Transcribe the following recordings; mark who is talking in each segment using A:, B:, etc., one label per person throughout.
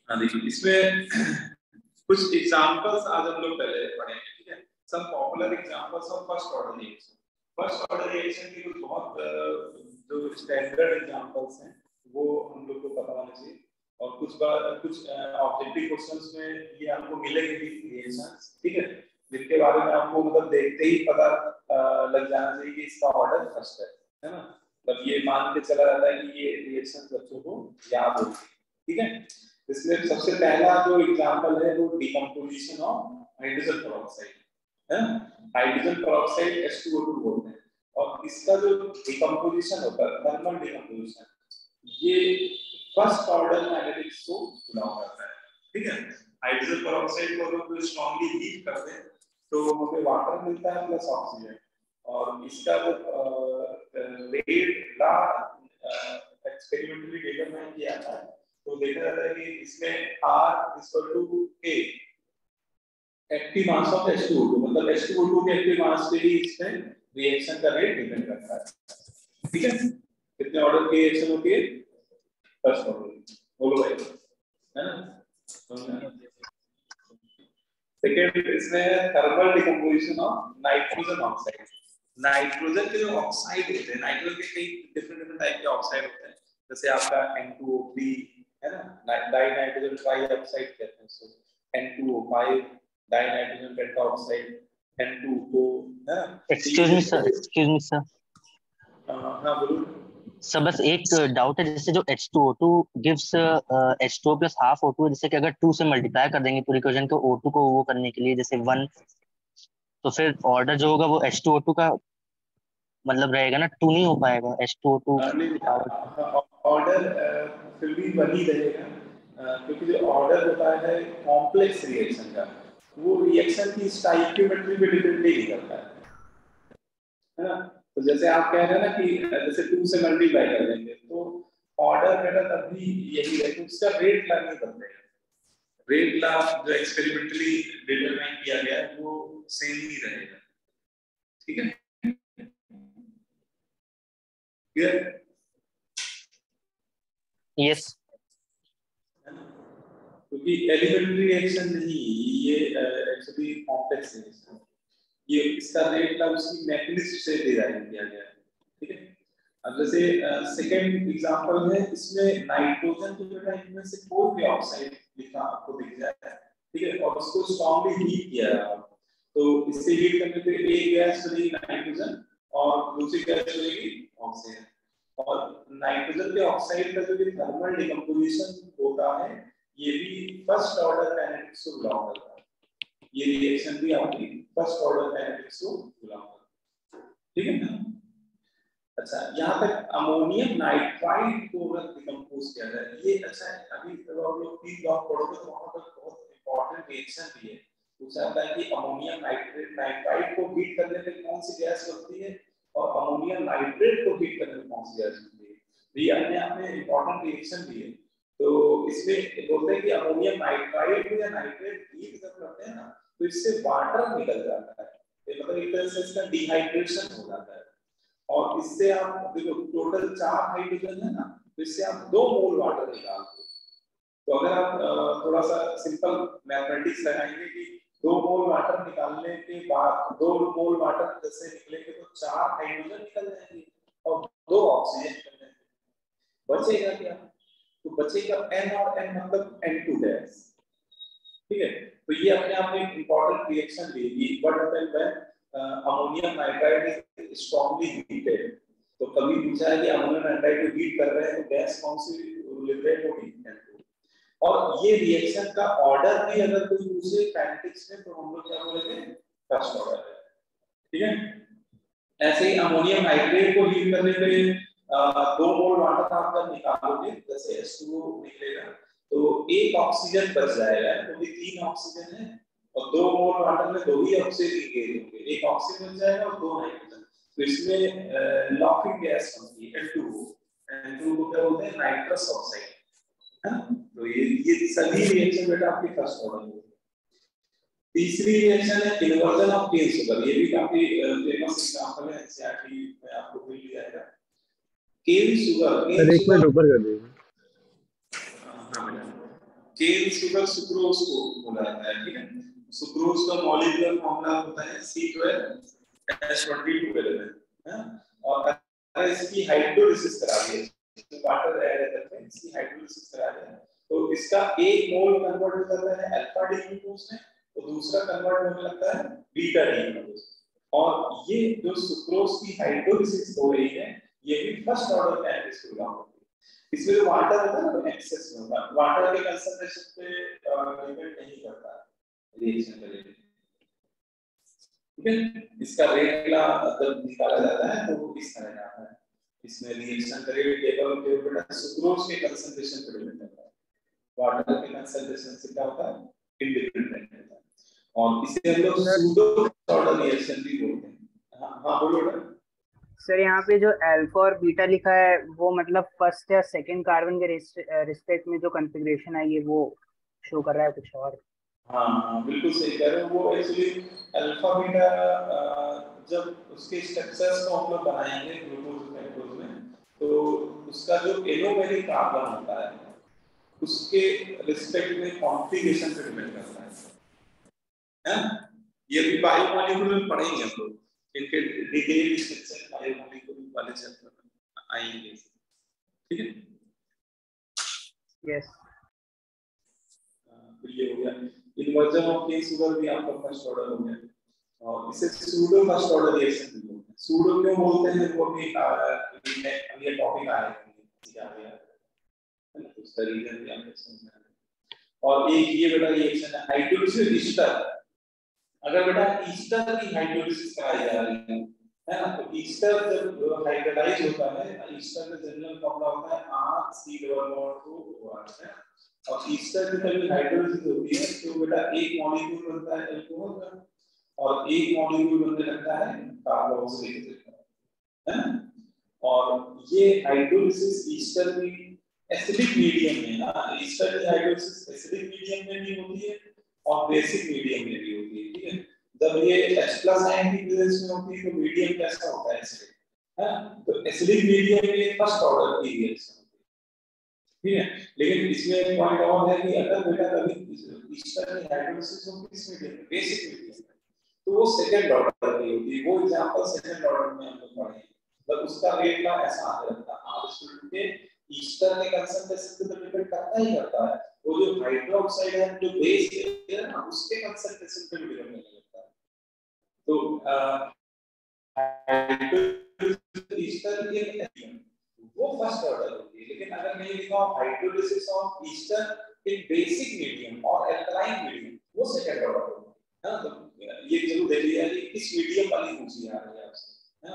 A: हाँ देखिए इसमें कुछ एग्जांपल्स आज हम लोग पहले पढ़ेंगे, ठीक है। Some popular examples of first order reaction. First order reaction की कुछ बहुत जो स्टैंडर्ड एग्जांपल्स हैं वो हम लोग को पता होना चाहिए, और कुछ ऑब्जेक्टिव क्वेश्चंस में ये आपको मिलेंगे भी रिएक्शंस, ठीक है, जिनके बारे में आपको मतलब देखते ही पता लग जाना चाहिए कि इसका ऑर्डर फर्स्ट है ना। मतलब ये मान के चला जाता है कि ये रिएक्शन बच्चों को याद होगी, ठीक है। इसमें सबसे पहला जो एग्जांपल है वो डिकम्पोजिशन ऑफ हाइड्रोजन पेरोक्साइड है। हाइड्रोजन पेरोक्साइड H2O2 बोलते हैं, और इसका जो डिकम्पोजिशन होता है थर्मल डिकम्पोजिशन, ये फर्स्ट ऑर्डर काइनेटिक्स को बिलोंग करता है, ठीक है। हाइड्रोजन पेरोक्साइड को अगर स्ट्रांगली हीट करते हैं तो हमें वाटर मिलता है प्लस ऑक्सीजन, और इसका जो रेट ला एक्सपेरिमेंटली डिटरमाइन किया था तो देखा जाता है कि इसमें R equal to K active mass of H2O2, मतलब H2O2 के एक्टिव मास पे ही इसमें रिएक्शन का रेट डिपेंड करता है, ठीक है। कितने ऑर्डर की रिएक्शन होती है? फर्स्ट ऑर्डर, बोलो भाई, है ना। सेकंड इसमें thermal decomposition of nitrogen oxide. Nitrogen के जो ऑक्साइड होते हैं, नाइट्रोजन के कई डिफरेंट टाइप के ऑक्साइड होते हैं, जैसे आपका N2O3 है ना, डाई नाइट्रोजन ट्राई ऑक्साइड कहते हैं उसको, N2O5 die nitrogen pentoxide, N2O है ना।
B: Excuse me sir.
A: हाँ बोलो
B: सर, बस एक डाउट है, जैसे जो H2O2 gives H2O plus half O2, जैसे कि अगर 2 से मल्टीप्लाई कर देंगे पूरी इक्वेशन को O2 को वो करने के लिए जैसे 1, तो फिर ऑर्डर जो होगा वो H2O2 का मतलब रहेगा ना, 2 नहीं हो पाएगा H2O2
A: ऑर्डर फिर भी वही रहेगा, क्योंकि जो ऑर्डर होता है कॉम्प्लेक्स रिएक्शन का, वो रिएक्शन की स्टाइकियोमेट्री पे डिपेंड नहीं करता है ना। तो जैसे आप कह रहे हैं ना कि जैसे 2 से मल्टीप्लाई कर देंगे तो ऑर्डर मेरा तब भी यही है, उसका रेट ला नहीं बदलेगा। रेट ला जो एक्सपेरिमेंटली डिटरमाइन किया गया है वो सेम ही रहेगा, ठीक है।
B: यस,
A: क्योंकि एलिमेंट्री रिएक्शन नहीं, ये एक्चुअली कॉम्प्लेक्स रिएक्शन, ये इसका रेट का उसकी मैकेनिज्म से डिजाइन किया गया है, ठीक है। अब जैसे सेकंड एग्जांपल है, इसमें नाइट्रोजन के बेटा इनमें से कोई भी ऑक्साइड लिखा आपको दिख जाए, ठीक है, और उसको स्ट्रांगली हीट किया जाए तो इससे हीट करने पे एक गैस बनेगी नाइट्रोजन और दूसरी गैस बनेगी ऑक्सीजन, और नाइट्रोजन के ऑक्साइड का जो थर्मल डिकम्पोजिशन होता है ये भी फर्स्ट ऑर्डर काइनेटिक्स को बिलोंग करता है। ये रिएक्शन भी आपकी फर्स्ट ऑर्डर काइनेटिक्स को बिलोंग करता है, ठीक है ना। अच्छा, यहाँ तक अमोनियम नाइट्राइड को अगर डिकम्पोज किया जाए, ये अच्छा है, अभी जब आप लोग पी ब्लॉक पढ़ोगे तो वहां पर बहुत इंपॉर्टेंट रिएक्शन भी है। पूछा जाता है कि अमोनियम नाइट्राइड को हीट करने पे कौन सी गैस बनती है और अमोनियम नाइट्रेट को हीट करने पे कौन सी गैस बनती है। तो ये अपने आप में इंपॉर्टेंट रिएक्शन भी है। तो इसमें बोलते हैं कि अमोनियम नाइट्राइड या नाइट्रेट हीट जब करते हैं ना तो इससे वाटर निकल जाता है, मतलब एक तरह से इसका डिहाइड्रेशन हो जाता है, और इससे आप देखो टोटल 4 हाइड्रोजन है ना, तो इससे आप 2 मोल वाटर निकालते हो। तो अगर आप थोड़ा सा सिंपल मैथमेटिक्स लगाएंगे कि 2 मोल वाटर निकालने के बाद 2 मोल वाटर जैसे निकलेंगे तो 4 हाइड्रोजन निकल जाएंगे और 2 ऑक्सीजन निकल जाएंगे, बचेगा क्या? तो बचेगा N, और N मतलब N2 गैस, ठीक है। तो ये अपने आप में इंपॉर्टेंट रिएक्शन देगी। What happens when ammonium nitride is strongly heated. तो कभी पूछा है कि अमोनियम नाइट्राइड को हीट कर रहे हैं तो गैस कौन सी लिबरेट होगी? N2। और ये रिएक्शन का ऑर्डर भी अगर कोई पूछे काइनेटिक्स में तो हम लोग क्या बोलेंगे? फर्स्ट ऑर्डर है, ठीक है। ऐसे ही अमोनियम नाइट्रेट को हीट करने पे 2 मोल वाटर आप जब निकालोगे जैसे H2O निकलेगा तो 1 ऑक्सीजन बच जाएगा, क्योंकि 3 ऑक्सीजन है और 2 मोल वाटर में 2 ही ऑक्सीजन गेज होंगे, 1 ऑक्सीजन बच जाएगा और 2 नाइट्रोजन। तो इसमें लॉकिंग गैस बनती है N2O। N2O को क्या बोलते हैं? नाइट्रस ऑक्साइड, है ना। तो ये सभी रिएक्शन बेटा आपकी फर्स्ट ऑर्डर में। तीसरी रिएक्शन है इन्वर्जन ऑफ केन शुगर। ये भी काफी फेमस एग्जांपल है, एनसीईआरटी में आपको मिल जाएगा। केन शुगर
C: एक मिनट ऊपर कर दीजिए।
A: हां बेटा केन शुगर सुक्रोज को बोला जाता है, ठीक है। सुक्रोज का मॉलिक्यूलर फॉर्मूला होता है C12H2211, है। और अगर इसकी हाइड्रोलिसिस करा दिए, वाटर ऐड करते हैं, इसकी हाइड्रोलिसिस करा दिया, तो इसका एक मोल कन्वर्ट हो जाता है अल्फा डी ग्लूकोज में, तो दूसरा कन्वर्ट होने लगता है बीटा डी ग्लूकोज। और ये जो सुक्रोज की हाइड्रोलिसिस हो रही है, ये भी फर्स्ट ऑर्डर काइनेटिक्स प्रोग्राम होती है। इसमें जो वाटर होता है ना, एक्सेस में होता है, वाटर के कंसंट्रेशन पे डिपेंड नहीं करता रिएक्शन का रेट, ठीक है। इसका रेट का जब निकाला जाता है तो वो इस तरह का आता है। इसमें रिएक्शन का रेट केवल बेटा सुक्रोज के कंसंट्रेशन पे डिपेंड करता है, वाटर के कंसंट्रेशन से क्या होता है इंडिपेंडेंट होता है। और इसे हम लोग सूडो ऑर्डर रिएक्शन भी बोलते हैं। हां बोलो
C: सर। यहाँ पे जो अल्फा और बीटा लिखा है वो मतलब फर्स्ट या सेकंड कार्बन के रिस्पेक्ट में जो कॉन्फ़िगरेशन है ये वो शो कर रहा है कुछ और।
A: हाँ बिल्कुल सही कह रहे हो। वो एक्चुअली अल्फा बीटा जब उसके स्ट्रक्चर्स को हम लोग बनाएंगे ग्लूकोज फ्रक्टोज में, तो उसका जो एलोमेरिक कार्बन होता है उसके रिस्पेक्ट में कॉन्फ़िगरेशन पे डिपेंड करता है। ये भी बायोमॉलिक्यूल में पढ़ेंगे हम लोग, इनके डिटेल स्ट्रक्चर बायोमॉलिक्यूल वाले चैप्टर में आएंगे, ठीक है।
C: यस
A: तो ये हो गया इन्वर्जन ऑफ केन शुगर भी आपका फर्स्ट ऑर्डर हो गया। और इसे सूडो फर्स्ट ऑर्डर रिएक्शन भी बोलते हैं। सूडो क्यों बोलते हैं वो भी ये टॉपिक आया है, उसका रीजन भी आपको समझना है। और एक ये बेटा रिएक्शन है हाइड्रोलिसिस ईस्टर। अगर बेटा ईस्टर की हाइड्रोलिसिस कराई जा रही है ना, तो ईस्टर जब हाइड्रोलाइज होता है, ईस्टर का जनरल फॉर्मूला होता है RC≡O है। और ईस्टर की जब हाइड्रोलिसिस होती है तो बेटा एक मॉलिक्यूल बनता है अल्कोहल का और एक मॉलिक्यूल बनने लगता है कार्बोक्सिलिक है। और ये हाइड्रोलिसिस ईस्टर की एसिडिक मीडियम में ना, ईस्टर की हाइड्रोलिसिस एसिडिक मीडियम में भी होती है और बेसिक मीडियम में भी होती है, ठीक है। जब ये H+ आयन की प्रेजेंस में होती है तो मीडियम कैसा होता है एसिडिक, है। तो एसिडिक मीडियम में फर्स्ट ऑर्डर की रिएक्शन होती है, ठीक है। लेकिन इसमें पॉइंट और है कि अगर बेटा कभी ईस्टर की हाइड्रोलिसिस होती है इस मीडियम में बेसिक मीडियम में, तो वो सेकंड ऑर्डर की होती है। वो एग्जांपल सेकंड ऑर्डर में हम लोग पढ़ेंगे, मतलब उसका रेट का ऐसा आगे रहता है। आप स्टूडेंट के ईस्टर के कंसंट्रेशन पे डिपेंड करता ही करता है। वो जो हाइड्रोक्साइड है जो बेस है ना, उसके कंसंट्रेशन पे डिपेंड नहीं करता है। तो ईस्टर के वो फर्स्ट ऑर्डर होती है। लेकिन अगर मैं लिखा हूं hydrolysis of Easter in basic medium और अल्कलाइन मीडियम, वो सेकंड ऑर्डर होती है। तो ये जरूर देख लिया कि किस मीडियम वाली पूछी जा रही है आपसे, है।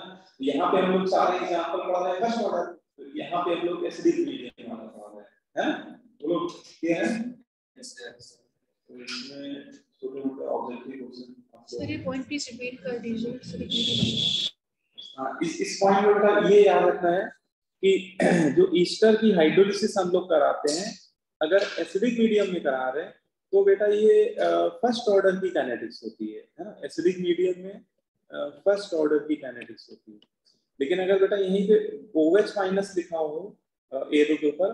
A: यहाँ पे हम लोग सारे एग्जांपल पढ़ रहे हैं फर्स्ट ऑर्डर, तो यहाँ पे हम लोग एसिडिक मीडियम वाला पढ़ रहे हैं, वो लोग ये है। तो इसमें छोटे मोटे ऑब्जेक्टिव क्वेश्चन
D: सर ये पॉइंट प्लीज रिपीट कर दीजिए।
A: इस पॉइंट में बेटा ये याद रखना है कि जो ईस्टर की हाइड्रोलिसिस हम लोग कराते हैं, अगर एसिडिक मीडियम में करा रहे हैं तो बेटा ये फर्स्ट ऑर्डर की काइनेटिक्स होती है ना। एसिडिक मीडियम में फर्स्ट ऑर्डर की काइनेटिक्स होती है। लेकिन अगर बेटा यहीं पे OH- लिखा हो एरो के ऊपर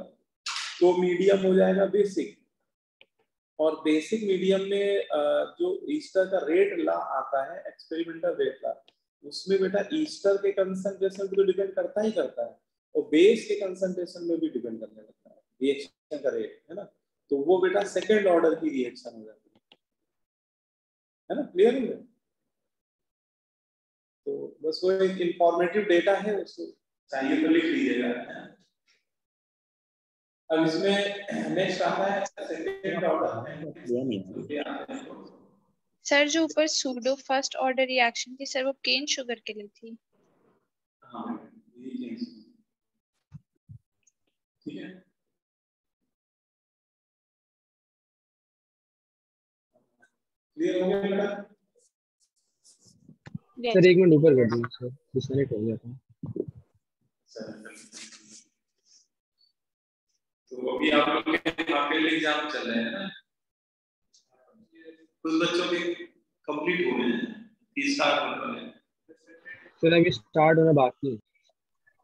A: तो मीडियम हो जाएगा बेसिक। और बेसिक मीडियम में जो ईस्टर का रेट ला आता है एक्सपेरिमेंटल रेट ला, उसमें बेटा ईस्टर के कंसंट्रेशन पे तो डिपेंड करता ही करता है और बेस के कंसंट्रेशन में भी डिपेंड करने लगता है रिएक्शन का रेट, है ना। तो वो बेटा सेकंड ऑर्डर की रिएक्शन हो जाती है ना। क्लियर है? तो बस वो एक इंफॉर्मेटिव डेटा है, उसको चाहिए तो लिख लीजिएगा। अब इसमें नेक्स्ट आता है सेकंड ऑर्डर।
D: सर जो ऊपर सूडो फर्स्ट ऑर्डर रिएक्शन थी सर वो केन शुगर के लिए थी।
A: हाँ ये ठीक है। क्लियर हो गया बेटा?
E: सर एक मिनट ऊपर कर दीजिए सर, डिस्कनेक्ट हो गया था।
A: तो अभी आप लोग के हाफ एग्जाम चल रहे हैं ना, कुछ बच्चों के कंप्लीट हो गए हैं, 30 स्टार्ट होने वाले हैं।
E: सर अभी स्टार्ट होना बाकी है।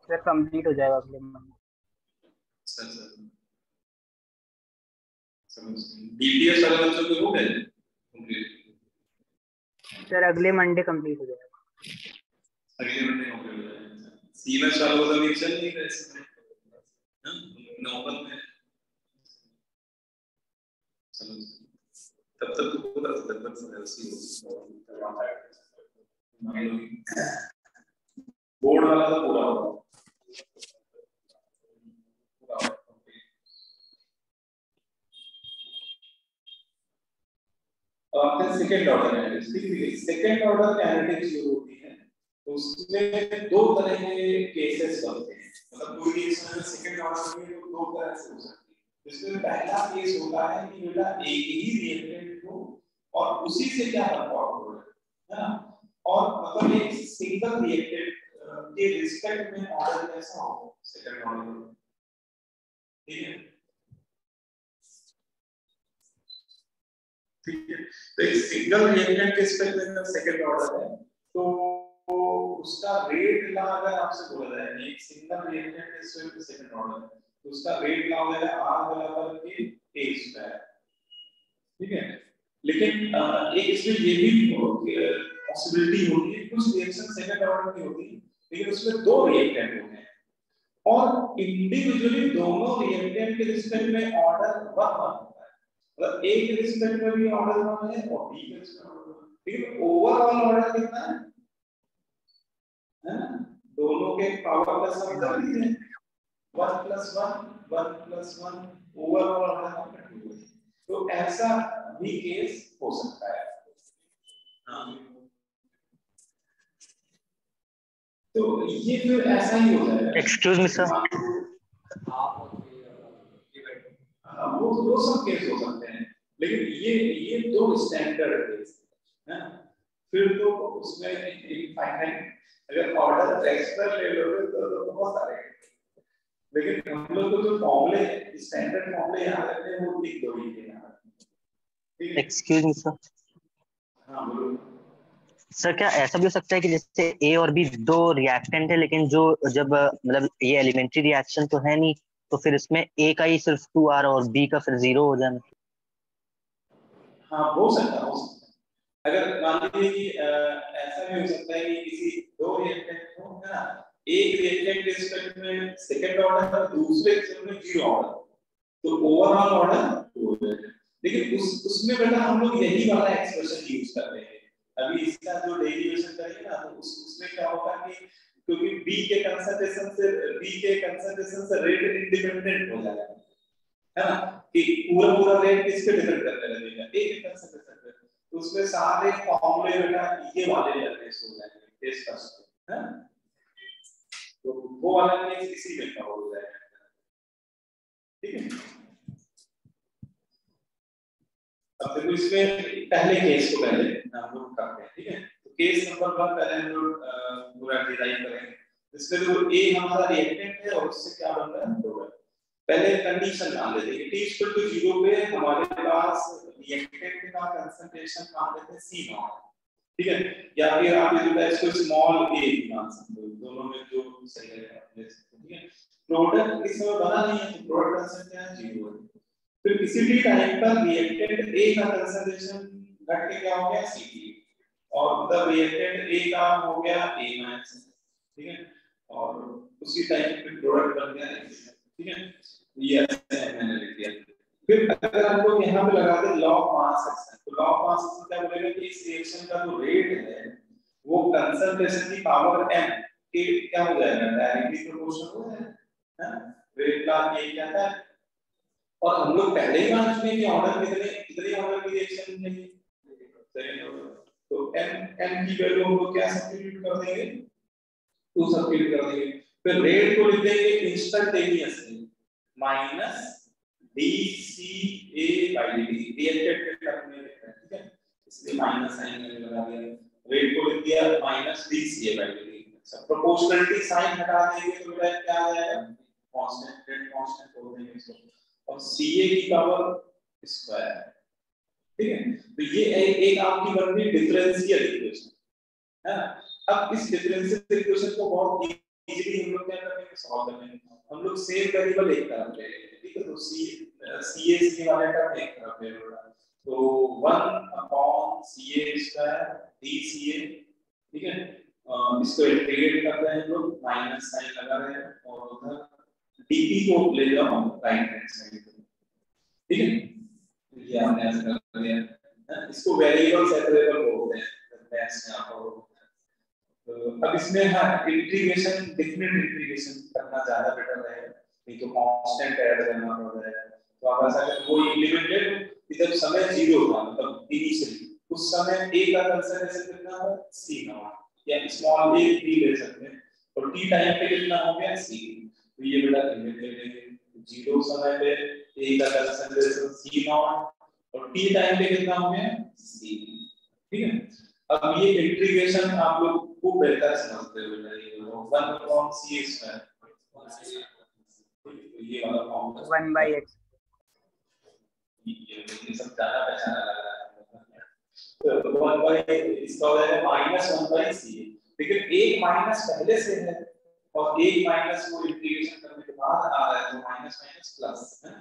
C: सर कंप्लीट हो जाएगा अगले मंथ।
A: सर डीटीएस वाले बच्चों के हो गए कंप्लीट?
C: सर अगले मंडे कंप्लीट हो जाएगा।
A: अगले मंडे कंप्लीट हो जाएगा। सीमेंस वालों का भी चल नहीं रहा है, हां नॉर्मल में। चलो तब तक तो पूरा तक से उसी बोर्ड वाला तो पूरा होगा। और सेकंड ऑर्डर एनालिटिक्स, ठीक है। सेकंड ऑर्डर एनालिटिक्स जो होती है तो उसमें दो तरह के केसेस बनते हैं, मतलब कोई केस में सेकंड ऑर्डर में तो दो तरह से हो सकती है। इसमें पहला केस होता है कि बेटा एक ही रिएक्टेंट हो और उसी से क्या परफॉर्म हो रहा है ना, और मतलब एक सिंगल रिएक्टेंट के रिस्पेक्ट में ऑर्डर कैसा हो सेकंड ऑर्डर, ठीक है। ठीक है, तो एक सिंगल रिएक्टेंट के रिस्पेक्ट में सेकंड ऑर्डर है तो उसका रेट ला अगर आपसे बोला जाए एक सिंगल रिएक्टेंट के रिस्पेक्ट में सेकंड ऑर्डर है तो उसका रेट ला हो जाएगा r बराबर के a स्क्वायर, ठीक है। लेकिन एक इसमें ये भी पॉसिबिलिटी होती है कुछ रिएक्शन सेकंड ऑर्डर की होती है लेकिन उसमें दो रिएक्टेंट होते हैं और इंडिविजुअली दोनों रिएक्टेंट के रिस्पेक्ट में ऑर्डर 1 होता है, मतलब ए के रिस्पेक्ट में भी ऑर्डर 1 है और बी के रिस्पेक्ट में ऑर्डर 1 है, लेकिन ओवरऑल ऑर्डर कितना है दोनों के पावर का सम कर लीजिए 1 + 1 1 + 1 ओवरऑल ऑर्डर कंप्लीट हो गया। तो ऐसा भी केस हो सकता है। हाँ तो ये फिर ऐसा ही होता है।
B: एक्सक्यूज मी सर,
A: वो सब केस हो सकते हैं लेकिन ये दो स्टैंडर्ड केस है। फिर तो उसमें एक फाइनल अगर ऑर्डर एक्स्ट्रा ले लोगे तो बहुत सारे, लेकिन हम लोग को जो फॉर्मूले स्टैंडर्ड फॉर्मूले याद रखते हैं वो एक दो ही के याद, ठीक है।
B: एक्सक्यूज मी सर,
A: हाँ बोलो
B: सर क्या ऐसा भी हो सकता है कि जैसे ए और बी दो रिएक्टेंट है लेकिन जो जब मतलब ये एलिमेंट्री रिएक्शन तो है नहीं तो फिर इसमें ए का ही सिर्फ 2r और बी का फिर 0 हो जाना?
A: हाँ हो सकता है अगर मान लीजिए कि ऐसा भी हो सकता है कि किसी दो रिएक्टेंट हो है ना, एक रिएक्टेंट के रिस्पेक्ट में सेकंड ऑर्डर और दूसरे के रिस्पेक्ट में 0 ऑर्डर तो ओवरऑल ऑर्डर 2 हो जाएगा। लेकिन उसमें बेटा हम लोग यही वाला एक्सप्रेशन यूज कर रहे हैं अभी इसका जो डेरिवेशन करेंगे ना तो उसमें क्या होगा कि क्योंकि b के कंसंट्रेशन से रेट इंडिपेंडेंट हो जाएगा है ना, कि पूरा रेट किस पे डिपेंड करने लगेगा a के कंसंट्रेशन पे, तो उसमें सारे फॉर्मूले बेटा ये वाले लर्नेस हो जाएंगे टेस्ट फर्स्ट है, तो वो वाला केस इसी में कवर हो जाएगा, ठीक है। अब देखो इसमें पहले केस को पहले हम लोग करते हैं, ठीक है। तो केस नंबर 1 पहले हम लोग पूरा डिराइव करेंगे। इसमें देखो a हमारा रिएक्टेंट है और उससे क्या बन रहा है दो है। पहले कंडीशन मान लेते हैं t = 0 पे हमारे पास रिएक्टेंट का कंसंट्रेशन मान लेते हैं c0, ठीक है, या फिर आप ये जो इसको स्मॉल a मान सकते हो, दोनों में जो सही है ले सकते हो, ठीक है। प्रोडक्ट इस समय बना नहीं है तो प्रोडक्ट कंसंट्रेशन 0 है। फिर किसी भी टाइम पर रिएक्टेंट A का कंसंट्रेशन घट के क्या हो गया Cl और मतलब रिएक्टेंट A का हो गया A-, ठीक है, और उसी टाइम पे प्रोडक्ट बन गया, ठीक है। ये ऐसे मैंने लिख दिया। फिर अगर हम लोग यहाँ पे लगा दे लॉ ऑफ मास एक्शन, तो लॉ ऑफ मास एक्शन क्या बोलेगा कि इस रिएक्शन का जो रेट है वो कंसंट्रेशन की पावर m के क्या हो जाएगा डायरेक्टली प्रोपोर्शनल हो जाएगा, है रेट का ये क्या है। और हम लोग पहले ही मान चुके हैं कि ऑर्डर कितने ऑर्डर की रिएक्शन नहीं सेकंड ऑर्डर, तो m की वैल्यू हम लोग क्या सब्स्टिट्यूट कर देंगे 2 सब्स्टिट्यूट कर देंगे। फिर रेट को लिख देंगे इंस्टेंटेनियसली माइनस dCA/dt रिएक्टेड के टर्म में लिख रहे हैं, ठीक है, इसलिए माइनस साइन मैंने लगा दिया। रेट को लिख दिया माइनस dCA/dt। अच्छा प्रोपोर्शनलिटी साइन हटा देंगे तो बेटा क्या आ जाएगा कांस्टेंट, रेट कांस्टेंट बोल देंगे इसको और Ca की पावर स्क्वायर, ठीक है। तो ये एक आपकी बन गई डिफरेंशियल इक्वेशन है। अब इस डिफरेंशियल इक्वेशन को बहुत इजीली हम लोग क्या करेंगे सॉल्व करेंगे। हम लोग सेम वेरिएबल एक तरफ ले लेंगे, ठीक है। तो C सी ए वाले टर्म एक तरफ ले लो, तो 1/CA² DCA, ठीक है। इसको इंटीग्रेट करते हैं लोग, माइनस साइन लगा रहे हैं और उधर dp को ले जाओ राइट हैंड साइड, ठीक है। ये हमने ऐसा कर दिया, इसको वेरिएबल सेपरेबल बोलते हैं मैथ्स में आपको। तो अब इसमें हाँ इंटीग्रेशन, डिफरेंट इंटीग्रेशन करना ज्यादा बेटर रहेगा, नहीं तो कांस्टेंट ऐड करना पड़ जाएगा। तो आप ऐसा करें, वो लिमिटेड जब समय 0 था, मतलब इनिशियली उस समय a का कंसिडरेशन कितना है c0, या स्मॉल a भी ले सकते हैं, और t टाइम पे कितना हो गया c। तो ये बेटा लिमिट ले लेंगे, 0 समय पे a का कंसिडरेशन c0 और t टाइम पे कितना हो गया c, ठीक है। अब ये इंटीग्रेशन आप लोग को बेहतर समझते हो, ये 1/CA², ये वाला फॉर्मूला
C: 1/x,
A: ये सब ज्यादा पहचाना लग रहा है। तो 1 इसका हो जाएगा -1/CA, लेकिन एक माइनस पहले से है और एक माइनस को इंटीग्रेशन करने के बाद आ रहा है, तो माइनस माइनस प्लस है।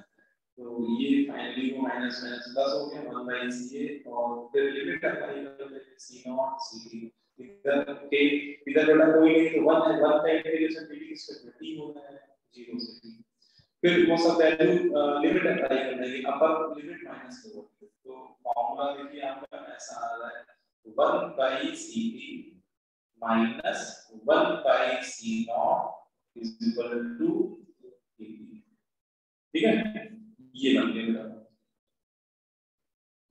A: तो ये फाइनली वो माइनस माइनस प्लस हो गया 1/CA, और फिर लिमिट अप्लाई करते हैं c0 c3, इधर के इधर बेटा कोई नहीं, तो 1 है, 1 का इंटीग्रेशन dt इसका t होता है 0 से t, फिर वो सब वैल्यू लिमिट अप्लाई करने की अपर लिमिट माइनस हो, तो फॉर्मूला देखिए आपका ऐसा आ रहा है 1/CT minus 1/C0 is equal to TT, ठीक है। ये बन गया,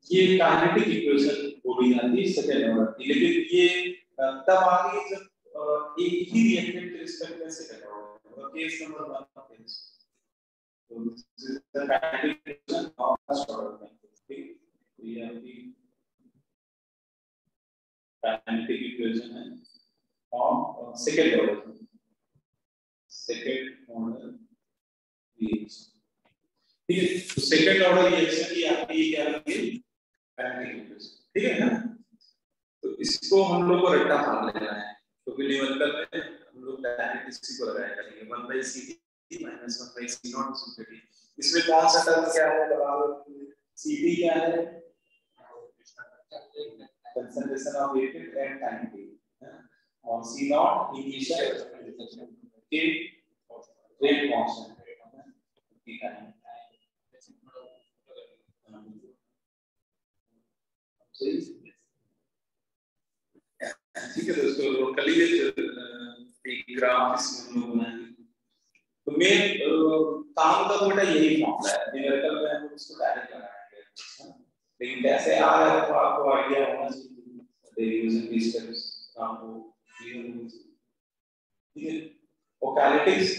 A: ये काइनेटिक इक्वेशन बोली जाती है सेकंड ऑर्डर की, लेकिन ये तब आ गई जब एक ही रिएक्टेंट के रिस्पेक्ट में second order, case number 1 case, तो this is the kinetic equation of first order, ठीक। तो ये आपकी काइनेटिक इक्वेशन है और सेकंड ऑर्डर रिएक्शन, ठीक है। तो सेकंड ऑर्डर रिएक्शन की आपकी क्या होगी काइनेटिक इक्वेशन, ठीक है ना। तो इसको हम लोग को रट्टा मार लेना है, तो फिर न्यूमेरिकल में हम लोग डायरेक्ट इसी को लगाया करेंगे 1/CT minus 1/C0 इसमें कौन सा टर्म क्या है बराबर, CT क्या है concentration of liquid at time t, और C0 इनिशियल के रेट कांस्टेंट, ठीक है। ठीक है दोस्तों, कल ही एक ग्राफ इसमें बनाएंगे, तो मेन काम का बेटा यही मामला है, न्यूमेरिकल में हम उसको डायरेक्ट लगाएंगे, लेकिन कैसे आ रहा है तो आपको आइडिया होना चाहिए, डेरिवेशन की स्टेप्स आपको क्लियर होनी चाहिए, ठीक है। और काइनेटिक्स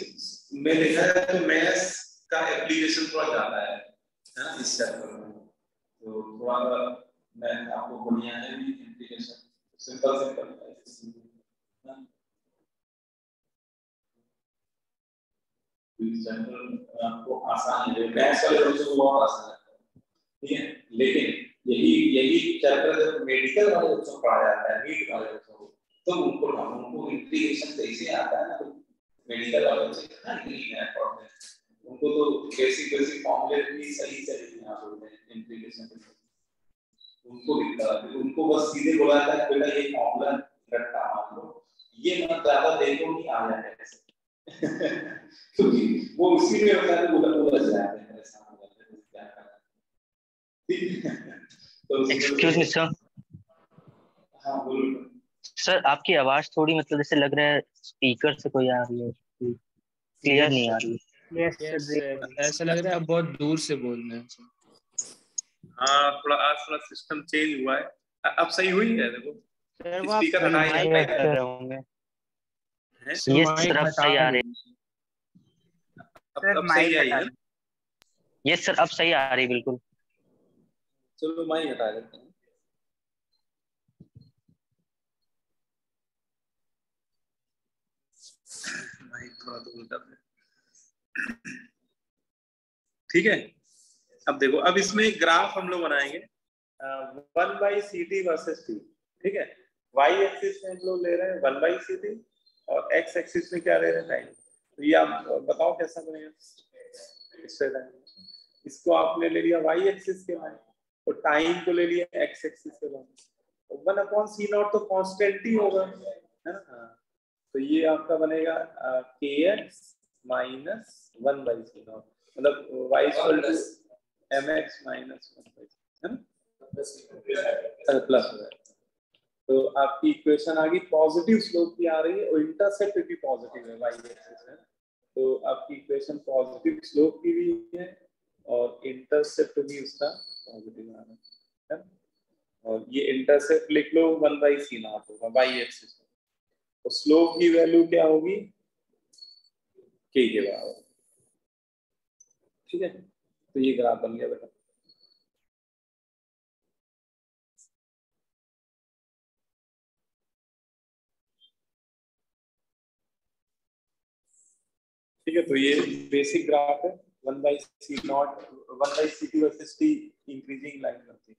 A: में देखा जाए तो मैथ्स का एप्लीकेशन थोड़ा ज्यादा है ना इस चैप्टर में, तो थोड़ा मैं आपको बढ़िया है भी एप्लीकेशन सिंपल आपको आसान है, मैथ्स वाले बच्चों को बहुत आसान है, ठीक है। लेकिन यही चैप्टर जब मेडिकल वाले बच्चों को पढ़ाया जाता है, नीट वाले बच्चों को, तो उनको इंटीग्रेशन कैसे आता है ना, तो मेडिकल वाले बच्चे कितना इंटीग्रेशन है पढ़ते हैं, उनको तो बेसिक फॉर्मूले भी सही से नहीं आ पाते हैं इंटीग्रेशन, उनको दिक्कत आती है, उनको बस सीधे बोला जाता है बेटा ये फॉर्मूला रट्टा मार लो, ये मत ज्यादा देखो नहीं आ जाए क्योंकि वो उसी में होता है, उलझ जाते हैं, ऐसा हो जाता है, क्या करना, ठीक है। तो
B: एक्सक्यूज मी सर,
A: हाँ बोलो
B: सर आपकी आवाज थोड़ी मतलब जैसे लग रहा है स्पीकर से कोई आ रही है, क्लियर नहीं आ रही है।
E: यस ऐसा लग रहा है आप बहुत दूर से बोल रहे हैं।
A: हाँ थोड़ा आज थोड़ा सिस्टम चेंज हुआ है, अब सही हुई है, देखो
B: सर वो आप
A: स्पीकर हटाए
B: कर रहे होंगे, ये सर अब सही आ रही है,
A: अब सही आई है,
B: ये सर अब सही आ रही बिल्कुल।
A: चलो माइक हटा देते हैं, माइक थोड़ा दूर कर दे, ठीक है। अब देखो, अब इसमें ग्राफ हम लोग बनाएंगे 1/CT वर्सेस t, ठीक है। y एक्सिस में हम लोग ले रहे हैं 1/CT और x एक्सिस में क्या ले रहे हैं टाइम, तो ये आप बताओ कैसा बनेगा इससे, इसको आपने ले लिया y एक्सिस के मान और टाइम को ले लिया x एक्सिस के मान। 1/c0 तो कांस्टेंट ही होगा, है ना। तो ये आपका बनेगा kx माइनस 1/c0, मतलब y equal to mx minus 1/c, है ना, प्लस हो जाएगा। तो आपकी इक्वेशन आ गई, पॉजिटिव स्लोप की आ रही है और इंटरसेप्ट भी पॉजिटिव है y एक्सिस है। तो आपकी इक्वेशन पॉजिटिव स्लोप की भी है और इंटरसेप्ट भी उसका पॉजिटिव आ रहा है। और ये इंटरसेप्ट लिख लो 1/c0 होगा y एक्सिस में, तो स्लोप की वैल्यू क्या होगी, k के बराबर। ठीक है, तो ये ग्राफ बन गया बेटा। ठीक है, तो ये बेसिक ग्राफ है 1/c0 1/c2 versus t increasing line बनती है।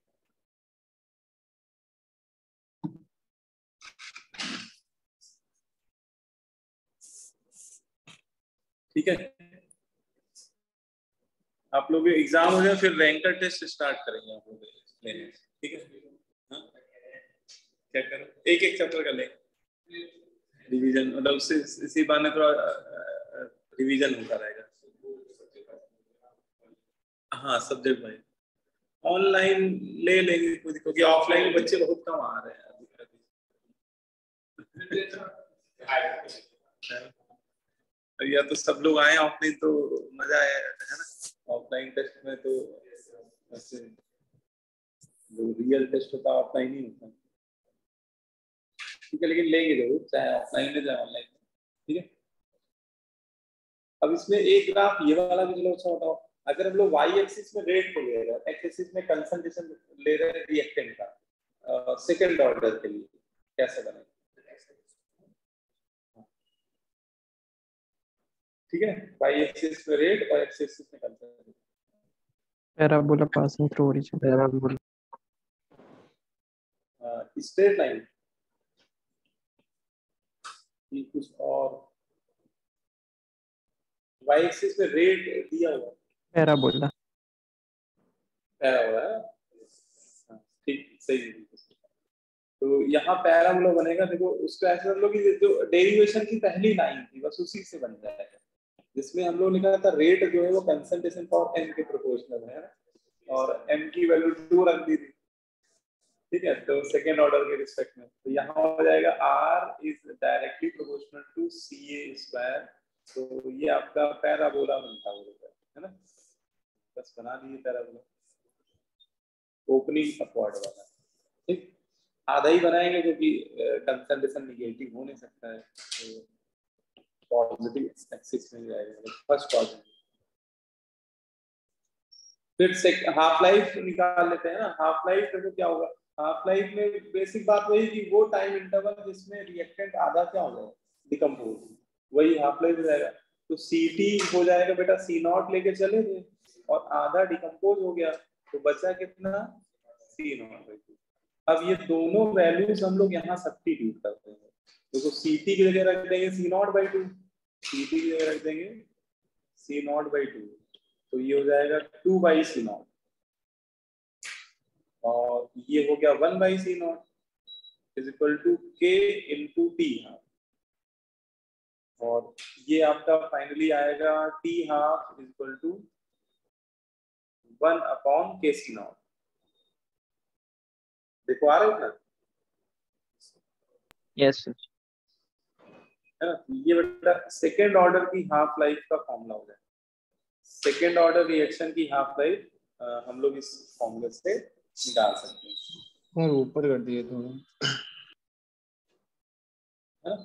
A: ठीक है, आप लोग एग्जाम हो जाए फिर रैंकर टेस्ट स्टार्ट करेंगे आप लोग लेने। ठीक है, हाँ क्या करें, एक एक चैप्टर का लेंगे रिवीजन, मतलब उससे इसी बहाने थोड़ा रिवीजन होता रहेगा। हाँ सब्जेक्ट भाई ऑनलाइन ले लेंगे क्योंकि ऑफलाइन बच्चे बहुत कम आ रहे हैं या तो सब लोग आए ऑफलाइन तो मजा आया है ना, ऑफलाइन टेस्ट में तो वैसे जो रियल टेस्ट होता है ऑफलाइन ही होता है। ठीक है, लेकिन लेंगे जरूर चाहे ऑफलाइन में चाहे ऑनलाइन में। ठीक है, अब इसमें एक ग्राफ ये वाला भी चलो अच्छा बताओ, अगर हम लोग y एक्सिस में रेट को ले रहे हैं, x एक्सिस में कंसंट्रेशन ले रहे हैं रिएक्टेंट का सेकंड ऑर्डर के लिए, कैसे बनेगा। ठीक है, y एक्सिस में रेट और x एक्सिस में concentration,
F: parabola passing through origin, parabola
A: straight line कुछ और, y एक्सिस में रेट दिया हुआ
F: पैराबोला
A: पैराबोला, ठीक सही। तो यहाँ पैराबोला बनेगा, देखो उसका ऐसा हम लोग जो डेरिवेशन की पहली लाइन थी बस उसी से बन जाएगा, जिसमें हम लोग लिखा था रेट जो है वो कंसंट्रेशन फॉर m के प्रोपोर्शनल है और m की वैल्यू 2 रख दी थी। ठीक है, तो सेकेंड ऑर्डर के रिस्पेक्ट में तो यहाँ हो जाएगा r is directly proportional to ca²। तो ये आपका पैराबोला बनता है ना, बस बना दिए पैराबोला, ओपनिंग अपवर्ड वाला। ठीक, आधा ही बनाएंगे क्योंकि कंसंट्रेशन निगेटिव हो नहीं सकता है, तो पॉजिटिव एक्सिस में जाएगा फर्स्ट पॉजिटिव। फिर हाफ लाइफ निकाल लेते हैं ना, हाफ लाइफ तो क्या होगा, हाफ लाइफ में बेसिक बात वही कि वो टाइम इंटरवल जिसमें रिएक्टेंट आधा क्या हो जाएगा डिकम्पोज, वही हाफ लाइफ हो जाएगा। तो Ct हो जाएगा बेटा C0 लेके चले थे और आधा डिकम्पोज हो गया तो बचा कितना C0/2। अब ये दोनों वैल्यूज हम लोग यहाँ सब्स्टिट्यूट करते हैं, देखो Ct की जगह रख देंगे C0/2, Ct की जगह रख देंगे C0/2, तो ये हो जाएगा 2/C0 और ये हो गया 1/C0 is equal to K into T half, और ये आपका फाइनली आएगा T half is equal to 1/KC0। देखो आ रहा है ना,
F: यस सर,
A: है ना। ये बेटा सेकेंड ऑर्डर की हाफ लाइफ का फॉर्मूला हो जाए, सेकेंड ऑर्डर रिएक्शन की हाफ लाइफ हम लोग इस फॉर्मूले से निकाल सकते हैं।
E: और ऊपर कर दिए थोड़ा,
A: है ना,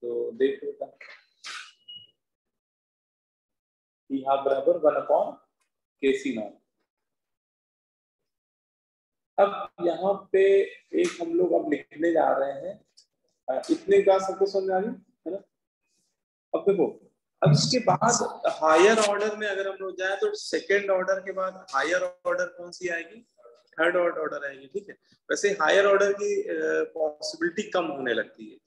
A: तो देख लेता T हाफ बराबर 1/KC0। अब यहाँ पे एक हम लोग अब लिखने जा रहे हैं, इतने बात सबको समझ में आ गई है ना। अब देखो, अब इसके बाद हायर ऑर्डर में अगर हम लोग जाए तो सेकेंड ऑर्डर के बाद हायर ऑर्डर कौन सी आएगी, थर्ड ऑर्डर आएगी। ठीक है, वैसे हायर ऑर्डर की पॉसिबिलिटी कम होने लगती है,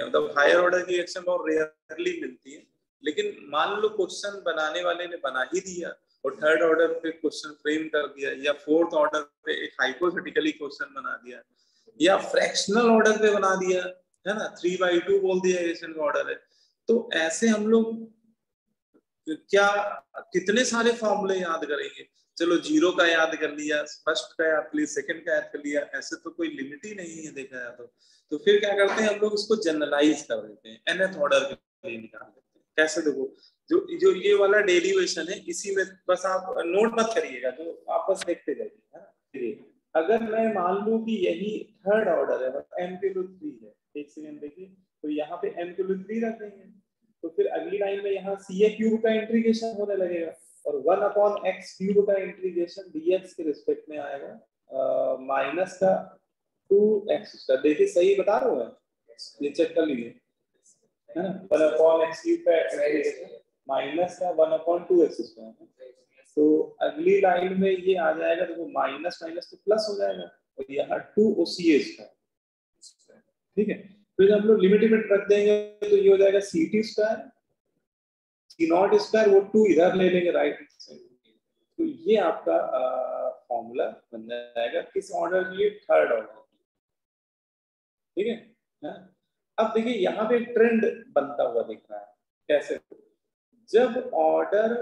A: मतलब हायर ऑर्डर की रिएक्शन बहुत रेयरली मिलती है, लेकिन मान लो क्वेश्चन बनाने वाले ने बना ही दिया और थर्ड ऑर्डर पे क्वेश्चन फ्रेम कर दिया, या फोर्थ ऑर्डर पे एक हाइपोथेटिकली क्वेश्चन बना दिया, या फ्रैक्शनल ऑर्डर पे बना दिया, है ना, 3/2 बोल दिया एडिशन का ऑर्डर है, तो ऐसे हम लोग क्या कितने सारे फॉर्मूले याद करेंगे? चलो जीरो का याद कर लिया, फर्स्ट का याद कर लिया, सेकंड का याद कर लिया, ऐसे तो कोई लिमिट ही नहीं है देखा जाए तो फिर क्या करते हैं हम लोग, इसको जनरलाइज कर देते हैं, nth ऑर्डर के लिए निकाल देते हैं। कैसे? देखो, जो जो ये वाला डेरिवेशन है, इसी में बस आप नोट मत करिएगा, जो आप बस देखते जाइए, है ना। अगर मैं मान लूं कि यही थर्ड ऑर्डर है, मतलब m/3 है, एक सेकंड देखिए, तो यहाँ पे m/3 रख देंगे, तो फिर अगली लाइन में यहाँ CA³ का इंटीग्रेशन होने लगेगा और 1/x³ का इंटीग्रेशन dx के रिस्पेक्ट में आएगा माइनस का 2x²। देखिए सही बता रहा हूँ मैं, ये चेक कर लीजिए, है ना, 1/x³ का इंटीग्रेशन माइनस का 1/2x²। तो अगली लाइन में ये आ जाएगा, देखो माइनस माइनस तो प्लस हो जाएगा और यहाँ 2OCA²। ठीक है, फिर हम लोग लिमिट रख देंगे तो ये हो जाएगा CT², C0², वो 2 इधर ले लेंगे राइट साइड, तो ये आपका फॉर्मूला बन जाएगा किस ऑर्डर के लिए? Third order. ठीक है, अब देखिए यहाँ पे एक ट्रेंड बनता हुआ दिख रहा है। कैसे? जब ऑर्डर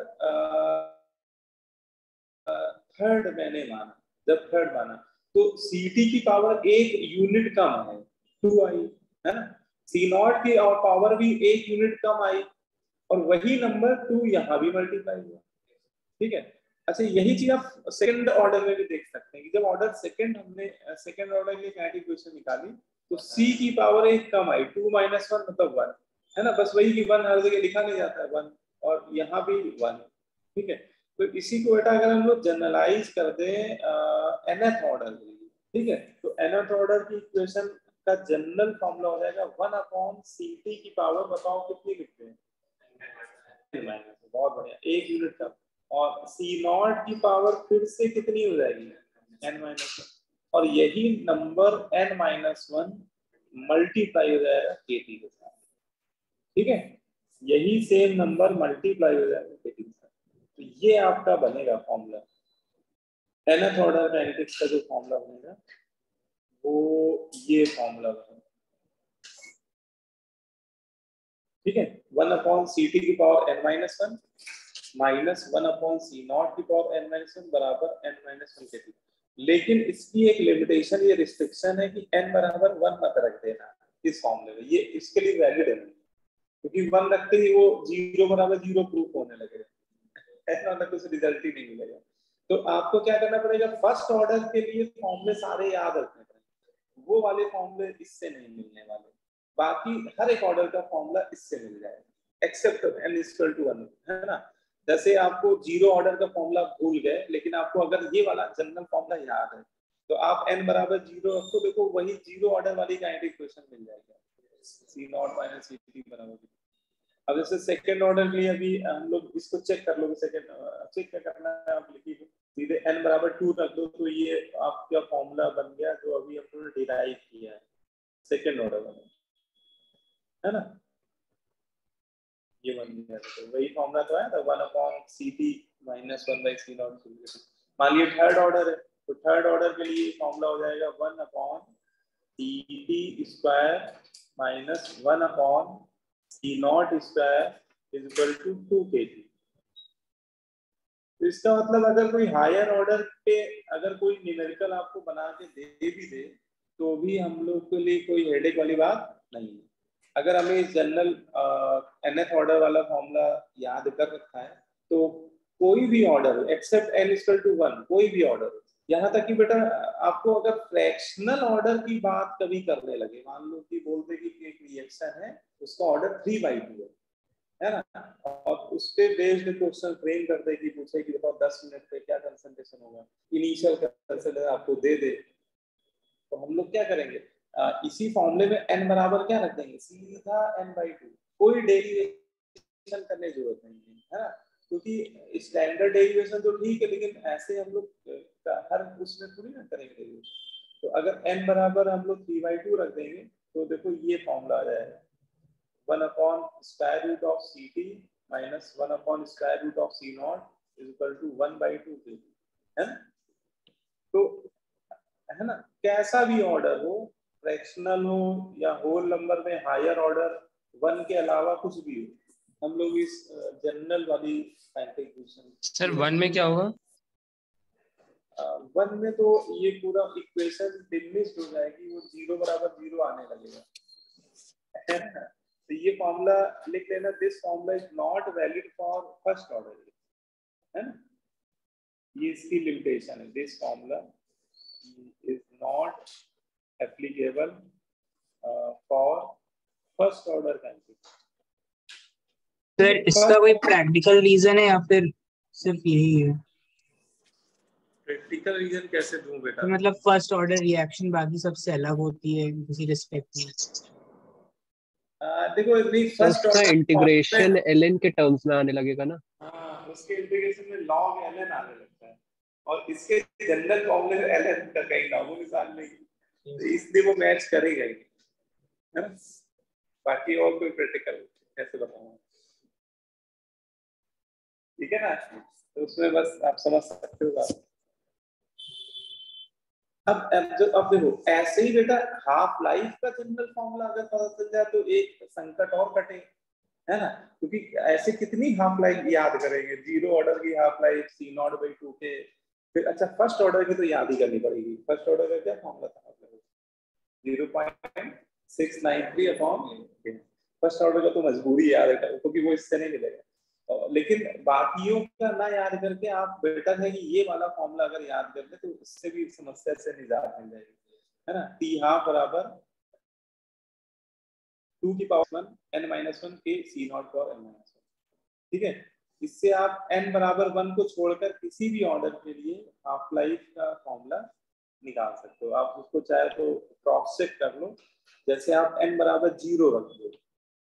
A: थर्ड मैंने माना, जब थर्ड माना तो CT की पावर एक यूनिट कम है, 2 आई, है ना, C0 की और पावर भी एक यूनिट कम आई और वही नंबर 2 यहाँ भी मल्टीप्लाई हुआ। ठीक है, अच्छा यही चीज आप सेकंड ऑर्डर में भी देख सकते हैं कि जब ऑर्डर सेकंड हमने सेकंड ऑर्डर की एक इक्वेशन निकाली तो C की पावर एक कम आई, 2 - 1 मतलब 1, है ना, बस वही कि 1 हर जगह लिखा नहीं जाता है 1, और यहाँ भी 1। ठीक है, तो इसी को बेटा अगर हम लोग जनरलाइज कर दें nth ऑर्डर के लिए, ठीक है, तो nth ऑर्डर की इक्वेशन का जनरल फॉर्मूला हो जाएगा 1/CT की पावर, बताओ कितनी लिखते हैं? बहुत बढ़िया, एक यूनिट का, और C0 की पावर फिर से कितनी हो जाएगी? n-1, और यही नंबर n-1 मल्टीप्लाई हो जाएगा KT के साथ। ठीक है, यही सेम नंबर मल्टीप्लाई हो जाएगा KT के साथ, तो ये आपका बनेगा फॉर्मूला, nth ऑर्डर काइनेटिक्स का जो फॉर्मूला बनेगा वो ये फॉर्मूला बनेगा। ठीक है, 1/CT की पावर n-1 माइनस 1/C0 की पावर n-1 बराबर n-1 KT। लेकिन इसकी एक लिमिटेशन, ये रिस्ट्रिक्शन है कि n बराबर 1 मत रख देना इस फॉर्मूले में, ये इसके लिए वैलिड है, क्योंकि 1 रखते ही वो 0 बराबर 0 प्रूफ होने लगेगा, ऐसा मतलब कुछ रिजल्ट ही नहीं मिलेगा। तो आपको क्या करना पड़ेगा, फर्स्ट ऑर्डर के लिए फॉर्मूले सारे याद रखने पड़ेंगे, वो वाले फॉर्मूले इससे नहीं मिलने वाले, बाकी हर एक ऑर्डर का फॉर्मूला इससे मिल जाएगा एक्सेप्ट n=1, है ना। जैसे आपको जीरो ऑर्डर का फॉर्मूला भूल गए, लेकिन आपको अगर ये वाला जनरल फॉर्मूला याद है तो आप n बराबर 0 रखो, देखो वही जीरो ऑर्डर वाली काइनेटिक इक्वेशन मिल जाएगा, C0 - CT बराबर। अब जैसे सेकंड ऑर्डर के लिए अभी हम लोग इसको चेक कर लोगे, सेकंड चेक क्या करना है, आप लिखिए सीधे n बराबर 2 रख दो, तो ये आपका फॉर्मूला बन गया जो अभी हम लोगों ने डिराइव किया है सेकंड ऑर्डर में, है ना, ये बन गया। तो वही फॉर्मूला तो है, 1/CT - 1/C0। मान लीजिए थर्ड ऑर्डर है, तो थर्ड ऑर्डर के लिए फॉर्मूला हो जाएगा 1/CT² माइनस 1/C0² = 2 KT। तो इसका मतलब अगर कोई हायर ऑर्डर पे अगर कोई न्यूमेरिकल आपको बना के दे भी दे तो भी हम लोग के लिए कोई हेडेक वाली बात नहीं है। अगर हमें जनरल nth ऑर्डर वाला फॉर्मूला याद कर रखा है तो कोई भी ऑर्डर एक्सेप्ट n=1, कोई भी ऑर्डर, यहाँ तक कि बेटा आपको अगर फ्रैक्शनल ऑर्डर की बात कभी करने लगे, मान लो कि बोलते कि एक रिएक्शन है उसका ऑर्डर 3/2 है ना, और उस पे बेस्ड क्वेश्चन फ्रेम कर दे कि पूछे कि बताओ 10 मिनट पे क्या कंसंट्रेशन होगा, इनिशियल कंसंट्रेशन आपको दे दे, तो हम लोग क्या करेंगे, इसी फॉर्मूले में n बराबर क्या रख देंगे, सीधा n/2, कोई डेरिवेशन करने की जरूरत नहीं है ना, क्योंकि स्टैंडर्ड डेरिवेशन तो ठीक है लेकिन ऐसे हम लोग हर उसमें थोड़ी ना करेंगे डेरिवेशन। तो अगर n बराबर हम लोग 3/2 रख देंगे तो देखो ये फॉर्मूला आ जाएगा, 1 upon square root of C T minus 1 upon square root of C naught is equal to 1/2 K, है ना। तो है ना, कैसा भी ऑर्डर हो, फ्रैक्शनल हो या होल नंबर में हायर ऑर्डर 1 के अलावा कुछ भी हो, हम लोग इस जनरल वाली इक्वेशन।
E: सर 1 में क्या होगा?
A: 1 में तो ये पूरा इक्वेशन डिमिनिश्ड हो जाएगी, वो 0 बराबर 0 आने लगेगा, है ना। तो ये फॉर्मूला लिख लेना, this formula is not valid for first order, है ना। ये इसकी लिमिटेशन है, this formula is not applicable for first order calculus.
C: Sir इसका कोई प्रैक्टिकल रीजन है या फिर सिर्फ यही है?
A: प्रैक्टिकल रीजन कैसे दूं बेटा?
C: तो मतलब फर्स्ट ऑर्डर रिएक्शन बाकी सबसे अलग होती है किसी रिस्पेक्ट में।
A: देखो नहीं,
F: तो
A: फर्स्ट
F: उसका
A: ऑर्डर
F: इंटीग्रेशन ln के टर्म्स में आने लगेगा ना।
A: हाँ, उसके इंटीग्रेशन में log ln आने लगता है, और इसके जनरल फॉर्मूले ln का कहीं नामो निशान नहीं, तो इसलिए वो मैच करेगा ही, है ना। बाकी और कोई प्रैक्टिकल कैसे बताऊं, ठीक है ना। तो उसमें बस आप समझ सकते हो बात। अब देखो ऐसे ही बेटा, हाफ लाइफ का जनरल फॉर्मूला अगर पता चल जाए तो एक संकट और कटे, है ना। क्योंकि ऐसे कितनी हाफ लाइफ याद करेंगे, 0 ऑर्डर की हाफ लाइफ C0/2 के, फिर अच्छा फर्स्ट ऑर्डर की तो याद ही करनी पड़ेगी। फर्स्ट ऑर्डर का क्या फॉर्मूला था, 0.693 अपॉन, फर्स्ट ऑर्डर का तो मजबूरी याद है क्योंकि वो इससे नहीं मिलेगा। लेकिन बाकियों का ना याद करके आप बेटर है कि ये वाला फॉर्मूला अगर याद कर ले तो इससे भी समस्या से निजात मिल जाएगी, है ना। t हाफ बराबर 2 की पावर 1 n-1 के C0 पर n-1, ठीक है। इससे आप n बराबर 1 को छोड़कर किसी भी ऑर्डर के लिए हाफ लाइफ का फॉर्मूला निकाल सकते हो। आप उसको चाहे तो क्रॉस चेक कर लो, जैसे आप n बराबर 0 रख दो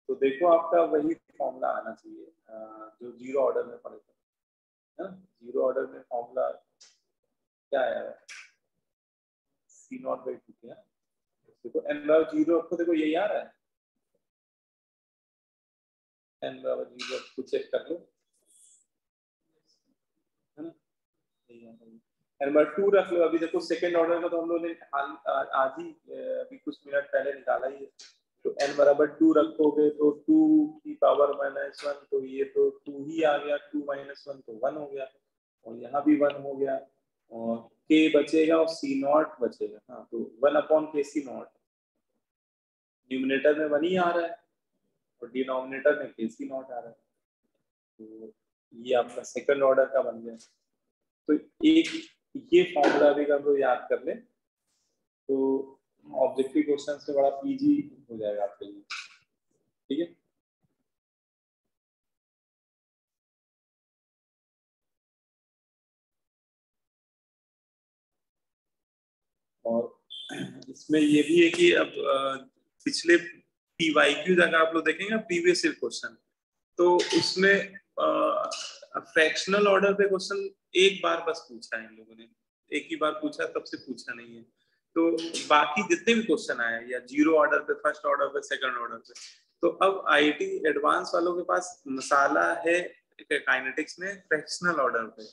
A: तो देखो आपका वही फॉर्मूला आना चाहिए जो 0 ऑर्डर में पड़ेगा, है ना। 0 ऑर्डर में फॉर्मूला क्या है, C0/2 क्या, देखो n बराबर 0 आपको देखो यही आ रहा है, n बराबर 0 आपको चेक कर लो, है ना। n बराबर 2 रख लो। अभी देखो सेकंड ऑर्डर का तो हम लोगों ने आज ही अभी कुछ मिनट पहले निकाला ही है, तो n बराबर 2 रखोगे तो 2 की पावर -1, तो ये तो 2 ही आ गया, 2 - 1 तो 1 हो गया, और यहाँ भी 1 हो गया, और k बचेगा और C0 बचेगा। हाँ, तो 1/kC0, न्यूमरेटर में 1 ही आ रहा है और डिनोमिनेटर में kC0 आ रहा है, तो ये आपका सेकंड ऑर्डर का बन गया। तो एक ये फॉर्मूला भी अगर तो याद कर ले तो ऑब्जेक्टिव क्वेश्चन से बड़ा इजी हो जाएगा आपके लिए, ठीक है। और इसमें ये भी है कि अब पिछले PYQ अगर आप लोग देखेंगे प्रीवियस ईयर क्वेश्चन, तो उसमें फ्रैक्शनल ऑर्डर पे क्वेश्चन एक बार बस पूछा है इन लोगों ने, एक ही बार पूछा, तब से पूछा नहीं है। तो बाकी जितने भी क्वेश्चन आए या 0 ऑर्डर पे, फर्स्ट ऑर्डर पे, सेकंड ऑर्डर पे, तो अब IIT एडवांस वालों के पास मसाला है काइनेटिक्स में फ्रैक्शनल ऑर्डर पे,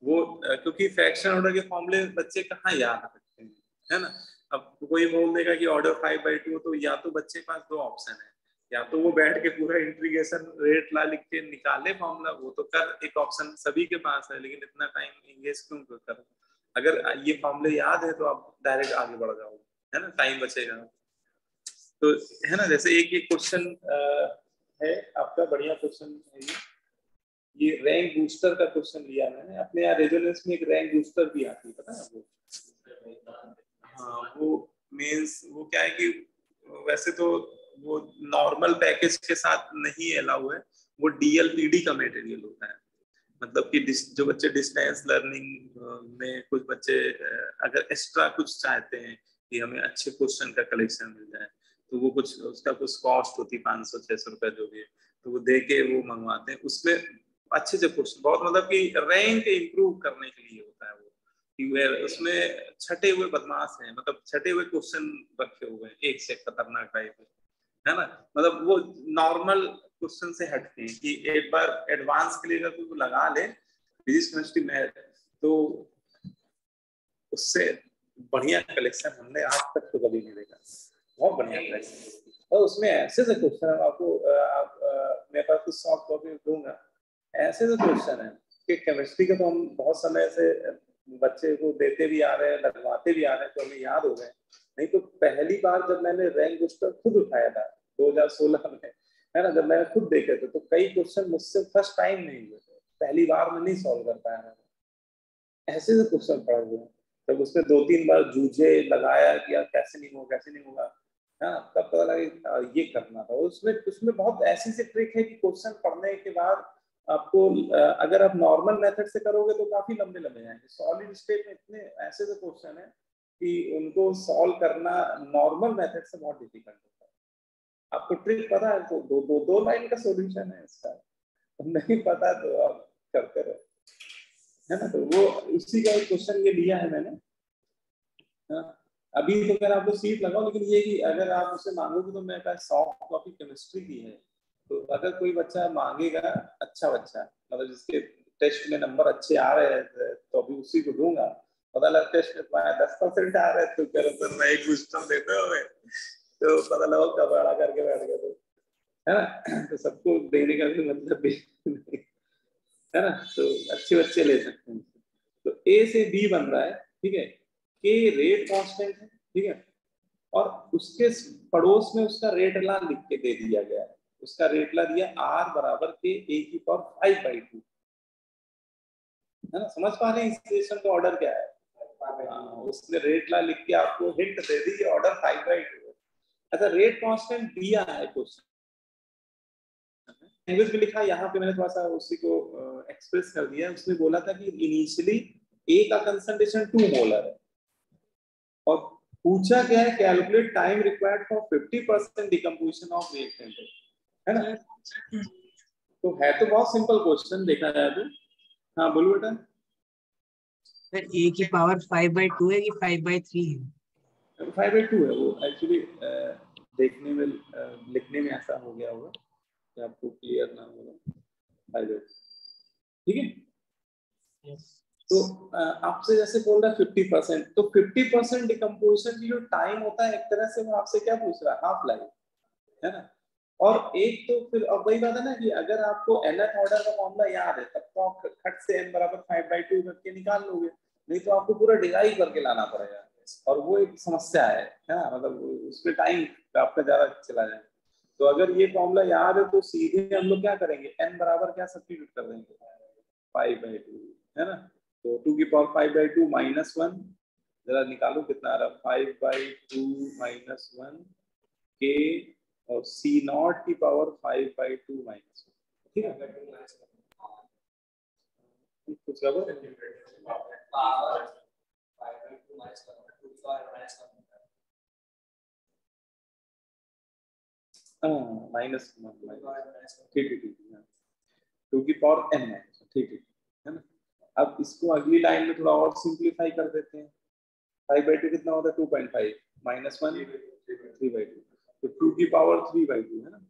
A: वो क्योंकि फ्रैक्शनल ऑर्डर के फॉर्मूले बच्चे कहाँ याद रखते हैं, है ना। अब कोई बोल देगा कि ऑर्डर 5/2, तो या तो बच्चे के पास 2 ऑप्शन है, या तो वो बैठ के पूरा इंटीग्रेशन रेट ला लिख के निकाले फॉर्मूला, वो तो कर, एक ऑप्शन सभी के पास है, लेकिन इतना टाइम इंगेज क्यों कर। अगर ये फॉर्मूले याद है तो आप डायरेक्ट आगे बढ़ जाओगे, है ना, टाइम बचेगा। तो है ना, जैसे एक क्वेश्चन है आपका, बढ़िया क्वेश्चन है ये रैंक बूस्टर का क्वेश्चन लिया मैंने अपने यहाँ रेजोनेंस में, एक रैंक बूस्टर भी आती है, पता है आपको। हाँ, वो मींस वो क्या है कि वैसे तो वो नॉर्मल पैकेज के साथ नहीं अलाउ है, वो DLPD का मटेरियल होता है। मतलब कि जो बच्चे डिस्टेंस लर्निंग में, कुछ बच्चे अगर एक्स्ट्रा कुछ चाहते हैं कि हमें अच्छे क्वेश्चन का कलेक्शन मिल जाए, तो वो कुछ उसका कुछ कॉस्ट होती है 500-600 रुपए जो भी है, तो वो दे के वो मंगवाते हैं। उसमें अच्छे से क्वेश्चन बहुत, मतलब कि रैंक इम्प्रूव करने के लिए होता है वो, कि उसमें छटे हुए बदमाश हैं, मतलब छटे हुए क्वेश्चन रखे हुए हैं, एक से खतरनाक टाइप है है ना, मतलब वो नॉर्मल क्वेश्चन से हटके हैं कि एक बार एडवांस के लिए अगर कोई लगा ले फिजिक्स केमिस्ट्री मैथ तो उससे बढ़िया कलेक्शन हमने आज तक तो कभी नहीं देखा, बहुत बढ़िया कलेक्शन। और उसमें ऐसे से क्वेश्चन आपको मेरे पास कुछ सॉफ्ट कॉपी दूंगा, ऐसे से क्वेश्चन है कि केमिस्ट्री का तो हम बहुत समय से बच्चे को देते भी आ रहे हैं, लगवाते भी आ रहे हैं, तो हमें याद हो गए। नहीं तो पहली बार जब मैंने रैंक बूस्टर खुद उठाया था 2016 में, है ना, जब मैंने खुद देखे थे तो कई क्वेश्चन मुझसे फर्स्ट टाइम नहीं हुए थे, पहली बार में नहीं सॉल्व कर पाया मैं, ऐसे से क्वेश्चन पढ़े हुए। तब उसमें 2-3 बार जूझे, लगाया कि यार कैसे नहीं होगा कैसे नहीं होगा, है ना, तब पता लगा ये करना था। उसमें उसमें बहुत ऐसी सी ट्रिक है कि क्वेश्चन पढ़ने के बाद आपको अगर आप नॉर्मल मेथड से करोगे तो काफी लंबे लंबे जाएंगे, सॉलिड स्टेट में इतने ऐसे से क्वेश्चन है कि उनको सॉल्व करना नॉर्मल मेथड से बहुत डिफिकल्ट होता है। आपको ट्रिक पता है तो दो लाइन का सॉल्यूशन है इसका, नहीं पता तो आप करते रहो, है ना। तो वो उसी का एक क्वेश्चन ये लिया है मैंने। हाँ, अभी तो अगर आपको सीट लगाओ, लेकिन ये कि अगर आप उसे मांगोगे तो मेरे पास सॉफ्ट कॉपी केमिस्ट्री की है, तो अगर कोई बच्चा मांगेगा, अच्छा बच्चा मतलब जिसके टेस्ट में नंबर अच्छे आ रहे हैं तो अभी उसी को दूंगा। पता लगा टेस्ट में तुम्हारे 10% आ रहे हैं तो कह रहे मैं एक क्वेश्चन देते हो, तो पता लगा कबाड़ा करके बैठ गए, तो है ना। तो सबको देने का भी मतलब भी नहीं, है ना। तो अच्छे बच्चे ले सकते हैं। तो ए से बी बन रहा है, ठीक है, के रेट कांस्टेंट है, ठीक है, और उसके पड़ोस में उसका रेट ला लिख के दे दिया गया है। उसका रेट ला दिया आर बराबर के ए की पावर 5/2, है ना। समझ पा रहे हैं इक्वेशन का ऑर्डर क्या है? उसने रेट ला लिख के आपको हिंट दे दी, ऑर्डर 5/2। अच्छा, रेट कांस्टेंट दिया है क्वेश्चन लैंग्वेज में लिखा, यहाँ पे मैंने थोड़ा सा उसी को एक्सप्रेस कर दिया। उसने बोला था कि इनिशियली ए का कंसंट्रेशन 2 मोलर है, और पूछा क्या है, calculate time required for 50% decomposition of reactant, है ना। तो है तो बहुत सिंपल क्वेश्चन देखा जाए तो। हाँ बोलो बेटा।
G: सर ए की पावर 5/2 है कि 5/3 है?
A: 5/2 है वो एक्चुअली, देखने में लिखने में ऐसा हो गया होगा कि आपको क्लियर ना होगा 5/2, ठीक है। तो आपसे जैसे बोल रहा है 50%, तो 50% डिकम्पोजिशन की जो टाइम होता है एक तरह से वो आपसे क्या पूछ रहा है, हाफ लाइफ, है ना। और एक तो फिर अब वही बात है ना कि अगर आपको nth ऑर्डर का फॉर्मूला याद है तब तो आप खट से n बराबर 5/2 करके निकाल लोगे, नहीं तो आपको पूरा डिराइव करके लाना पड़ेगा, और वो एक समस्या है ना, मतलब उसमें टाइम आपका ज्यादा चला जाए। तो अगर ये फॉर्मूला याद है तो सीधे हम लोग क्या करेंगे, n बराबर क्या सब्स्टिट्यूट कर देंगे, 5/2, है ना। तो 2 की पावर 5/2 -1, जरा निकालो कितना आ रहा, 5/2 -1 के, और C नॉट की पावर 5/2 -1, ठीक है। कुछ गड़बड़ ठीक ठीक, 2 की पावर n है, ठीक है ना। अब इसको अगली लाइन में थोड़ा और सिंप्लीफाई कर देते हैं। 5/2 कितना होता है, 2.5 -1 3/2, तो 2 की पावर 3/2, है ना।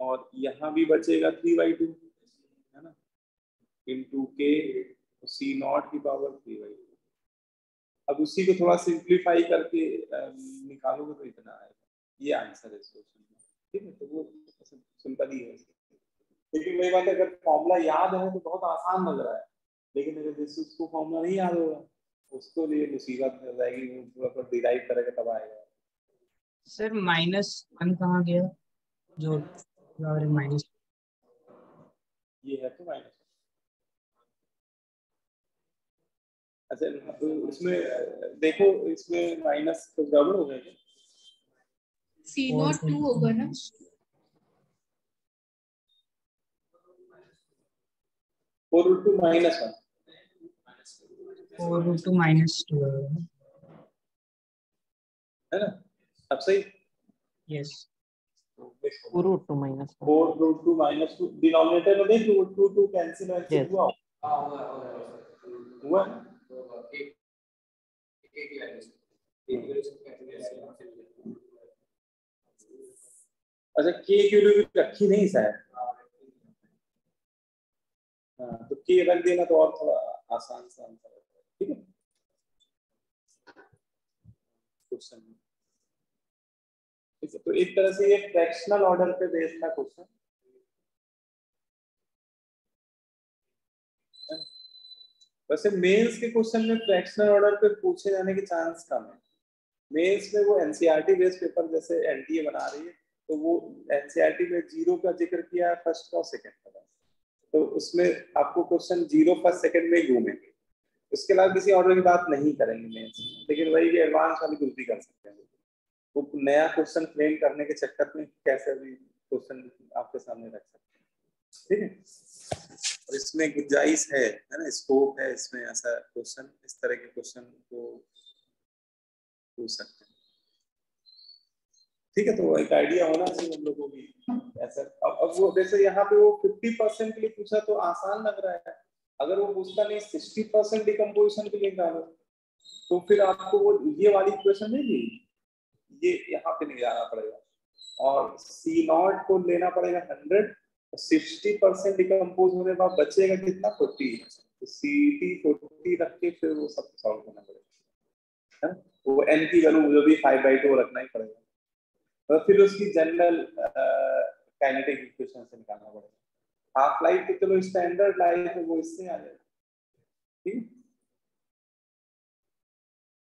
A: और यहाँ भी बचेगा 3/2, है ना, इंटू के C नॉट की पावर 3/2। अब उसी को थोड़ा सिंप्लीफाई करके निकालोगे तो इतना आएगा, ये आंसर है इस क्वेश्चन का, ठीक है। तो वो सिंपल ही है, लेकिन वही बात है अगर फॉर्मूला याद है तो बहुत आसान लग रहा है, लेकिन अगर जिस उसको फॉर्मूला नहीं याद होगा उसको लिए मुसीबत हो जाएगी, वो पूरा डिराइव करेगा तब आएगा।
G: सर -1 कहाँ गया, जो माइनस,
A: ये है तो माइनस। अच्छा, तो इसमें देखो, इसमें माइनस तो गड़बड़ हो गया,
D: C02 होगा ना,
A: 4√2 -1,
G: 4√2 -2
A: है ना। अब सही,
G: यस।
F: 4√2 -1
A: 4√2 -2 डिनोमिनेटर में देख, 2 कैंसिल
F: Yes.
A: हुआ हुआ अच्छा के की वैल्यू रखी नहीं शायद, हाँ तो के रख देना तो और थोड़ा आसान सा आंसर होता है। ठीक है क्वेश्चन, ठीक है तो एक तरह से ये फ्रैक्शनल ऑर्डर पे बेस्ड था क्वेश्चन। वैसे मेंस के क्वेश्चन में फ्रैक्शनल ऑर्डर पे पूछे जाने के चांस कम है। मेंस में वो एनसीईआरटी बेस्ड पेपर जैसे एनटीए बना रही है तो वो एनसीईआरटी में जीरो का जिक्र किया है फर्स्ट और सेकंड का, तो उसमें आपको क्वेश्चन जीरो फर्स्ट सेकंड में घूमेंगे, उसके अलावा किसी ऑर्डर की बात नहीं करेंगे मेंस में। लेकिन वही एडवांस वाली गलती कर सकते हैं, वो नया क्वेश्चन फ्रेम करने के चक्कर में कैसे भी क्वेश्चन आपके सामने रख सकते हैं। ठीक है और इसमें गुंजाइश है ना, स्कोप है इसमें, ऐसा क्वेश्चन इस तरह के क्वेश्चन को पूछ सकते हैं। ठीक है तो एक आइडिया होना चाहिए हम लोगों को भी ऐसा। अब वो जैसे यहाँ पे वो 50% के लिए पूछा तो आसान लग रहा है, अगर वो पूछता नहीं 60% डिकम्पोजिशन के लिए निकालो तो फिर आपको वो ये वाली इक्वेशन नहीं, ये यहाँ पे नहीं जाना पड़ेगा और C नॉट को लेना पड़ेगा 100, 60% डिकम्पोज होने के बाद बचेगा कितना 40, तो CT 40 रख के फिर वो सब सॉल्व करना पड़ेगा है, वो n की वैल्यू जो भी 5/2 रखना ही पड़ेगा और फिर उसकी जनरल काइनेटिक इक्वेशन से निकालना पड़ेगा। हाफ लाइफ तो चलो स्टैंडर्ड लाइफ है वो इससे आ जाएगा। ठीक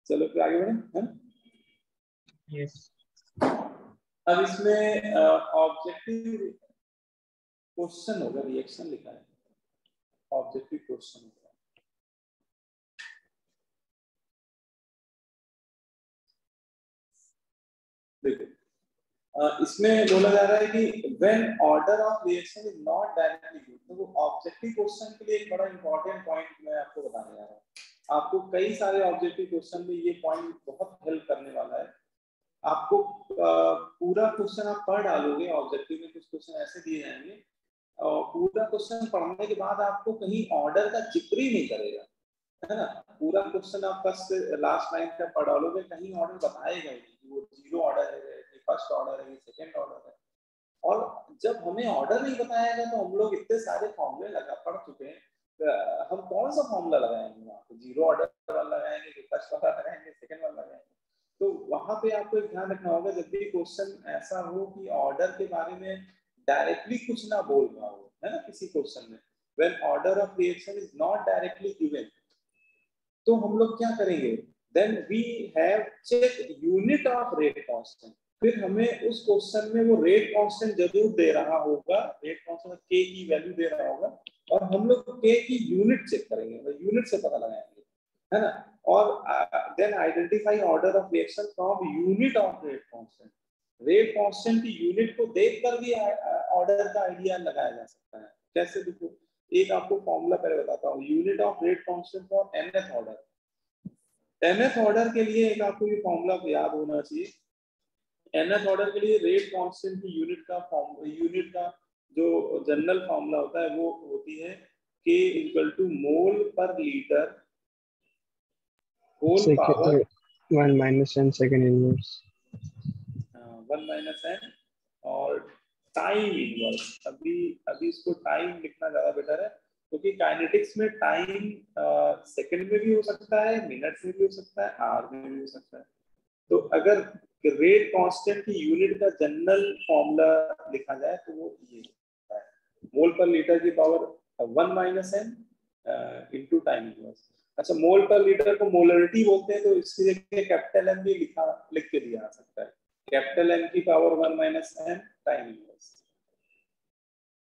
A: चलो फिर आगे बढ़े हैं।
G: यस
A: अब इसमें ऑब्जेक्टिव क्वेश्चन होगा, रिएक्शन लिखा है ऑब्जेक्टिव क्वेश्चन होगा। देखो इसमें बोला जा रहा है कि when order of reaction is not directly given, तो वो ऑब्जेक्टिव क्वेश्चन के लिए एक बड़ा इंपॉर्टेंट पॉइंट मैं आपको बताने जा रहा हूँ। आपको कई सारे ऑब्जेक्टिव क्वेश्चन में ये पॉइंट बहुत हेल्प करने वाला है। आपको पूरा क्वेश्चन आप पढ़ डालोगे, ऑब्जेक्टिव में कुछ क्वेश्चन ऐसे दिए जाएंगे और पूरा क्वेश्चन पढ़ने के बाद आपको कहीं ऑर्डर का जिक्र ही नहीं करेगा, है ना। पूरा क्वेश्चन आप फर्स्ट से लास्ट लाइन तक पढ़ डालोगे, कहीं ऑर्डर बताएगा ही नहीं, वो जीरो ऑर्डर है, फर्स्ट ऑर्डर है, सेकंड ऑर्डर है। और जब हमें ऑर्डर नहीं बताएगा तो हम लोग इतने सारे फॉर्मूले लगा पढ़ चुके हैं, हम कौन सा फॉर्मूला लगाएंगे वहाँ पे, जीरो ऑर्डर वाला लगाएंगे कि फर्स्ट वाला लगाएंगे, सेकंड वाला लगाएंगे। तो वहां पे आपको एक ध्यान रखना होगा, जब भी क्वेश्चन ऐसा हो कि ऑर्डर के बारे में डायरेक्टली कुछ ना बोल रहा हो, है ना, किसी क्वेश्चन में when order of reaction is not directly given, तो हम लोग क्या करेंगे, then we have check unit of rate constant. फिर हमें उस क्वेश्चन में वो रेट कांस्टेंट जरूर दे रहा होगा, रेट कांस्टेंट के की वैल्यू दे रहा होगा और हम लोग के की यूनिट चेक करेंगे, यूनिट से पता लगाएंगे, है ना। और then identify order of reaction from unit of rate constant. Rate constant की यूनिट को देखकर भी ऑर्डर का आइडिया लगाया जा सकता है। कैसे, देखो एक आपको फॉर्मूला पहले बताता हूँ, unit of rate constant for nth order. nth order के लिए एक आपको ये फॉर्मूला याद होना चाहिए। nth ऑर्डर के लिए रेट कांस्टेंट की यूनिट का जो जनरल फॉर्मूला होता है वो होती है K = mole per litre whole power
F: 1 - n second inverse
A: 1 - n और टाइम इनवर्स। अभी इसको टाइम लिखना ज्यादा बेटर है, क्योंकि काइनेटिक्स में टाइम सेकंड में भी हो सकता है, मिनट्स में भी हो सकता है, आवर में भी हो सकता है। तो अगर रेट कांस्टेंट की यूनिट का जनरल फॉर्मूला लिखा जाए तो वो ये होता है, मोल पर लीटर की power 1 - n into time inverse. अच्छा, मोल पर लीटर को मोलरिटी बोलते हैं, तो इसकी जगह कैपिटल M भी लिख के दिया जा सकता है, कैपिटल M की पावर 1 - n टाइम इनवर्स।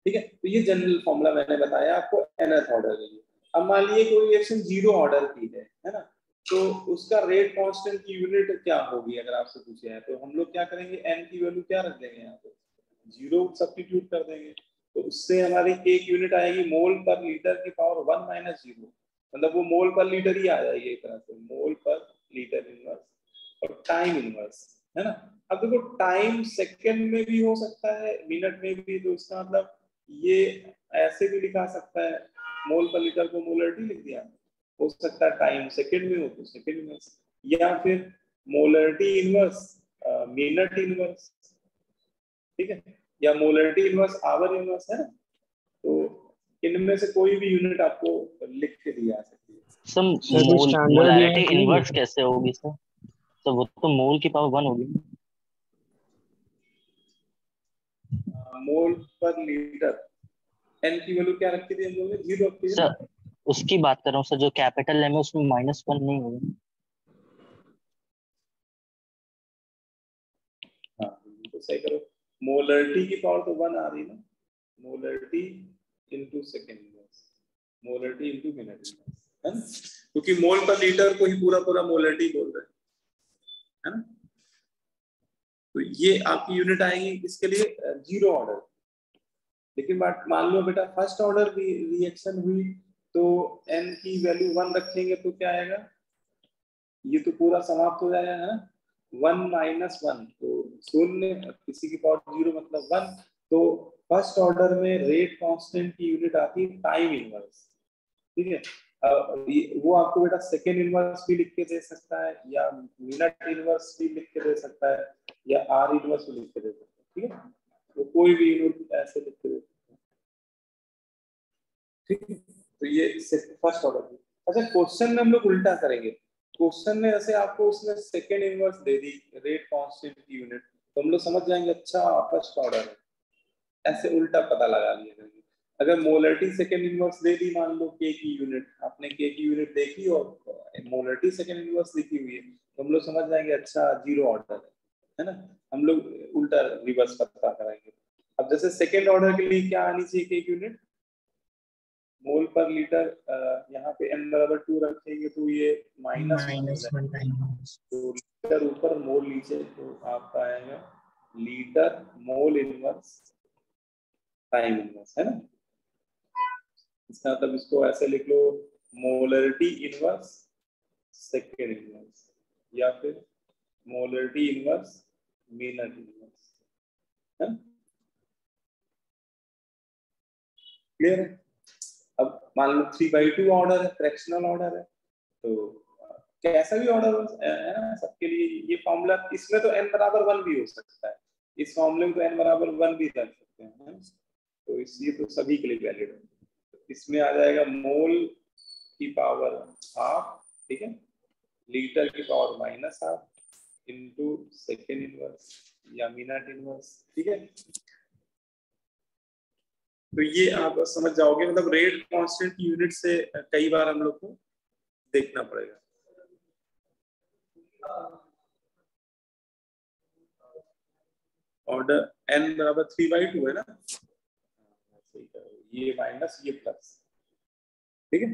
A: ठीक है, तो ये जनरल फॉर्मूला मैंने बताया आपको nth ऑर्डर के लिए। अब मान लीजिए कोई रिएक्शन जीरो ऑर्डर की है ना, तो उसका रेट कांस्टेंट की यूनिट क्या होगी अगर आपसे पूछे है, तो हम लोग क्या करेंगे, n की वैल्यू क्या रख देंगे, यहाँ पे जीरो सब्स्टिट्यूट कर देंगे, तो उससे हमारी k की यूनिट आएगी मोल पर लीटर की पावर 1 - 0, मतलब वो मोल पर लीटर ही आ जाएगी एक तरह से, मोल पर लीटर इनवर्स और टाइम इनवर्स, है ना। अब देखो टाइम सेकंड में भी हो सकता है, मिनट में भी, तो इसका मतलब ये ऐसे भी लिखा सकता है, मोल पर लीटर को मोलरिटी लिख दिया, हो सकता है टाइम सेकंड में हो तो सेकंड इनवर्स, या फिर मोलरिटी इनवर्स मिनट इनवर्स, ठीक है, या मोलरिटी इनवर्स आवर इनवर्स है ना, तो इनमें से कोई भी यूनिट आपको लिख के दी जा सकती है।
B: सर मोलैरिटी इनवर्स कैसे होगी सर? तो वो तो मोल की पावर 1 होगी।
A: मोल पर लीटर एन की वैल्यू क्या रखी थी हम लोगों ने? 0 रखी थी
B: सर उसकी बात कर रहा हूँ सर, जो कैपिटल एम है उसमें -1 नहीं होगी।
A: हाँ तो सही करो, मोलरिटी की पावर तो 1 आ रही है ना, molarity into second inverse, molarity into minute inverse, है ना, क्योंकि मोल पर लीटर को ही पूरा पूरा मोलरिटी बोल रहे हैं, है ना। तो ये आपकी यूनिट आएगी इसके लिए 0 ऑर्डर। लेकिन मान लो बेटा फर्स्ट ऑर्डर रिएक्शन हुई तो n की वैल्यू 1 रखेंगे तो क्या आएगा, ये तो पूरा समाप्त हो जाएगा, है ना। 1 - 1 तो 0, किसी की पावर 0 मतलब 1। तो फर्स्ट ऑर्डर में रेट कांस्टेंट की यूनिट आती है टाइम इनवर्स, ठीक है। वो आपको बेटा सेकेंड इनवर्स भी लिख के दे सकता है, या मिनट इनवर्स भी लिख के दे सकता है, या आर इनवर्स भी लिख के दे सकता है, ठीक है। तो कोई भी यूनिट ऐसे लिख के दे सकता है, ठीक है। तो ये फर्स्ट ऑर्डर। अच्छा क्वेश्चन में हम लोग उल्टा करेंगे, क्वेश्चन में ऐसे आपको उसने second inverse they the rate constant की यूनिट, तो हम लोग समझ जाएंगे अच्छा फर्स्ट ऑर्डर है, ऐसे उल्टा पता लगा लिया। अगर मोलरिटी सेकेंड इनवर्स दे दी, मान लो के की यूनिट, आपने के की यूनिट देखी और मोलरिटी सेकेंड इनवर्स लिखी हुई है, तो हम लोग समझ जाएंगे अच्छा 0 ऑर्डर है ना। हम लोग उल्टा रिवर्स पता कराएंगे। अब जैसे सेकेंड ऑर्डर के लिए क्या आनी चाहिए के की यूनिट, मोल पर लीटर, यहाँ पे n बराबर 2 रखेंगे तो ये -1 तो लीटर ऊपर मोल नीचे, तो आपका आएगा litre mole inverse time inverse, है ना। इसका मतलब इसको ऐसे लिख लो, मोलरिटी इनवर्स सेकेंड इनवर्स, या फिर मोलरिटी इनवर्स मिनट इनवर्स, है क्लियर है। अब मान लो 3/2 ऑर्डर है, फ्रैक्शनल ऑर्डर है, तो कैसा भी ऑर्डर है ना सबके लिए ये फॉर्मूला, इसमें तो n बराबर 1 भी हो सकता है, इस फॉर्मूले में तो n बराबर 1 भी रख सकते हैं, तो इसलिए तो सभी के लिए वैलिड है। तो इसमें आ जाएगा मोल की पावर हाफ, ठीक है, लीटर की पावर -1/2 इनटू सेकेंड इनवर्स या मिनट इनवर्स, ठीक है। तो ये आप समझ जाओगे, मतलब रेट कांस्टेंट की यूनिट से कई बार हम लोग को देखना पड़ेगा। ऑर्डर n बराबर 3/2 है ना, ये माइनस ये प्लस, ठीक है।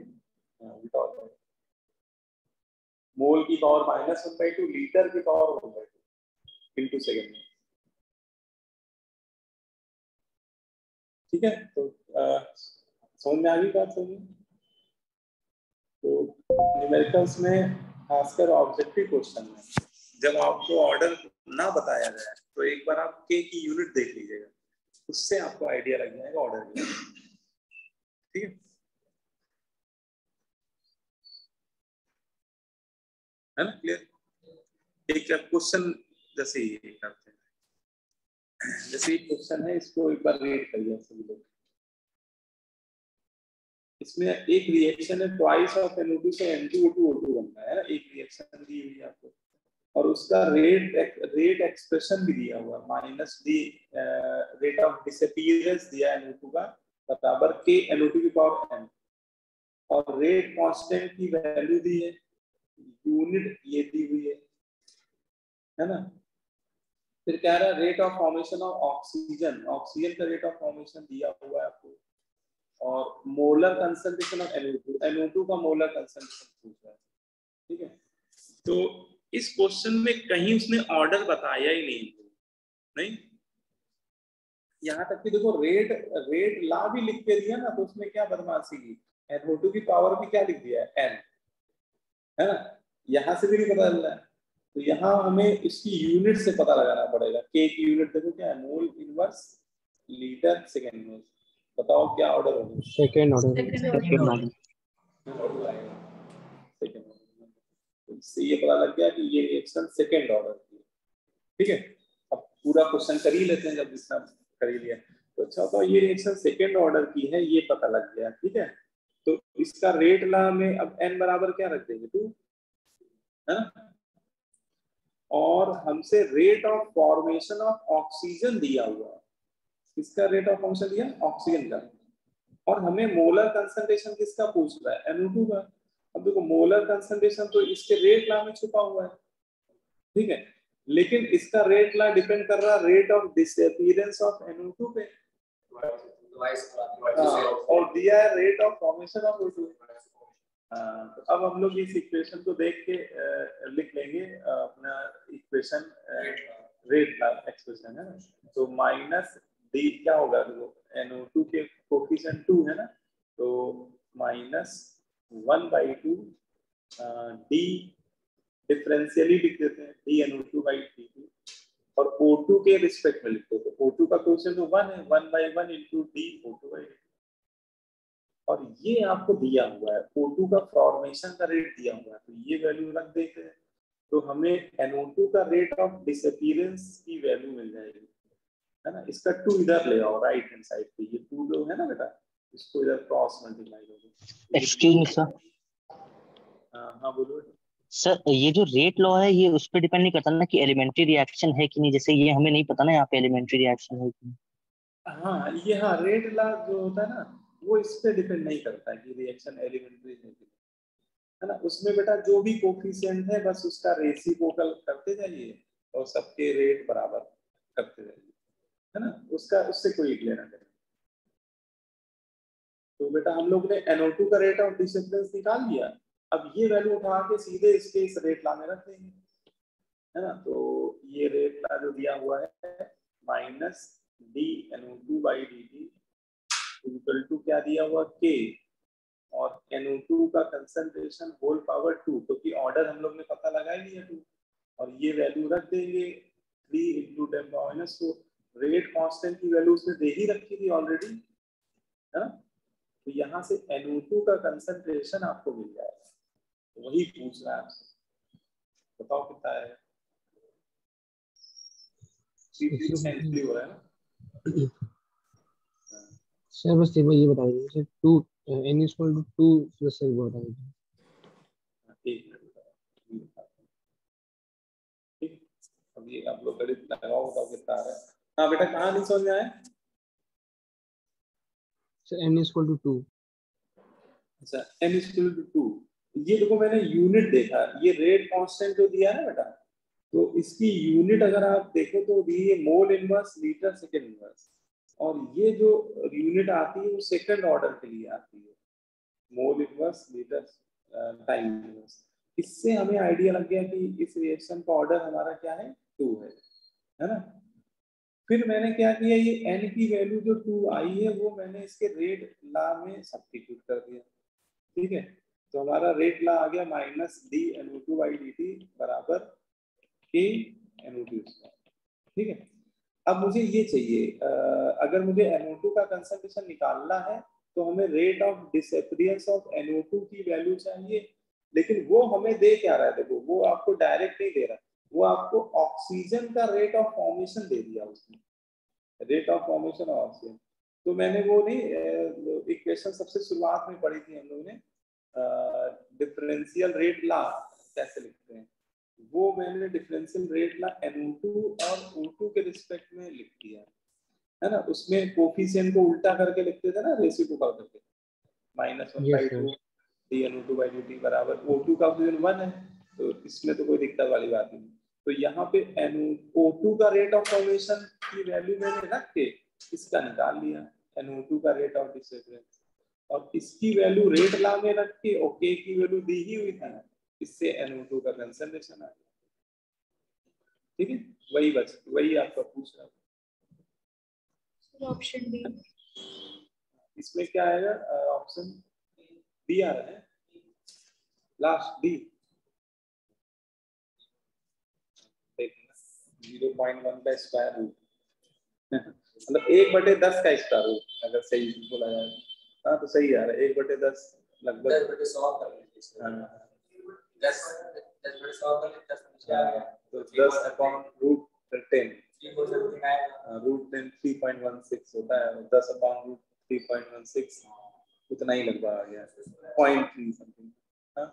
A: मोल की पावर -1/2 लीटर की पावर 1/2 इनटू सेकेंड, ठीक है। तो समझ में आ गई बात, समझ में। तो न्यूमेरिकल्स में खासकर ऑब्जेक्टिव क्वेश्चन में जब आपको ऑर्डर ना बताया जाए तो एक बार आप के की यूनिट देख लीजिएगा, उससे आपको आइडिया लग जाएगा ऑर्डर की, ठीक है। है ना क्लियर। एक क्वेश्चन जैसे ये करते हैं, जैसे ये क्वेश्चन है, इसको एक बार रीड करिए सभी लोग। इसमें एक रिएक्शन है ट्वाइस ऑफ NO2 से N2O2 बनता है ना, एक रिएक्शन दी हुई है आपको, और उसका रेट एक्सप्रेशन भी दिया हुआ, minus the rate of disappearance दिया NO2 का बराबर के NO2 की पावर n, और रेट कांस्टेंट की वैल्यू दी है, यूनिट ये दी हुई है ना। फिर कह रहा है rate of formation of oxygen, oxygen का रेट ऑफ फॉर्मेशन दिया हुआ है आपको, और molar concentration of NO2, NO2 का मोलर कंसंट्रेशन पूछ रहा है, ठीक है। तो इस क्वेश्चन में कहीं उसने ऑर्डर बताया ही नहीं, यहाँ तक कि देखो रेट ला भी लिख के दिया ना, तो उसमें क्या बदमाशी की, NO2 की पावर भी क्या लिख दिया है n, है ना, यहाँ से भी नहीं पता चल रहा है। तो यहाँ हमें इसकी यूनिट से पता लगाना पड़ेगा, के की यूनिट देखो क्या है, mole inverse litre second inverse, बताओ क्या ऑर्डर होगा,
F: सेकेंड ऑर्डर।
A: इससे ये पता लग गया कि ये रिएक्शन सेकेंड ऑर्डर की, ठीक है। अब पूरा क्वेश्चन कर ही लेते हैं जब जितना कर ही लिया। तो अच्छा, तो ये रिएक्शन सेकेंड ऑर्डर की है, ये पता लग गया, ठीक है। तो इसका रेट ला में अब n बराबर क्या रख देंगे 2, है ना। और हमसे rate of formation of oxygen दिया हुआ है। किसका रेट ऑफ फॉर्मेशन दिया? ऑक्सीजन का। और हमें मोलर कंसंट्रेशन किसका पूछ रहा है? NO2 का। अब देखो मोलर कंसंट्रेशन तो इसके रेट ला में छुपा हुआ है, ठीक है, लेकिन इसका रेट ला डिपेंड कर रहा है rate of disappearance of NO2 पे। और दिया है rate of formation of O2। तो अब हम लोग इस इक्वेशन को देख के लिख लेंगे अपना इक्वेशन, रेट ला एक्सप्रेशन है ना। तो माइनस डी क्या होगा, देखो NO2 के कोफिशिएंट 2 है ना, तो माइनस 1/2 डी डिफरेंशियली लिख देते हैं dNO2/dt, और O2 के रिस्पेक्ट में लिखते हैं। तो O2 का कोफिशिएंट तो 1 है, 1/1 × dO2/dt। और ये आपको दिया हुआ है O2 का फॉर्मेशन का रेट दिया हुआ है, तो ये वैल्यू रख देते हैं। तो हमें NO2 का रेट ऑफ डिसअपीयरेंस की वैल्यू मिल जाएगी, है ना। इसका 2 इधर ले आओ राइट हैंड साइड पे, ये 2 जो है ना बेटा, इसको इधर क्रॉस मल्टीप्लाई करो।
B: Excuse me sir.
A: हाँ बोलो
B: सर, ये जो रेट लॉ है ये उस पर डिपेंड नहीं करता ना कि एलिमेंट्री रिएक्शन है कि नहीं, जैसे ये हमें नहीं पता ना यहाँ पे एलिमेंट्री रिएक्शन है कि नहीं।
A: हाँ, ये हाँ रेट लॉ जो होता है ना, वो इस पे डिपेंड नहीं करता है कि रिएक्शन एलिमेंट्री है ना। उसमें बेटा जो भी कोफिशिएंट है बस उसका रेसिप्रोकल करते जाइए और सबके रेट बराबर करते जाइए, है ना, उसका उससे कोई लेना देना। तो बेटा हम लोग ने NO2 का रेट ऑफ डिसअपीयरेंस निकाल लिया। अब ये वैल्यू उठा के सीधे इसके इस रेट ला में रख देंगे, है ना। तो ये रेट ला जो दिया हुआ है माइनस dNO2/dt इक्वल टू क्या दिया हुआ K, और NO2 का कंसंट्रेशन होल पावर 2, क्योंकि ऑर्डर हम लोग ने पता लगा ही लिया 2, और ये वैल्यू रख देंगे 3 × 10⁻⁴। रेट कांस्टेंट की वैल्यू उसने दे ही रखी थी ऑलरेडी, है ना। तो यहाँ से NO2 का कंसंट्रेशन आपको मिल जाएगा, तो वही पूछ रहा है आपसे, बताओ कितना है। हो रहा है ना
H: सर, बस ये बता दीजिए 2 n=2 प्लस सर बता दीजिए।
A: ठीक, अब ये आप लोग गणित लगाओ, बताओ कितना आ रहा है। हाँ बेटा, कहाँ नहीं समझ में आया?
H: Sir n=2।
A: अच्छा, n=2। ये देखो मैंने यूनिट देखा, ये रेट कांस्टेंट जो दिया है ना बेटा, तो इसकी यूनिट अगर आप देखो तो दी है mole inverse litre second inverse, और ये जो यूनिट आती है वो सेकंड ऑर्डर के लिए आती है, mole inverse litre time inverse. इससे हमें आइडिया लग गया कि इस रिएक्शन का ऑर्डर हमारा क्या है, 2 है ना। फिर मैंने क्या किया, ये n की वैल्यू जो 2 आई है वो मैंने इसके रेट ला में सब्स्टिट्यूट कर दिया, ठीक है। तो हमारा रेट ला आ गया माइनस dNO2/dt बराबर KNO2, ठीक है। अब मुझे ये चाहिए, अगर मुझे NO2 का कंसंट्रेशन निकालना है तो हमें rate of disappearance of NO2 की वैल्यू चाहिए, लेकिन वो हमें दे क्या रहा है, देखो वो आपको डायरेक्ट नहीं दे रहा, वो आपको ऑक्सीजन का रेट ऑफ फॉर्मेशन दे दिया उसने, rate of formation of oxygen. तो मैंने वो नहीं इक्वेशन सबसे शुरुआत में पढ़ी थी हम लोगों ने, डिफरेंशियल रेट ला कैसे लिखते हैं, वो मैंने डिफरेंशियल रेट ला NO2 और O2 के रिस्पेक्ट में लिख दिया, है ना। उसमें कोफिशिएंट को उल्टा करके लिखते थे ना, रेसिप्रोकल करके, -1/2 dNO2/dt बराबर O2 का ऑक्सीजन 1 है, तो इसमें तो कोई दिक्कत वाली बात नहीं। तो यहाँ पे O2 का रेट ऑफ फॉर्मेशन की वैल्यू मैंने रख के इसका निकाल लिया, NO2 का रेट ऑफ डिसअपीयरेंस, और इसकी वैल्यू रेट ला में रख के ओके की वैल्यू दी ही हुई थी, इससे NO2 का कंसंट्रेशन आ गया, ठीक है। वही आपका पूछ रहा था।
D: ऑप्शन डी,
A: इसमें क्या आएगा, ऑप्शन बी आ रहा है, लास्ट डी 0.1 का स्क्वायर रूट, मतलब 1/10 का स्क्वायर रूट, अगर सही बोला जाए। हाँ तो सही आ रहा है, 1/10 लगभग
I: 10/100 कर लीजिए।
A: हाँ
I: 10/100 कर लीजिए, 10
A: तो 10/√10 रूट 3.16 होता है, 10/√3.16 उतना ही लगभग आ गया, 0.3 समथिंग। हाँ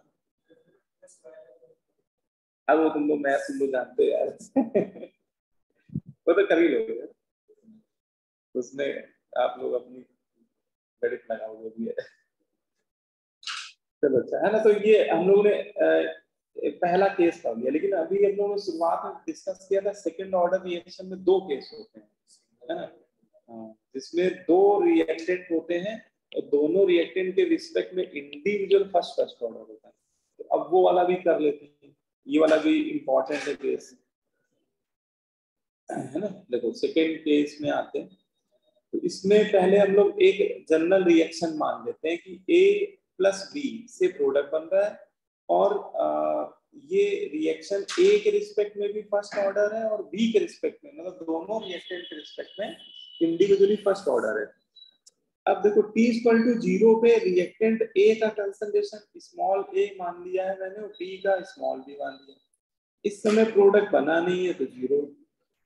A: अब वो तुम लोग मैथ तुम लोग जानते हो यार वो तो कर ही लोगे, उसमें आप लोग अपनी क्रेडिट लगाओगे भी है। चलो अच्छा है ना, तो ये हम लोग ने पहला केस पढ़ लिया, लेकिन अभी हम लोगों ने शुरुआत में डिस्कस किया था सेकंड ऑर्डर रिएक्शन में दो केस होते हैं, है ना। हाँ, जिसमें दो रिएक्टेंट होते हैं और दोनों रिएक्टेंट के रिस्पेक्ट में इंडिविजुअल फर्स्ट ऑर्डर होता है। तो अब वो वाला भी कर लेते हैं, ये वाला भी इम्पोर्टेंट है केस, है ना। देखो सेकेंड केस में आते हैं, तो इसमें पहले हम लोग एक जनरल रिएक्शन मान लेते हैं कि A प्लस बी से प्रोडक्ट बन रहा है, और ये रिएक्शन A के रिस्पेक्ट में भी फर्स्ट ऑर्डर है और B के रिस्पेक्ट में, मतलब दोनों रिएक्टेंट के रिस्पेक्ट में इंडिविजुअली फर्स्ट ऑर्डर है। अब देखो t=0 पे रिएक्टेंट A का कंसंट्रेशन स्मॉल a मान लिया है मैंने और B का स्मॉल b मान लिया। इस समय प्रोडक्ट बना नहीं है तो 0।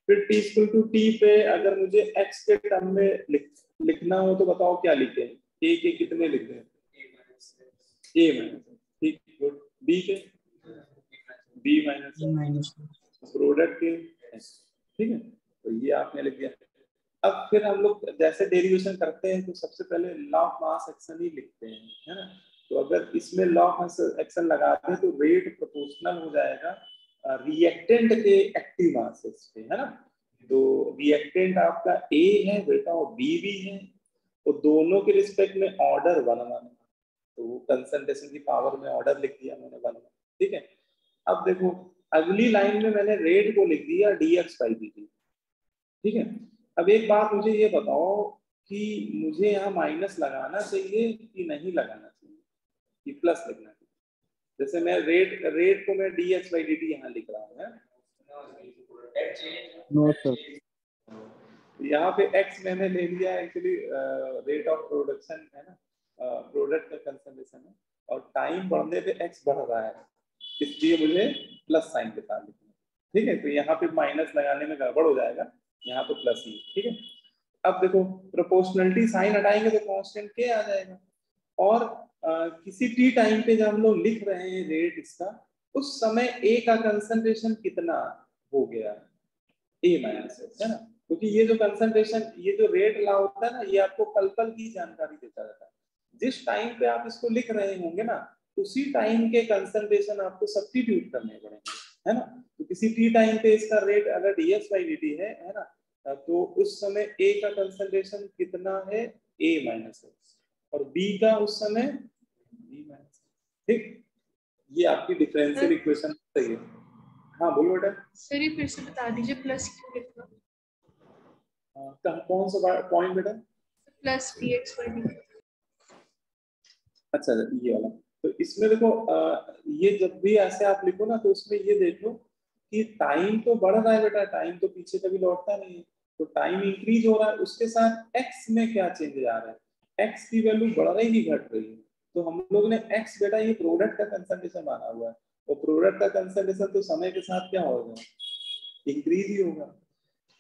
A: फिर t=t पे अगर मुझे x के टर्म में लिखना हो तो बताओ क्या लिखें, a के कितने लिख दें, a माइनस, ठीक, गुड। b के b माइनस प्रोडक्ट के, ठीक है, तो ये आपने लिख दिया। अब फिर हम लोग जैसे डेरिवेशन करते हैं तो सबसे पहले लॉ ऑफ मास एक्शन ही लिखते हैं, है ना। तो अगर इसमें लॉ ऑफ मास एक्शन लगाते हैं तो रेट प्रोपोर्शनल हो जाएगा रिएक्टेंट के एक्टिव मासेस पे, है ना। तो रिएक्टेंट आपका A है बेटा और B भी है, तो दोनों के रिस्पेक्ट में ऑर्डर 1 तो वो कंसंट्रेशन की पावर में ऑर्डर लिख दिया मैंने 1, ठीक है। अब देखो अगली लाइन में मैंने रेट को लिख दिया dx/dt, ठीक है। अब एक बात मुझे ये बताओ कि मुझे यहाँ माइनस लगाना चाहिए कि नहीं लगाना चाहिए, कि प्लस लिखना चाहिए। जैसे मैं रेट को मैं dx/dt यहाँ लिख रहा हूँ,
H: नो सर,
A: यहाँ पे x मैंने ले लिया एक्चुअली रेट ऑफ प्रोडक्शन, है ना, प्रोडक्ट का कंसंट्रेशन है, और टाइम बढ़ने पे x बढ़ रहा है, इसलिए मुझे प्लस साइन के साथ लिखना है, ठीक है। तो यहाँ पे माइनस लगाने में गड़बड़ हो जाएगा, यहाँ पे प्लस ही, ठीक है। अब देखो प्रोपोर्शनलिटी साइन हटाएंगे तो कांस्टेंट k आ जाएगा, और किसी t टाइम पे जब हम लोग लिख रहे हैं रेट इसका, उस समय a का कंसंट्रेशन कितना हो गया, a माइनस, है ना। क्योंकि ये जो कंसंट्रेशन, ये जो रेट ला होता है ना, ये आपको पल पल की जानकारी देता रहता है। जिस टाइम पे आप इसको लिख रहे होंगे ना, उसी टाइम के कंसंट्रेशन आपको सब्स्टिट्यूट करने पड़ेंगे, है ना। तो किसी t टाइम पे इसका रेट अगर dx/dt है ना, तो उस समय a का कंसंट्रेशन कितना है, a माइनस है, और b का उस समय b माइनस, ठीक। ये आपकी डिफरेंशियल इक्वेशन सही है। हाँ बोलो बेटा।
D: सर ये फिर से बता दीजिए, प्लस क्यों लिखना,
A: कौन सा पॉइंट बेटा,
D: प्लस dx/dt।
A: अच्छा ये वाला, तो इसमें देखो ये जब भी ऐसे आप लिखो ना, तो उसमें ये देखो कि टाइम तो बढ़ रहा है बेटा, टाइम तो पीछे कभी लौटता नहीं है, तो टाइम इंक्रीज हो रहा है, उसके साथ x में क्या चेंज आ रहा है, x की वैल्यू बढ़ रही है घट रही है। तो हम लोग ने x बेटा ये प्रोडक्ट का कंसंट्रेशन माना हुआ है, और प्रोडक्ट का कंसंट्रेशन तो समय के साथ क्या होगा, इंक्रीज ही होगा।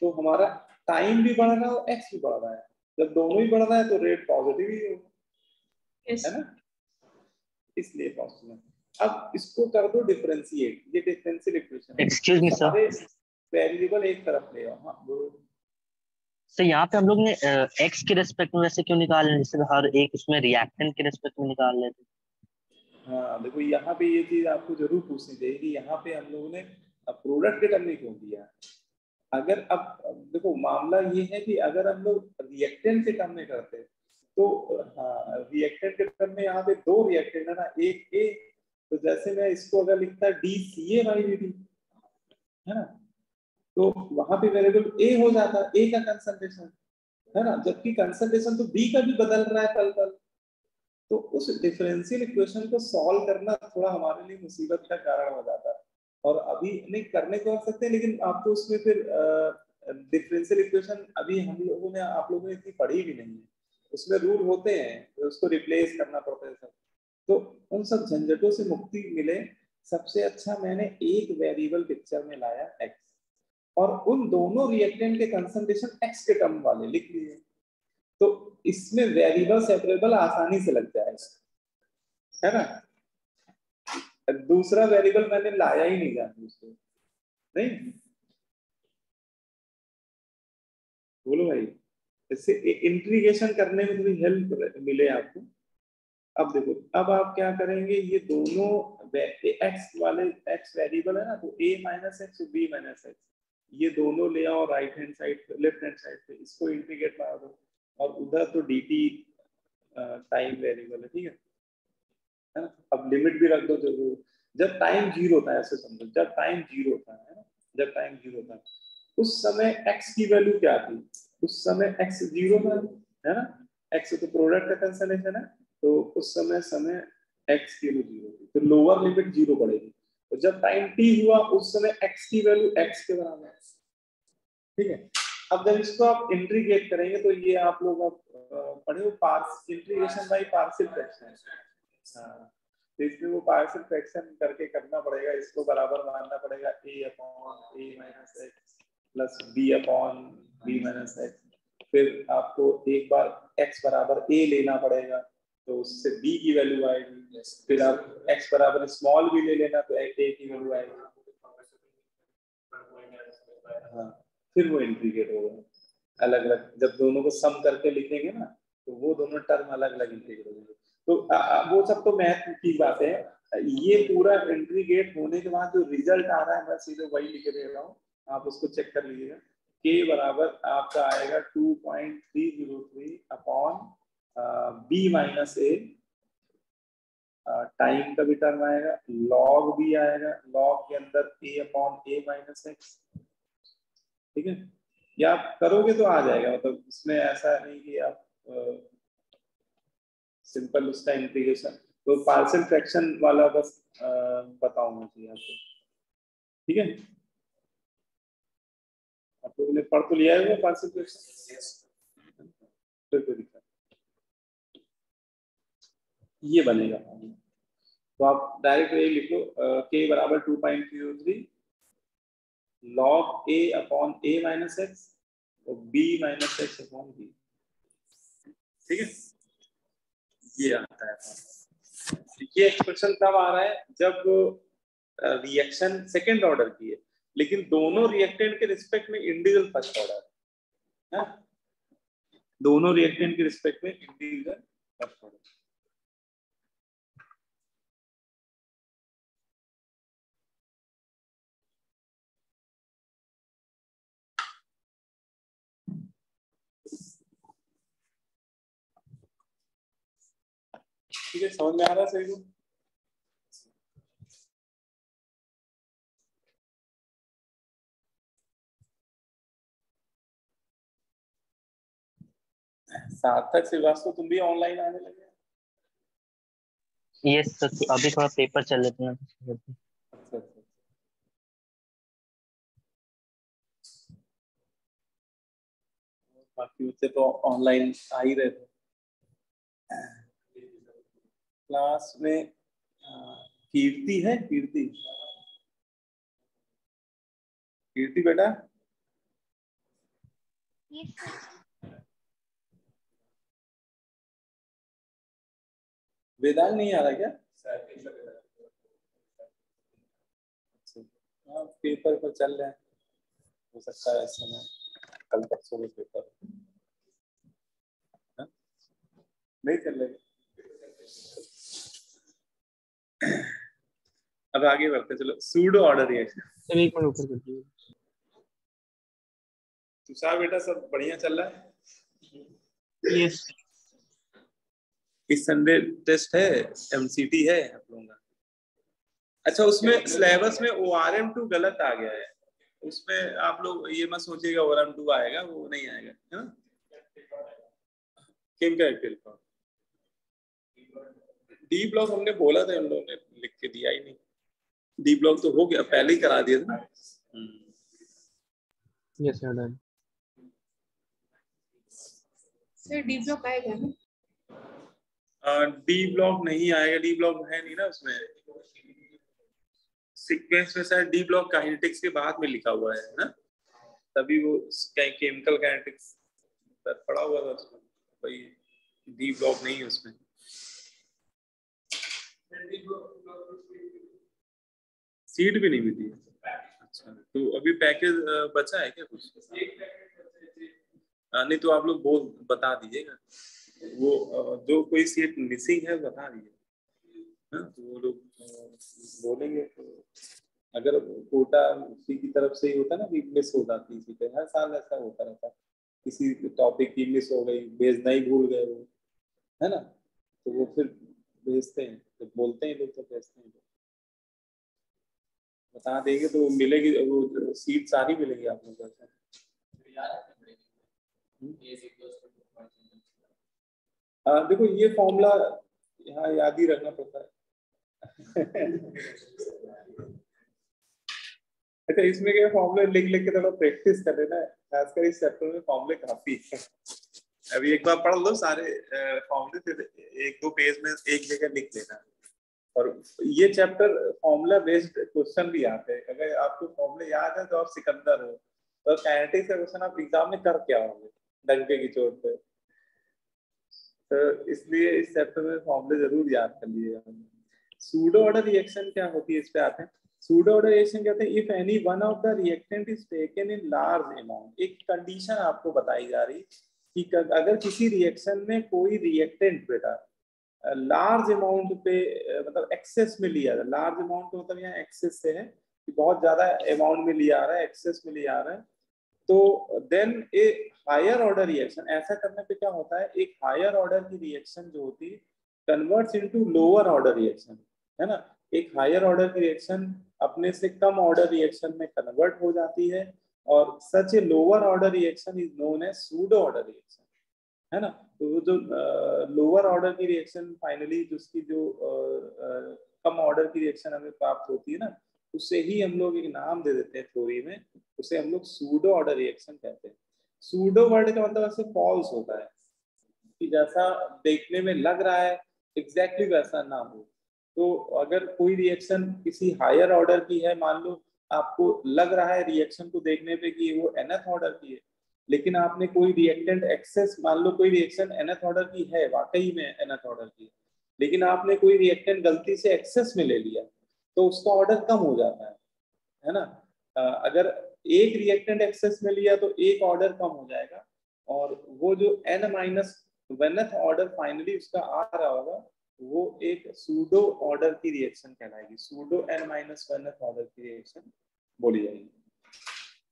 A: तो हमारा टाइम भी बढ़ रहा है और x भी बढ़ रहा है, जब दोनों ही बढ़ रहा है तो रेट पॉजिटिव ही होगा,
D: yes.
A: है ना, इसलिए पॉसिबल। अब इसको कर दो डिफरेंशिएट, ये differential equation,
B: excuse me sir,
A: variable एक तरफ ले आओ। हाँ बोलो
B: सर यहाँ पे हम लोग ने x के रेस्पेक्ट में वैसे क्यों निकाल रहे हैं, जैसे हर एक उसमें रिएक्टेंट के रेस्पेक्ट में निकाल लेते।
A: हाँ देखो यहाँ पे ये चीज आपको जरूर पूछनी चाहिए कि यहाँ पे हम लोगों ने प्रोडक्ट के टर्म में क्यों दिया। अगर अब देखो मामला ये है कि अगर हम लोग रिएक्टेंट के टर्म में करते तो हाँ, रिएक्टेंट के टर्म में यहाँ पे दो रिएक्टेंट है ना, एक ए, तो जैसे मैं इसको अगर लिखता dCA/dt, है ना, तो वहां पे वेरिएबल ए हो जाता है, ए का कंसंट्रेशन, है ना, जबकि कंसंट्रेशन तो बी का भी बदल रहा है पल पल। तो उस डिफरेंशियल इक्वेशन को सॉल्व करना थोड़ा हमारे लिए मुसीबत का कारण हो जाता है, और अभी नहीं करने को आ सकते, लेकिन आपको उसमें फिर डिफरेंशियल इक्वेशन अभी हम लोगों ने, आप लोगों ने इतनी पढ़ी भी नहीं है, उसमें रूल होते हैं, तो उसको रिप्लेस करना पड़ता है सब। तो उन सब झंझटों से मुक्ति मिले, सबसे अच्छा मैंने एक वेरिएबल पिक्चर में लाया x, और उन दोनों रिएक्टेंट के कंसंट्रेशन x के टर्म वाले लिख लिए, तो इसमें वेरिएबल सेपरेबल आसानी से लग जाएगा, है ना। दूसरा वेरिएबल मैंने लाया ही नहीं जान उसको, नहीं बोलो भाई, इससे इंटीग्रेशन करने में थोड़ी हेल्प मिले आपको। अब देखो, अब आप क्या करेंगे, ये दोनों x वाले x वेरिएबल है ना, तो a माइनस एक्स और b माइनस एक्स, ये दोनों ले आओ राइट हैंड साइड पे, लेफ्ट हैंड साइड पे, इसको इंटीग्रेट मार दो, और उधर तो dt टाइम वेरिएबल है, ठीक है ना। अब लिमिट भी रख दो, जब टाइम जीरो होता है, ऐसे समझो, जब टाइम जीरो होता है ना, जब टाइम जीरो होता है उस समय x की वैल्यू क्या थी, उस समय x जीरो था, है ना, x तो प्रोडक्ट का कंसंट्रेशन है, तो उस समय x की वैल्यू जीरो थी, तो लोअर लिमिट जीरो पड़ेगी, तो जब टाइम t हुआ उस समय x की वैल्यू x के बराबर है, ठीक है। अब जब इसको आप इंटीग्रेट करेंगे तो ये आप लोग अब पढ़े हो इंटीग्रेशन बाय पार्शियल फ्रैक्शन, तो इसमें वो पार्शियल फ्रैक्शन करके करना पड़ेगा, इसको बराबर मानना पड़ेगा a upon a minus x plus b upon b minus x, फिर आपको एक बार x बराबर a लेना पड़ेगा, तो उससे b की वैल्यू आएगी, फिर आप x बराबर स्मॉल b ले लेना, तो a की वैल्यू आएगी, हाँ, फिर वो इंटीग्रेट होगा अलग अलग, जब दोनों को सम करके लिखेंगे ना, तो वो दोनों टर्म अलग अलग इंटीग्रेट होंगे, तो वो सब तो मैथ की बात है। ये पूरा इंटीग्रेट होने के बाद जो रिजल्ट आ रहा है, मैं सीधे वही लिख दे रहा हूँ, आप उसको चेक कर लीजिएगा। k बराबर आपका आएगा 2.303 अपॉन b माइनस ए, टाइम का भी टर्म आएगा, लॉग भी आएगा, लॉग के अंदर a upon a minus x, ठीक है। या आप करोगे तो आ जाएगा, मतलब इसमें ऐसा नहीं कि आप सिंपल उसका इंटीग्रेशन, तो पार्शियल फ्रैक्शन वाला बस बताऊंगा जी आपको, ठीक है। आप लोगों ने पढ़ तो लिया है वो पार्शियल फ्रैक्शन, ये बनेगा, तो आप डायरेक्ट ये लिख लो, k बराबर 2.03 log a upon a minus x और b minus x upon b, ठीक है। ये आता है, ये एक्सप्रेशन तब आ रहा है जब रिएक्शन सेकंड ऑर्डर की है, लेकिन दोनों रिएक्टेंट के रिस्पेक्ट में इंडिविजुअल फर्स्ट ऑर्डर है, दोनों रिएक्टेंट के रिस्पेक्ट में इंडिविजुअल फर्स्ट ऑर्डर। ठीक है, समझ में आ रहा है सही को? सार्थक श्रीवास्तव, तुम भी ऑनलाइन आने लगे?
B: यस सर, अभी थोड़ा पेपर चल रहे थे ना।
A: अच्छा, बाकी बच्चे तो ऑनलाइन आ ही रहे थे क्लास में। कीर्ति है, कीर्ति, कीर्ति बेटा, वेदांत नहीं आ रहा क्या? हाँ, पेपर पर चल रहे हैं, हो सकता है इस समय कल तक सुबह पेपर नहीं चल रहे। अब आगे बढ़ते, चलो सूडो ऑर्डर रिएक्शन।
H: सर एक मिनट ऊपर कर दीजिए।
A: तुषार बेटा सब बढ़िया चल रहा है?
G: यस
A: इस संडे टेस्ट है, एमसीटी है आप लोगों का। अच्छा, उसमें सिलेबस में ORM2 गलत आ गया है, उसमें आप लोग ये मत सोचिएगा ORM2 आएगा, वो नहीं आएगा, है ना। किन का एक्टिव डी ब्लॉक हमने बोला था, हम लोगों ने लिख के दिया ही नहीं। डी ब्लॉक तो हो गया, पहले ही करा दिया था ना।
H: Yes sir, done.
D: Sir D block आएगा ना?
A: डी ब्लॉक नहीं आएगा, डी ब्लॉक है नहीं ना उसमें, सीक्वेंस में शायद डी ब्लॉक काइनेटिक्स के बाद में लिखा हुआ है ना। तभी वो केमिकल काइनेटिक्स पढ़ा हुआ था उसमें, भाई डीप ब्लॉक नहीं है उसमें। सीट भी नहीं मिली। अच्छा, तो अभी पैकेज बचा है क्या कुछ? नहीं तो आप लोग बता दीजिएगा, वो जो कोई सीट मिसिंग है बता दीजिए, तो वो लोग बोलेंगे। तो अगर कोटा उसी की तरफ से ही होता ना, मिस हो जाती सीटें, हर साल ऐसा होता रहता, किसी टॉपिक की मिस हो गई, भेजना ही भूल गए वो, है ना, तो वो फिर भेजते हैं, तो बोलते हैं लोग तो भेजते हैं, बता देंगे तो मिलेगी, वो सीट सारी मिलेगी आप लोगों को। देखो ये फॉर्मूला यहाँ याद ही रखना पड़ता है। अच्छा, इसमें क्या फॉर्मूले लिख लिख के थोड़ा प्रैक्टिस कर लेना है, खासकर इस चैप्टर में फॉर्मूले काफी है। अभी एक बार पढ़ लो सारे फॉर्मूले, फिर एक दो पेज में एक जगह लिख लेना। और ये चैप्टर फॉर्मूला बेस्ड क्वेश्चन भी आते हैं, अगर आपको फॉर्मूले याद है तो आप सिकंदर हो, तो काइनेटिक्स का क्वेश्चन आप एग्जाम में कर क्या होंगे डंके की चोट पे, तो इसलिए इस चैप्टर में फॉर्मूले जरूर याद कर लीजिएगा। सूडो ऑर्डर रिएक्शन क्या होती है, इस पे आते हैं। सूडो ऑर्डर रिएक्शन कहते हैं if any one of the reactant is taken in large amount. एक कंडीशन आपको बताई जा रही कि अगर किसी रिएक्शन में कोई रिएक्टेंट बेटा लार्ज अमाउंट पे मतलब एक्सेस में लिया, लार्ज अमाउंट मतलब यहाँ एक्सेस से है कि बहुत ज्यादा अमाउंट में लिया आ रहा है, एक्सेस में लिया आ रहा है, तो then a higher order reaction, ऐसा करने पे क्या होता है, एक हायर ऑर्डर की रिएक्शन जो होती है converts into lower order reaction, है ना। एक हायर ऑर्डर की रिएक्शन अपने से कम ऑर्डर रिएक्शन में कन्वर्ट हो जाती है, और such a lower order reaction is known as pseudo order reaction, है ना। तो वो जो लोअर ऑर्डर की रिएक्शन फाइनली जिसकी जो कम ऑर्डर की रिएक्शन हमें प्राप्त होती है ना, उससे ही हम लोग एक नाम दे देते हैं थ्योरी में, उसे हम लोग सूडो ऑर्डर रिएक्शन कहते हैं। सूडो वर्ड का मतलब ऐसे फॉल्स होता है कि जैसा देखने में लग रहा है एग्जैक्टली वैसा ना हो। तो अगर कोई रिएक्शन किसी हायर ऑर्डर की है, मान लो आपको लग रहा है रिएक्शन को देखने पे कि वो nth ऑर्डर की है, लेकिन आपने कोई रिएक्टेंट एक्सेस, मान लो कोई रिएक्शन nth ऑर्डर की है, वाकई में nth ऑर्डर की, लेकिन आपने कोई रिएक्टेंट गलती से एक्सेस में ले लिया, तो उसका ऑर्डर कम हो जाता है ना। अगर एक रिएक्टेंट एक्सेस में लिया तो एक ऑर्डर कम हो जाएगा, और वो जो n माइनस वनथ ऑर्डर फाइनली उसका आ रहा होगा, वो एक सूडो ऑर्डर की रिएक्शन कहलाएगी, सूडो n माइनस वनथ ऑर्डर की रिएक्शन बोली जाएगी।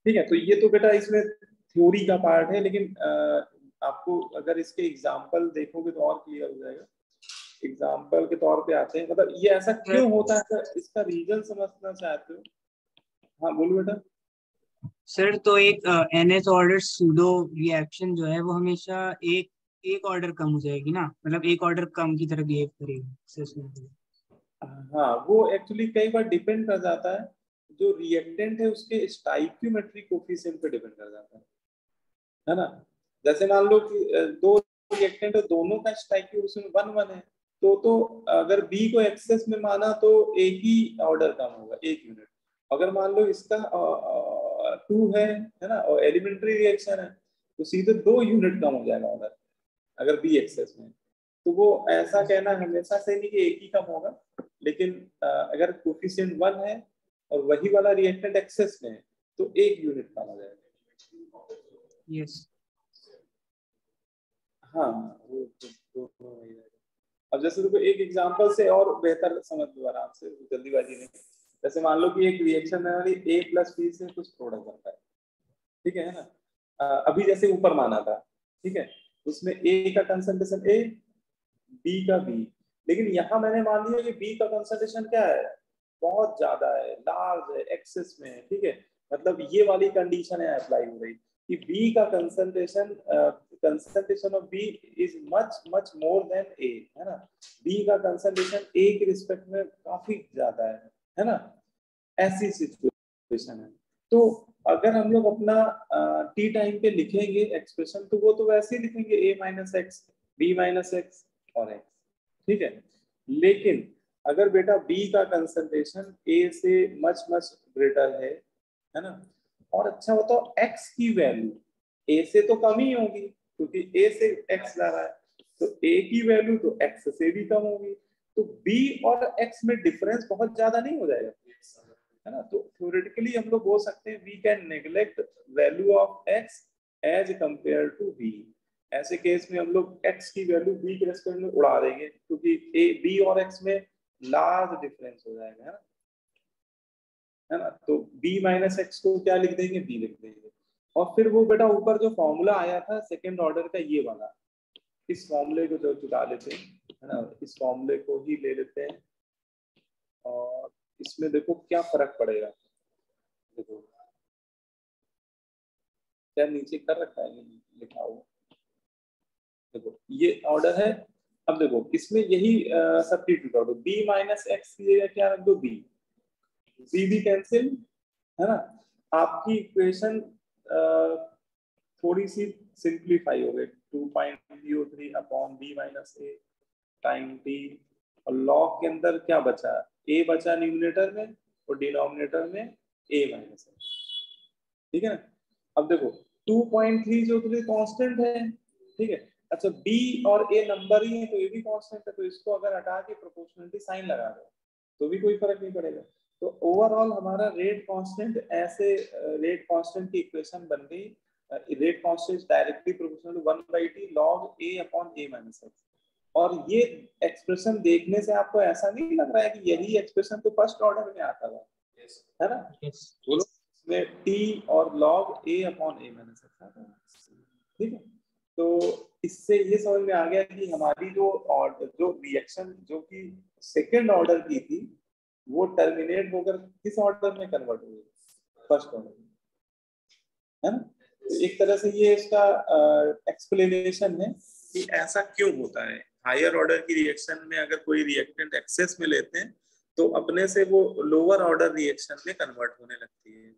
A: ठीक है, तो ये तो बेटा इसमें थ्योरी का पार्ट है, लेकिन आपको अगर इसके एग्जाम्पल देखोगे तो और क्लियर हो जाएगा। एग्जाम्पल के तौर पे आते हैं, मतलब ये ऐसा क्यों होता है, इसका रीजन समझना चाहते हो? हाँ बोलो बेटा।
G: सर तो एक nth ऑर्डर सूडो रिएक्शन जो है वो हमेशा एक ऑर्डर कम हो जाएगी ना, मतलब एक ऑर्डर कम की तरह बिहेव करेगी।
A: हाँ, वो एक्चुअली कई बार डिपेंड कर जाता है, जो रिएक्टेंट है उसके स्टाइक्योमेट्रिक कोफिशिएंट पे डिपेंड कर जाता है ना। जैसे मान लो कि दो रिएक्टेंट है, दोनों का स्टाइक्यू उसमें 1 1 है, तो अगर बी को एक्सेस में माना तो एक ही ऑर्डर कम होगा, 1 यूनिट। अगर मान लो इसका 2 है ना, और एलिमेंट्री रिएक्शन है, तो सीधे 2 यूनिट कम हो जाएगा ऑर्डर, अगर बी एक्सेस में। तो वो ऐसा कहना हमेशा से नहीं कि एक ही कम होगा, लेकिन अगर कोफिशिएंट 1 है और वही वाला रिएक्टेंट एक्सेस में है, तो 1 यूनिट कम हो जाएगा।
G: यस।
A: हाँ, वो दोनों वही रहेगा। अब जैसे देखो एक एग्जांपल से और बेहतर समझ लो आराम से, जल्दीबाजी में। जैसे मान लो कि एक रिएक्शन में a प्लस बी से कुछ प्रोडक्ट बनता है, ठीक है ना। अभी जैसे ऊपर माना था, ठीक है, उसमें a का कंसंट्रेशन a, b का b, लेकिन यहाँ मैंने मान लिया कि b का कंसंट्रेशन क्या है, बहुत ज्यादा है, लार्ज है, एक्सेस में है, ठीक है। मतलब ये वाली कंडीशन है अप्लाई हो रही कि b का concentration of b is much much more than a, है ना। b का कंसंट्रेशन a के रिस्पेक्ट में काफी ज्यादा है ना। ऐसी सिचुएशन है, तो अगर हम लोग अपना टी टाइम पे लिखेंगे एक्सप्रेशन, तो वो तो वैसे ही लिखेंगे a minus x, b minus x और x, ठीक है। लेकिन अगर बेटा b का कंसंट्रेशन a से मच मच ग्रेटर है ना, और अच्छा बताओ x की वैल्यू a से तो कम ही होगी क्योंकि a से x ला रहा है, तो a की वैल्यू तो x से भी कम होगी, तो b और x में डिफरेंस बहुत ज्यादा नहीं हो जाएगा, है ना। तो थ्योरेटिकली हम लोग बोल सकते हैं we can neglect value of x as compare to b। ऐसे केस में हम लोग x की वैल्यू b के रेस्पेक्ट में उड़ा देंगे क्योंकि a b और x में लार्ज डिफरेंस हो जाएगा, है ना। तो b माइनस एक्स को क्या लिख देंगे, b लिख देंगे। और फिर वो बेटा ऊपर जो फॉर्मूला आया था सेकेंड ऑर्डर का ये वाला, इस फॉर्मूले को जो चुका लेते हैं, है ना, इस फॉर्मूले को ही ले लेते हैं और इसमें देखो क्या फर्क पड़ेगा। देखो क्या नीचे कर रखा है लिखा हुआ, देखो ये ऑर्डर है। अब देखो इसमें यही सब्स्टिट्यूट कर दो, b माइनस एक्स की जगह क्या रख दो, b भी कैंसिल, है ना। आपकी इक्वेशन थोड़ी सी सिंप्लीफाई हो गई, 2.03 अपॉन b माइनस ए टाइम t, और लॉग के अंदर क्या बचा, a बचा न्यूमरेटर में और डिनोमिनेटर में a माइनस ए, ठीक है ना। अब देखो 2.3 जो तो कांस्टेंट है, ठीक है। अच्छा b और a नंबर ही है तो ये भी कांस्टेंट है, तो इसको अगर हटा के प्रोपोर्शनलिटी साइन लगा दो तो भी कोई फर्क नहीं पड़ेगा। तो ओवरऑल हमारा रेट कांस्टेंट, ऐसे रेट कांस्टेंट की इक्वेशन बन गई, rate constant directly proportional to 1/t log a upon a minus x। और ये एक्सप्रेशन देखने से आपको ऐसा नहीं लग रहा है कि यही एक्सप्रेशन तो फर्स्ट ऑर्डर में आता था, है ना। बोलो इसमें t और log a upon a minus x आता है, ठीक है। तो इससे ये समझ में आ गया कि हमारी जो रिएक्शन जो कि सेकेंड ऑर्डर की थी वो टर्मिनेट होकर किस ऑर्डर में कन्वर्ट हुई, फर्स्ट ऑर्डर में, है ना। तो एक तरह से ये इसका एक्सप्लेनेशन है कि ऐसा क्यों होता है। हायर ऑर्डर की रिएक्शन में अगर कोई रिएक्टेंट एक्सेस में लेते हैं तो अपने से वो लोअर ऑर्डर रिएक्शन में कन्वर्ट होने लगती है।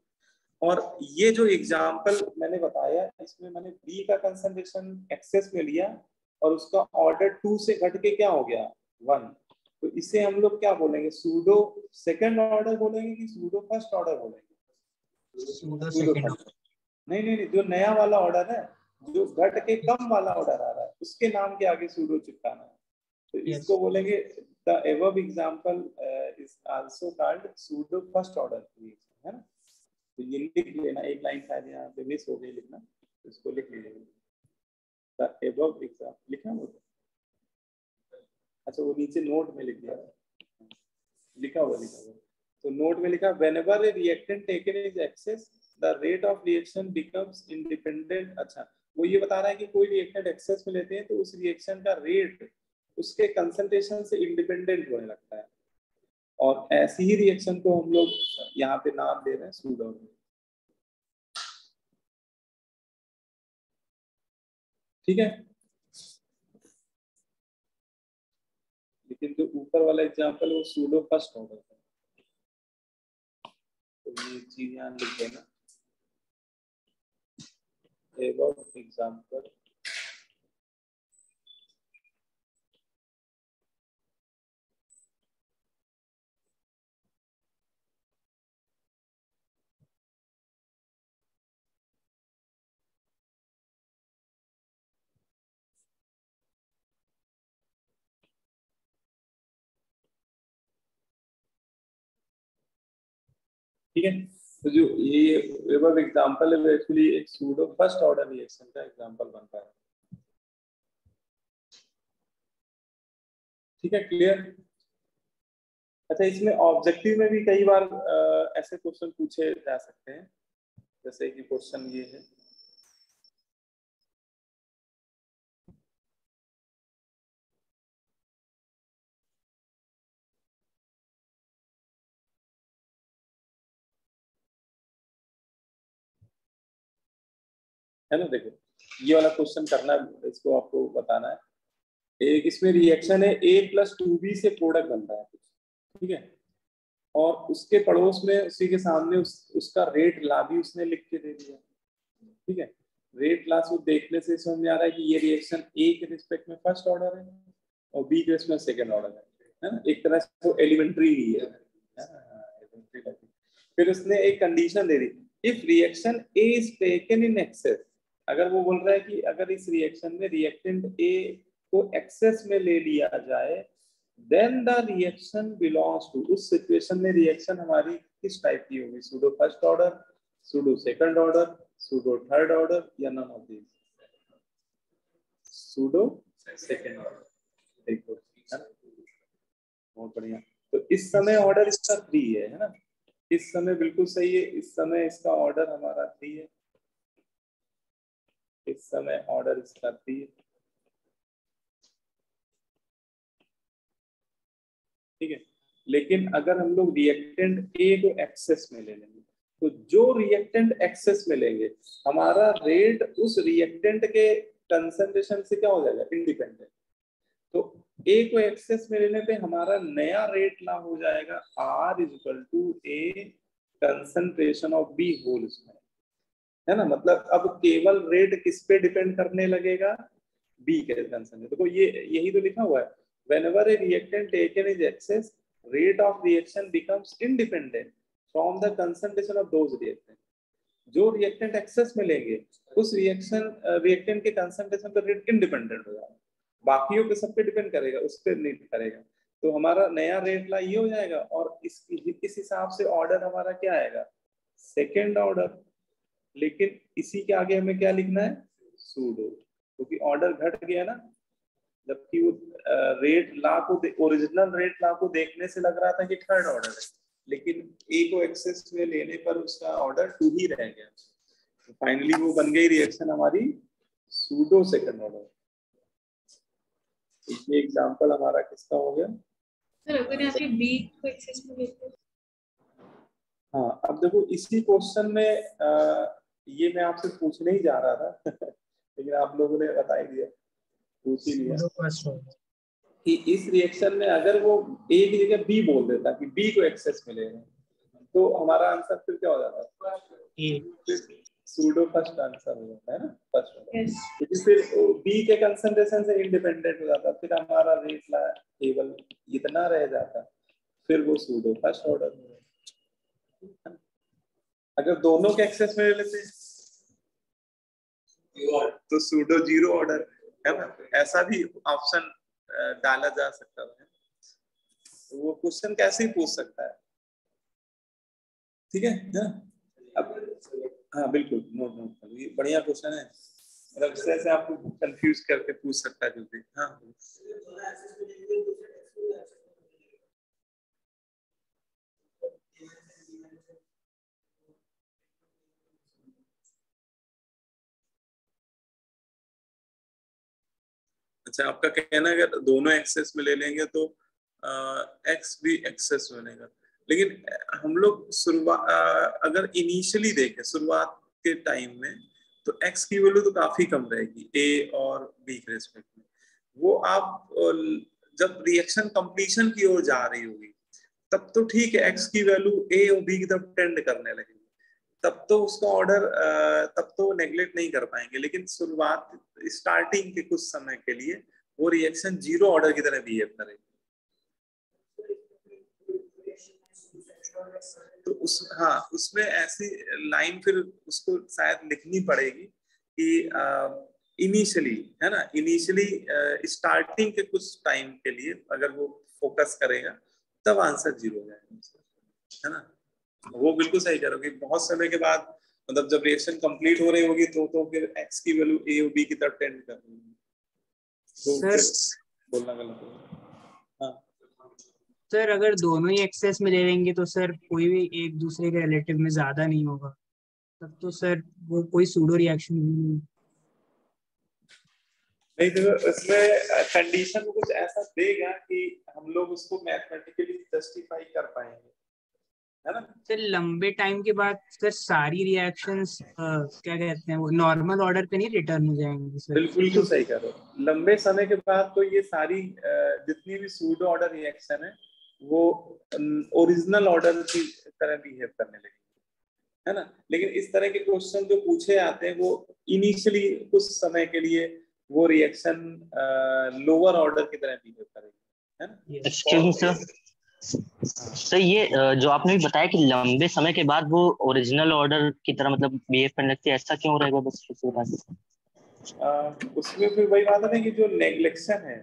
A: और ये जो एग्जाम्पल मैंने बताया इसमें मैंने बी का कंसंट्रेशन एक्सेस में लिया और उसका ऑर्डर 2 से घट के क्या हो गया 1, तो इसे हम लोग क्या बोलेंगे, सूडो सेकंड ऑर्डर बोलेंगे कि सूडो फर्स्ट ऑर्डर बोलेंगे,
G: सूडो सेकंड ऑर्डर।
A: नहीं, जो नया वाला ऑर्डर है, जो घट के कम वाला ऑर्डर आ रहा है उसके नाम के आगे सूडो चिपकाना है, तो इसको बोलेंगे the above example is also called pseudo first order reaction, है ना। तो ये लिख लेना, एक लाइन शायद यहाँ पे मिस हो गई लिखना, तो इसको लिख लीजिएगा, द एबव एग्जांपल लिखना वो, अच्छा वो नीचे नोट में लिख दिया, लिखा हुआ तो नोट में लिखा whenever a reactant taken is excess the rate of reaction becomes independent. अच्छा वो ये बता रहा है कि कोई रिएक्टेंट एक्सेस में लेते हैं तो उस रिएक्शन का रेट उसके कंसंट्रेशन से इंडिपेंडेंट होने लगता है, और ऐसी ही रिएक्शन को हम लोग यहाँ पे नाम दे रहे हैं सूडो। ठीक है, लेकिन जो ऊपर वाला एग्जांपल वो सूडो फर्स्ट ऑर्डर है, तो ये चीज यहाँ लिख देना, एग्जांपल ठीक है। तो जो ये वेब एग्जांपल है वो एक्चुअली एक सूडो फर्स्ट ऑर्डर रिएक्शन का एग्जांपल बनता है। ठीक है, क्लियर। अच्छा इसमें ऑब्जेक्टिव में भी कई बार ऐसे क्वेश्चन पूछे जा सकते हैं, जैसे कि क्वेश्चन ये है, है ना। देखो ये वाला क्वेश्चन करना, इसको आपको बताना है। एक इसमें रिएक्शन है A + 2B से प्रोडक्ट बनता है कुछ, ठीक है, और उसके पड़ोस में उसी के सामने उसका रेट ला भी उसने लिख के दे दिया, ठीक है। रेट ला को देखने से समझ में आ रहा है कि ये रिएक्शन A के रिस्पेक्ट में फर्स्ट ऑर्डर है और B के रिस्पेक्ट में सेकंड ऑर्डर है ना। एक तरह से वो एलिमेंट्री ही है। फिर उसने एक condition they the, if reaction A is taken in excess, अगर वो बोल रहा है कि अगर इस रिएक्शन में रिएक्टेंट ए को एक्सेस में ले लिया जाए, then the reaction belongs to, उस सिचुएशन में रिएक्शन हमारी किस टाइप की होगी, pseudo first order, pseudo second order, pseudo third order, या none of these, pseudo second order. देखो बहुत बढ़िया। तो इस समय ऑर्डर इसका 3 है ना, इस समय बिल्कुल सही है, इस समय इसका ऑर्डर हमारा 3 है, इस समय ऑर्डर इसका 3 है, ठीक है। लेकिन अगर हम लोग रिएक्टेंट ए को एक्सेस में ले लेंगे, तो जो रिएक्टेंट एक्सेस में लेंगे हमारा रेट उस रिएक्टेंट के कंसंट्रेशन से क्या हो जाएगा, इंडिपेंडेंट। तो ए को एक्सेस में लेने पे हमारा नया रेट ला हो जाएगा R = A concentration of B whole square, है ना। मतलब अब केवल रेट किस पे डिपेंड करने लगेगा, बी के कंसंट्रेशन। देखो ये यही तो लिखा हुआ है, whenever a reactant taken is excess, rate of reaction becomes independent from the concentration of those reactant। जो रिएक्टेंट एक्सेस में लेंगे उस रिएक्टेंट के कंसंट्रेशन पर रेट इंडिपेंडेंट हो जाएगा, बाकियों पे सब पे डिपेंड करेगा, उस पर नहीं करेगा। तो हमारा नया रेट ला ये हो जाएगा, और इस हिसाब से ऑर्डर हमारा क्या आएगा, सेकेंड ऑर्डर। लेकिन इसी के आगे हमें क्या लिखना है, सूडो, क्योंकि ऑर्डर घट गया ना, जबकि वो रेट ला को ओरिजिनल रेट ला को देखने से लग रहा था कि थर्ड ऑर्डर है, लेकिन ए को एक्सेस में लेने पर उसका ऑर्डर 2 ही रह गया। तो फाइनली वो बन गई रिएक्शन हमारी सूडो सेकंड ऑर्डर। ये एग्जांपल हमारा किसका हो गया,
D: सर अगर यहाँ पे बी को एक्सेस में लेते हैं,
A: हाँ। अब देखो इसी क्वेश्चन में ये मैं आपसे पूछने ही जा रहा था लेकिन आप लोगों ने बता ही दिया, पूछ ही लिया कि इस रिएक्शन में अगर वो ए की जगह बी बोल देता कि बी को एक्सेस में ले रहे हैं, तो हमारा आंसर फिर क्या हो जाता है, सूडो फर्स्ट आंसर हो जाता है ना, फर्स्ट ऑर्डर। क्योंकि फिर बी के कंसंट्रेशन से इंडिपेंडेंट हो जाता, फिर हमारा रेट ला केवल इतना रह जाता, फिर वो सूडो फर्स्ट ऑर्डर। अगर दोनों के एक्सेस में ले लेते तो सूडो जीरो ऑर्डर, है ना। ऐसा भी ऑप्शन डाला जा सकता है, तो वो क्वेश्चन कैसे ही पूछ सकता है, ठीक है ना। अब हाँ बिल्कुल नोट करो, ये बढ़िया क्वेश्चन है, मतलब जैसे आपको कंफ्यूज करके पूछ सकता है जल्दी। हाँ अच्छा, आपका कहना है अगर दोनों एक्सेस में ले लेंगे तो एक्स भी एक्सेस बनेगा, लेकिन हम लोग शुरुआत अगर इनिशियली देखें शुरुआत के टाइम में, तो एक्स की वैल्यू तो काफी कम रहेगी ए और बी के रिस्पेक्ट में। वो आप जब रिएक्शन कंप्लीशन की ओर जा रही होगी तब तो ठीक है, एक्स की वैल्यू ए और बी की तरफ टेंड करने लगेगी, तब तो उसका ऑर्डर तब तो नेग्लेक्ट नहीं कर पाएंगे। लेकिन शुरुआत स्टार्टिंग के कुछ समय के लिए वो रिएक्शन जीरो ऑर्डर की तरह बिहेव करेगी, तो उसमें ऐसी लाइन फिर उसको शायद लिखनी पड़ेगी कि इनिशियली, है ना, इनिशियली स्टार्टिंग के कुछ टाइम के लिए अगर वो फोकस करेगा तब आंसर जीरो हो जाएगा, है ना। वो बिल्कुल सही कह रहे हो कि बहुत समय के बाद मतलब जब रिएक्शन कंप्लीट हो रही होगी तो फिर एक्स की वैल्यू ए और बी की तरफ टेंड कर रही है, तो सर बोलना गलत होगा। हाँ
G: सर अगर दोनों ही एक्सेस में ले लेंगे तो सर कोई भी एक दूसरे के रिलेटिव में ज्यादा नहीं होगा, तब तो सर वो कोई सूडो रिएक्शन नहीं।
A: नहीं तो इसमें कंडीशन कुछ ऐसा देगा कि हम लोग उसको मैथमेटिकली जस्टिफाई कर पाएंगे, है ना।
G: सर लंबे टाइम के बाद सर सारी रिएक्शंस क्या कहते हैं वो नॉर्मल ऑर्डर पे नहीं रिटर्न हो जाएंगे सर।
A: बिल्कुल तो सही कह रहे हो, लंबे समय के बाद तो ये सारी जितनी भी सूडो ऑर्डर रिएक्शन है वो ओरिजिनल ऑर्डर की तरह बिहेव करने लगेगी, है ना। लेकिन इस तरह के क्वेश्चन जो पूछे आते हैं वो इनिशियली कुछ समय के लिए वो रिएक्शन लोअर ऑर्डर की तरह बिहेव करेगी, है ना।
B: एक्सक्यूज मी सर, सर ये जो आपने भी बताया कि लंबे समय के बाद वो ओरिजिनल ऑर्डर की तरह मतलब बिहेव करने लगती है, ऐसा क्यों रहेगा? बस इसे बता दीजिए।
A: उसमें फिर वही बात है ना कि जो नेग्लेक्शन है,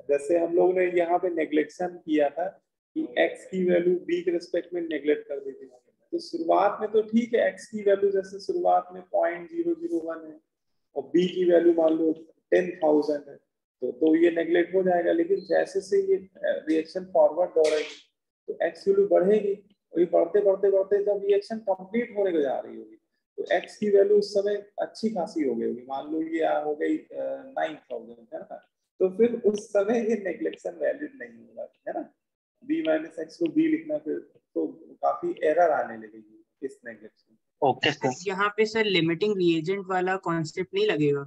A: जैसे हम लोग ने यहाँ पे नेग्लेक्शन किया था कि x की वैल्यू b के रिस्पेक्ट में नेग्लेक्ट कर दी थी। तो शुरुआत में तो ठीक है, x की वैल्यू जैसे शुरुआत में 0.001 है और b की वैल्यू मान लो 10,000 है, तो ये नेग्लेक्ट हो जाएगा। लेकिन जैसे से ये रिएक्शन फॉरवर्ड दौड़ेगी तो x वैल्यू बढ़ेगी, और ये बढ़ते बढ़ते बढ़ते जब रिएक्शन कंप्लीट होने को जा रही होगी तो x की वैल्यू उस समय अच्छी खासी हो गई होगी, मान लो ये हो गई 9,000 है ना, तो फिर उस समय ये नेग्लेक्शन वैलिड नहीं होगा, है ना। b माइनस एक्स को b लिखना फिर तो काफी एरर आने लगेगी इस नेग्लेक्शन।
B: Okay sir.
G: यहाँ पे सर लिमिटिंग रिएजेंट वाला कॉन्सेप्ट नहीं लगेगा?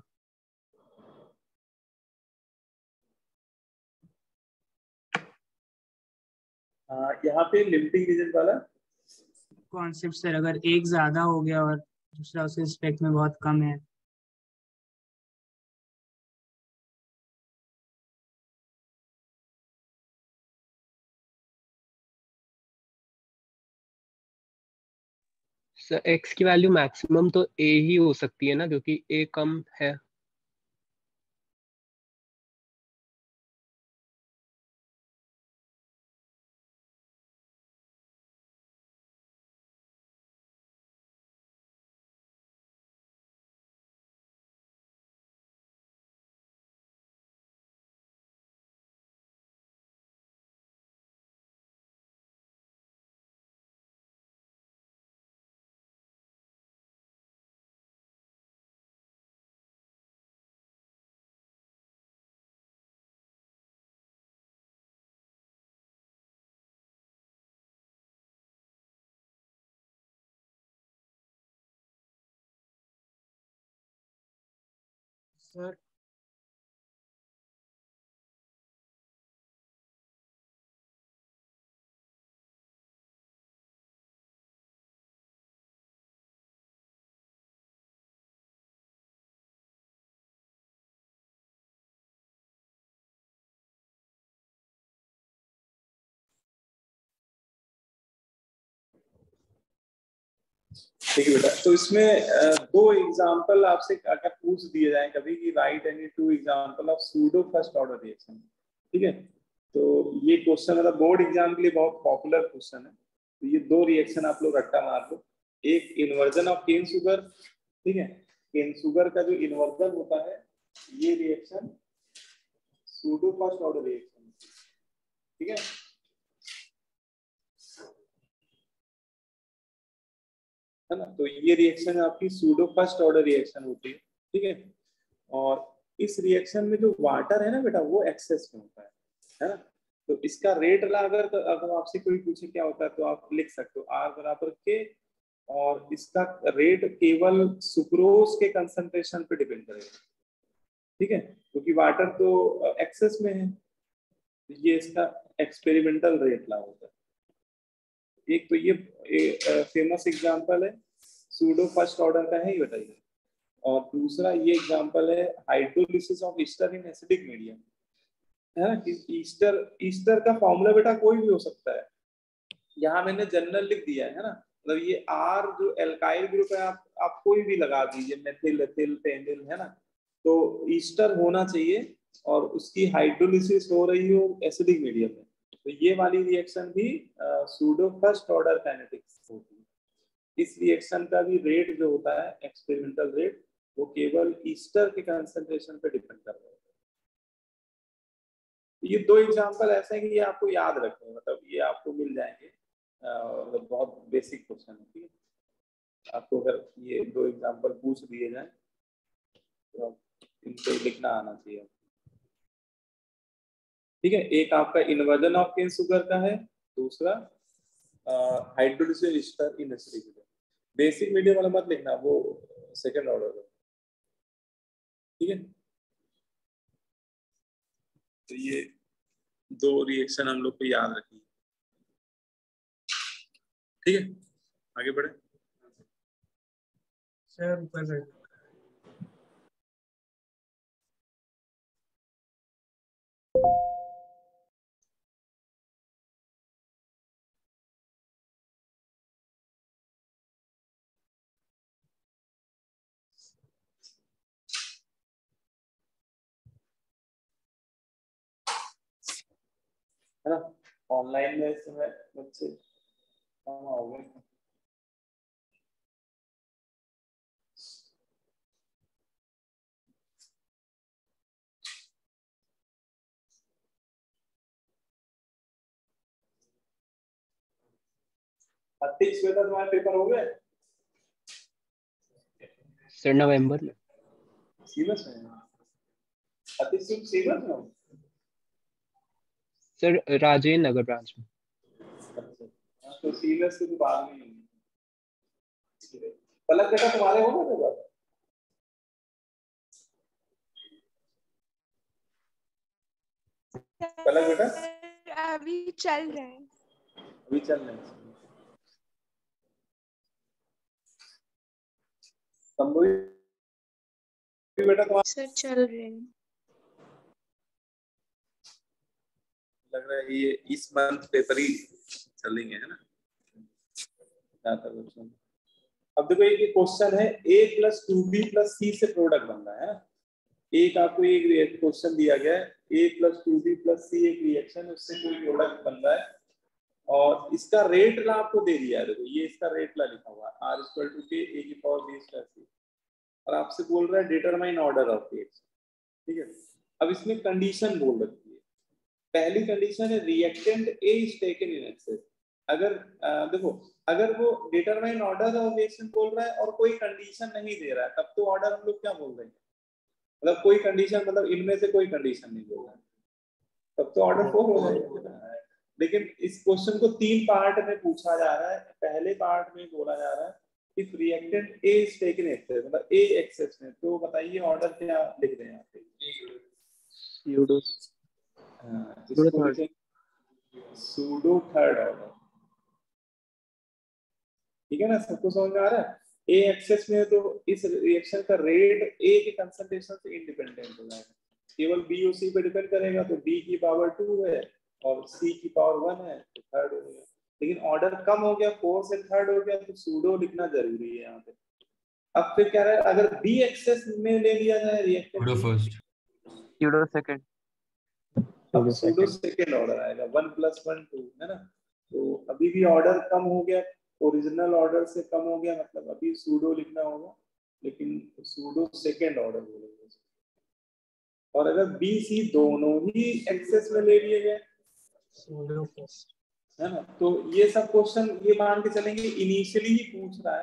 A: यहाँ पे लिमिटिंग रीजन वाला
G: कॉन्सेप्ट सर, अगर एक ज्यादा हो गया और दूसरा उसके रिस्पेक्ट में बहुत कम है।
H: सर एक्स की वैल्यू मैक्सिमम तो ए ही हो सकती है ना, क्योंकि ए कम है।
G: सर
A: ठीक है बेटा, तो इसमें दो एग्जांपल आपसे अगर पूछ दिए जाए कभी कि right any two example of pseudo first order reaction, ठीक है, तो ये क्वेश्चन मतलब बोर्ड एग्जाम के लिए बहुत पॉपुलर क्वेश्चन है। तो ये दो रिएक्शन आप लोग रट्टा मार लो, एक इन्वर्जन ऑफ केन शुगर, ठीक है, केन शुगर का जो इन्वर्जन होता है ये reaction pseudo first order reaction, ठीक है। है ना, तो ये रिएक्शन आपकी सूडो फर्स्ट ऑर्डर रिएक्शन होती है, ठीक है। और इस रिएक्शन में जो वाटर है ना बेटा वो एक्सेस में होता है ना। तो इसका रेट अगर आपसे कोई पूछे क्या होता है तो आप लिख सकते हो R बराबर के, और इसका रेट केवल सुक्रोज के कंसंट्रेशन पे डिपेंड करेगा, ठीक है, क्योंकि वाटर तो एक्सेस में है। ये इसका एक्सपेरिमेंटल रेट ला होता है। एक तो ये फेमस एग्जांपल है सूडो फर्स्ट ऑर्डर का है, ये बताइए। और दूसरा ये एग्जांपल है hydrolysis of Easter in acidic medium, है ना, कि ईस्टर ईस्टर का फॉर्मूला बेटा कोई भी हो सकता है, यहाँ मैंने जनरल लिख दिया है ना, मतलब ये आर जो एल्काइल ग्रुप है आप कोई भी लगा दीजिए, मेथिल एथिल पेनिल, है ना, तो ईस्टर होना चाहिए और उसकी हाइड्रोलिसिस हो रही हो एसिडिक मीडियम में, तो ये वाली रिएक्शन भी सूडो फर्स्ट ऑर्डर काइनेटिक्स होती है। इस रिएक्शन का भी रेट जो होता है एक्सपेरिमेंटल रेट वो केवल ईस्टर के कंसंट्रेशन पे डिपेंड कर रहा है। ये दो एग्जांपल ऐसे हैं कि ये आपको याद रखने हैं, मतलब ये आपको मिल जाएंगे, मतलब बहुत बेसिक क्वेश्चन है, ठीक है। आपको अगर ये दो एग्जांपल पूछ दिए जाए तो इनको लिखना आना चाहिए, ठीक है। एक आपका इन्वर्जन ऑफ केन शुगर का है, दूसरा hydrolysis Easter in acidic medium. Basic medium वाला मत लिखना, वो सेकंड ऑर्डर है, ठीक है। तो ये दो रिएक्शन हम लोग को याद रखनी है, ठीक है। आगे बढ़े
G: सर ऊपर
A: है ना। ऑनलाइन में इस समय बच्चे कम हो गए। अतीश बेटा तुम्हारे पेपर हो गए
H: सर नवंबर में।
A: सीबस में? अतीश तुम सीबस में हो?
H: सर राजेंद्र नगर ब्रांच में।
A: अच्छा, तो सीबस के तो बाद में ही पलक बेटा तुम्हारे हो गए पेपर? पलक बेटा
D: अभी चल रहा है।
A: अभी चल रहे हैं। बेटा तुम्हारा
D: सर चल रहे हैं।
A: लग रहा है ये इस मंथ पेपर ही चलेंगे, है ना। अब देखो एक क्वेश्चन है a + 2b + c से प्रोडक्ट बन रहा है ना। एक आपको एक क्वेश्चन दिया गया है a + 2b + c एक रिएक्शन, उससे कोई प्रोडक्ट बन रहा है और इसका रेट ला आपको दे दिया है। देखो ये इसका रेट ला लिखा हुआ है r = k a⁴b + c और आपसे बोल रहा है डिटरमाइन ऑर्डर ऑफ रिएक्शन। ठीक है, अब इसमें कंडीशन बोल रखी है। पहली कंडीशन है reactant A is taken in excess. अगर देखो अगर वो डिटरमाइन ऑर्डर ऑफ रिएक्शन बोल रहा है और कोई कंडीशन नहीं दे रहा है तब तो ऑर्डर हम लोग क्या बोल रहे हैं, मतलब कोई कंडीशन, मतलब इनमें से कोई कंडीशन नहीं बोल रहा है तब तो ऑर्डर 4 हो जाएगा। लेकिन इस क्वेश्चन को 3 पार्ट में पूछा जा रहा है। पहले पार्ट में बोला जा रहा है if reactant A is taken in excess, मतलब A एक्सेस में, तो बताइए ऑर्डर क्या लिख रहे हैं यहाँ पे? Pseudo third order. ठीक है ना, सबको समझ में आ रहा है। ए एक्सेस में तो इस रिएक्शन का रेट ए के कंसंट्रेशन से इंडिपेंडेंट हो जाएगा, केवल बी और सी पे डिपेंड करेगा। तो बी की पावर 2 है और सी की पावर 1 है तो थर्ड हो गया। लेकिन ऑर्डर कम हो गया, 4 से थर्ड हो गया, तो सूडो लिखना जरूरी है यहाँ पे। अब फिर क्या है, अगर बी एक्सेस में ले लिया जाए reactant,
I: pseudo first,
F: pseudo second,
A: अब सूडो सेकंड ऑर्डर आएगा 1 + 1 2, है ना। तो अभी भी ऑर्डर कम हो गया, ओरिजिनल ऑर्डर से कम हो गया, मतलब अभी सूडो लिखना होगा, लेकिन सूडो सेकंड ऑर्डर बोलेंगे। और अगर बी सी दोनों ही एक्सेस में ले लिए गए
G: सूडो फर्स्ट,
A: है ना, तो ये सब क्वेश्चन ये मान के चलेंगे इनिशियली ही पूछ रहा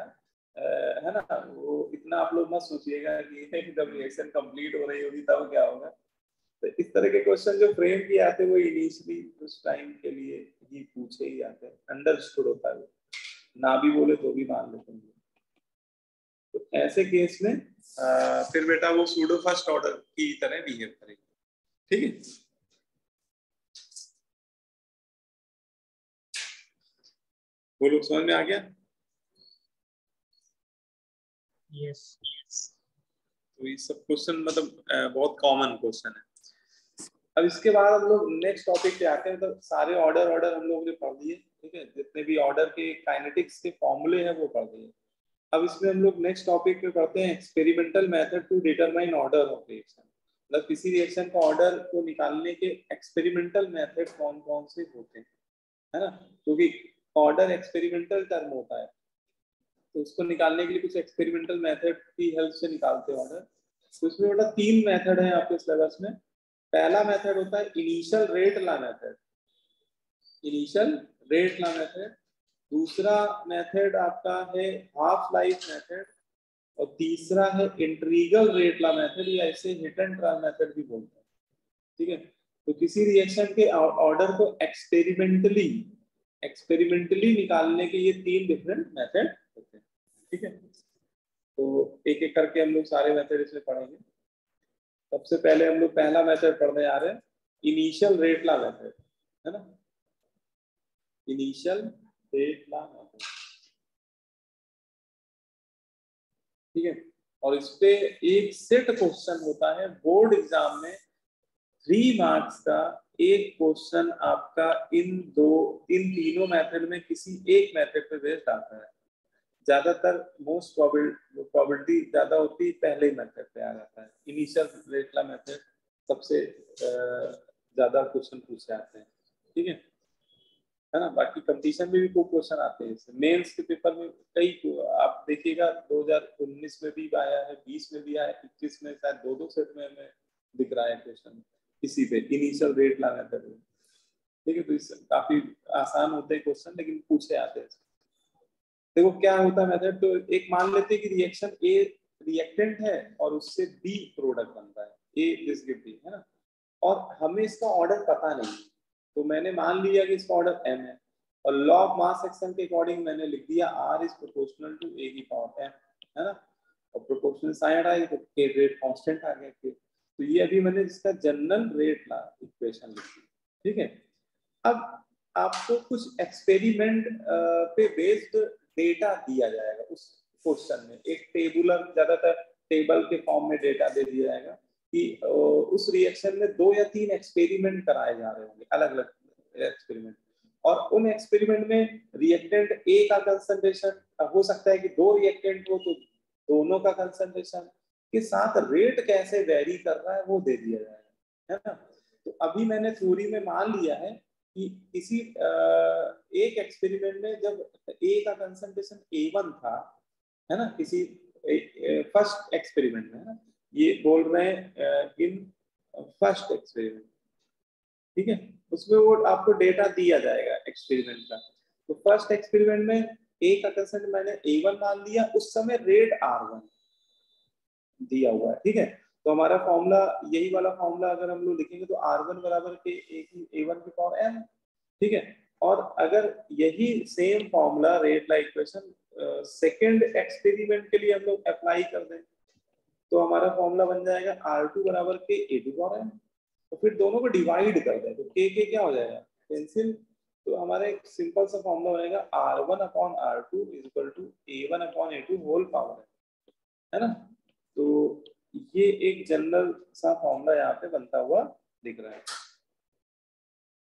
A: है ना। वो इतना आप लोग मत सोचिएगा कि जब रिएक्शन कंप्लीट हो रही होगी तब क्या होगा। तो इस तरह के क्वेश्चन जो फ्रेम किए आते हैं वो इनिशियली उस टाइम के लिए ही पूछे ही जाते हैं, अंडरस्टूड होता है, ना भी बोले तो भी मान लेते हैं। तो ऐसे केस में फिर बेटा वो सूडो फर्स्ट ऑर्डर की तरह बिहेव करेगा। ठीक है, वो लोग समझ में आ गया?
G: यस।
A: तो ये सब क्वेश्चन मतलब बहुत कॉमन क्वेश्चन है। अब इसके बाद हम लोग नेक्स्ट टॉपिक पे आते हैं। तो सारे ऑर्डर हम लोग ने पढ़ दिए, ठीक है, जितने भी ऑर्डर के काइनेटिक्स के फॉर्मूले हैं वो पढ़ दिए। अब इसमें हम लोग नेक्स्ट टॉपिक पे पढ़ते हैं experimental method to determine order of reaction. मतलब किसी रिएक्शन का ऑर्डर को निकालने के एक्सपेरिमेंटल मेथड कौन कौन से होते हैं, है ना। क्योंकि ऑर्डर एक्सपेरिमेंटल टर्म होता है, तो उसको निकालने के लिए कुछ एक्सपेरिमेंटल मेथड की हेल्प से निकालते हैं ऑर्डर। तो इसमें बेटा 3 मेथड है आपके सिलेबस में। पहला मेथड होता है इनिशियल रेट ला मेथड, इनिशियल रेट ला मेथड। दूसरा मेथड आपका है हाफ लाइफ मेथड और तीसरा है इंट्रीगल रेट ला मेथड, या इसे हिट एंड ट्रायल मेथड भी बोलते हैं। ठीक है, तो किसी रिएक्शन के ऑर्डर को एक्सपेरिमेंटली निकालने के ये 3 डिफरेंट मेथड होते हैं। ठीक है, तो एक एक करके हम लोग सारे मेथड इसमें पढ़ेंगे। सबसे पहले हम लोग पहला मेथड पढ़ने आ रहे हैं, इनिशियल रेट ला मेथड, है ना। इनिशियल रेट ला मेथड, ठीक है। और इस पे एक सेट क्वेश्चन होता है बोर्ड एग्जाम में, 3 मार्क्स का एक क्वेश्चन आपका इन तीनों मेथड में किसी एक मेथड पे बेस्ड आता है। ज्यादातर मोस्ट प्रोबेबिलिटी ज्यादा होती है पहले मेथड पे आ जाता है। इनिशियल रेट ला मेथड सबसे ज्यादा क्वेश्चन पूछे आते हैं। ठीक है ना। बाकी कंपटीशन में भी खूब क्वेश्चन आते हैं, मेंस के पेपर में कई आप देखिएगा 2019 में भी आया है, 20 में भी आया है, 21 में शायद 2-2 सेट में हमें दिख रहा है क्वेश्चन इसी पे इनिशियल रेट ला मेथड में। ठीक है, तो इस काफी आसान होते हैं क्वेश्चन लेकिन पूछे आते हैं। देखो क्या होता है मेथड, तो एक मान लेते हैं कि रिएक्शन ए रिएक्टेंट है और उससे बी प्रोडक्ट बनता है, ए दिस गिव बी, है ना, और हमें इसका ऑर्डर पता नहीं, तो मैंने मान लिया कि इसका ऑर्डर m है और लॉ ऑफ मास सेक्शन के अकॉर्डिंग मैंने लिख दिया r is proportional to a की पावर m, है ना, और प्रोपोर्शनल साइन आया तो के रेट कांस्टेंट आ गया के, तो ये अभी मैंने इसका जनरल रेट ला इक्वेशन लिख दी। ठीक है, अब आपको कुछ एक्सपेरिमेंट पे बेस्ड डेटा दिया जाएगा उस क्वेश्चन में, एक टेबुलर ज्यादातर टेबल के फॉर्म में डेटा दे दिया जाएगा कि उस रिएक्शन में 2 या 3 एक्सपेरिमेंट कराए जा रहे होंगे, अलग अलग एक्सपेरिमेंट, और उन एक्सपेरिमेंट में रिएक्टेंट ए का कंसंट्रेशन हो सकता है कि 2 रिएक्टेंट हो तो दोनों का कंसंट्रेशन के साथ रेट कैसे वेरी कर रहा है वो दे दिया जाएगा, है ना। तो अभी मैंने थ्योरी में मान लिया है कि किसी एक एक्सपेरिमेंट में जब ए का कंसंट्रेशन A1 था, है ना, किसी फर्स्ट एक्सपेरिमेंट में, है ना, ये बोल रहे हैं इन फर्स्ट एक्सपेरिमेंट, ठीक है, उसमें वो आपको डेटा दिया जाएगा एक्सपेरिमेंट का। तो फर्स्ट एक्सपेरिमेंट में ए का कंसंट्रेशन मैंने A1 मान लिया, उस समय रेट R1 दिया हुआ है। ठीक है, तो हमारा फॉर्मूला यही वाला फॉर्मूला अगर हम लोग लिखेंगे तो R1 बराबर के A1 की पावर m, ठीक है, और अगर यही सेम फॉर्मूला रेट ला इक्वेशन सेकेंड एक्सपेरिमेंट के लिए हम लोग अप्लाई कर दें तो हमारा फॉर्मूला बन जाएगा R2 बराबर के A की पावर m, तो फिर दोनों को डिवाइड कर दें तो k क्या हो जाएगा कैंसिल, तो हमारा एक सिंपल सा फॉर्मूला बनेगा R1 upon R2 is equal to A1 upon A2 whole power, है ना। तो ये एक जनरल सा फॉर्मूला यहाँ पे बनता हुआ दिख रहा है,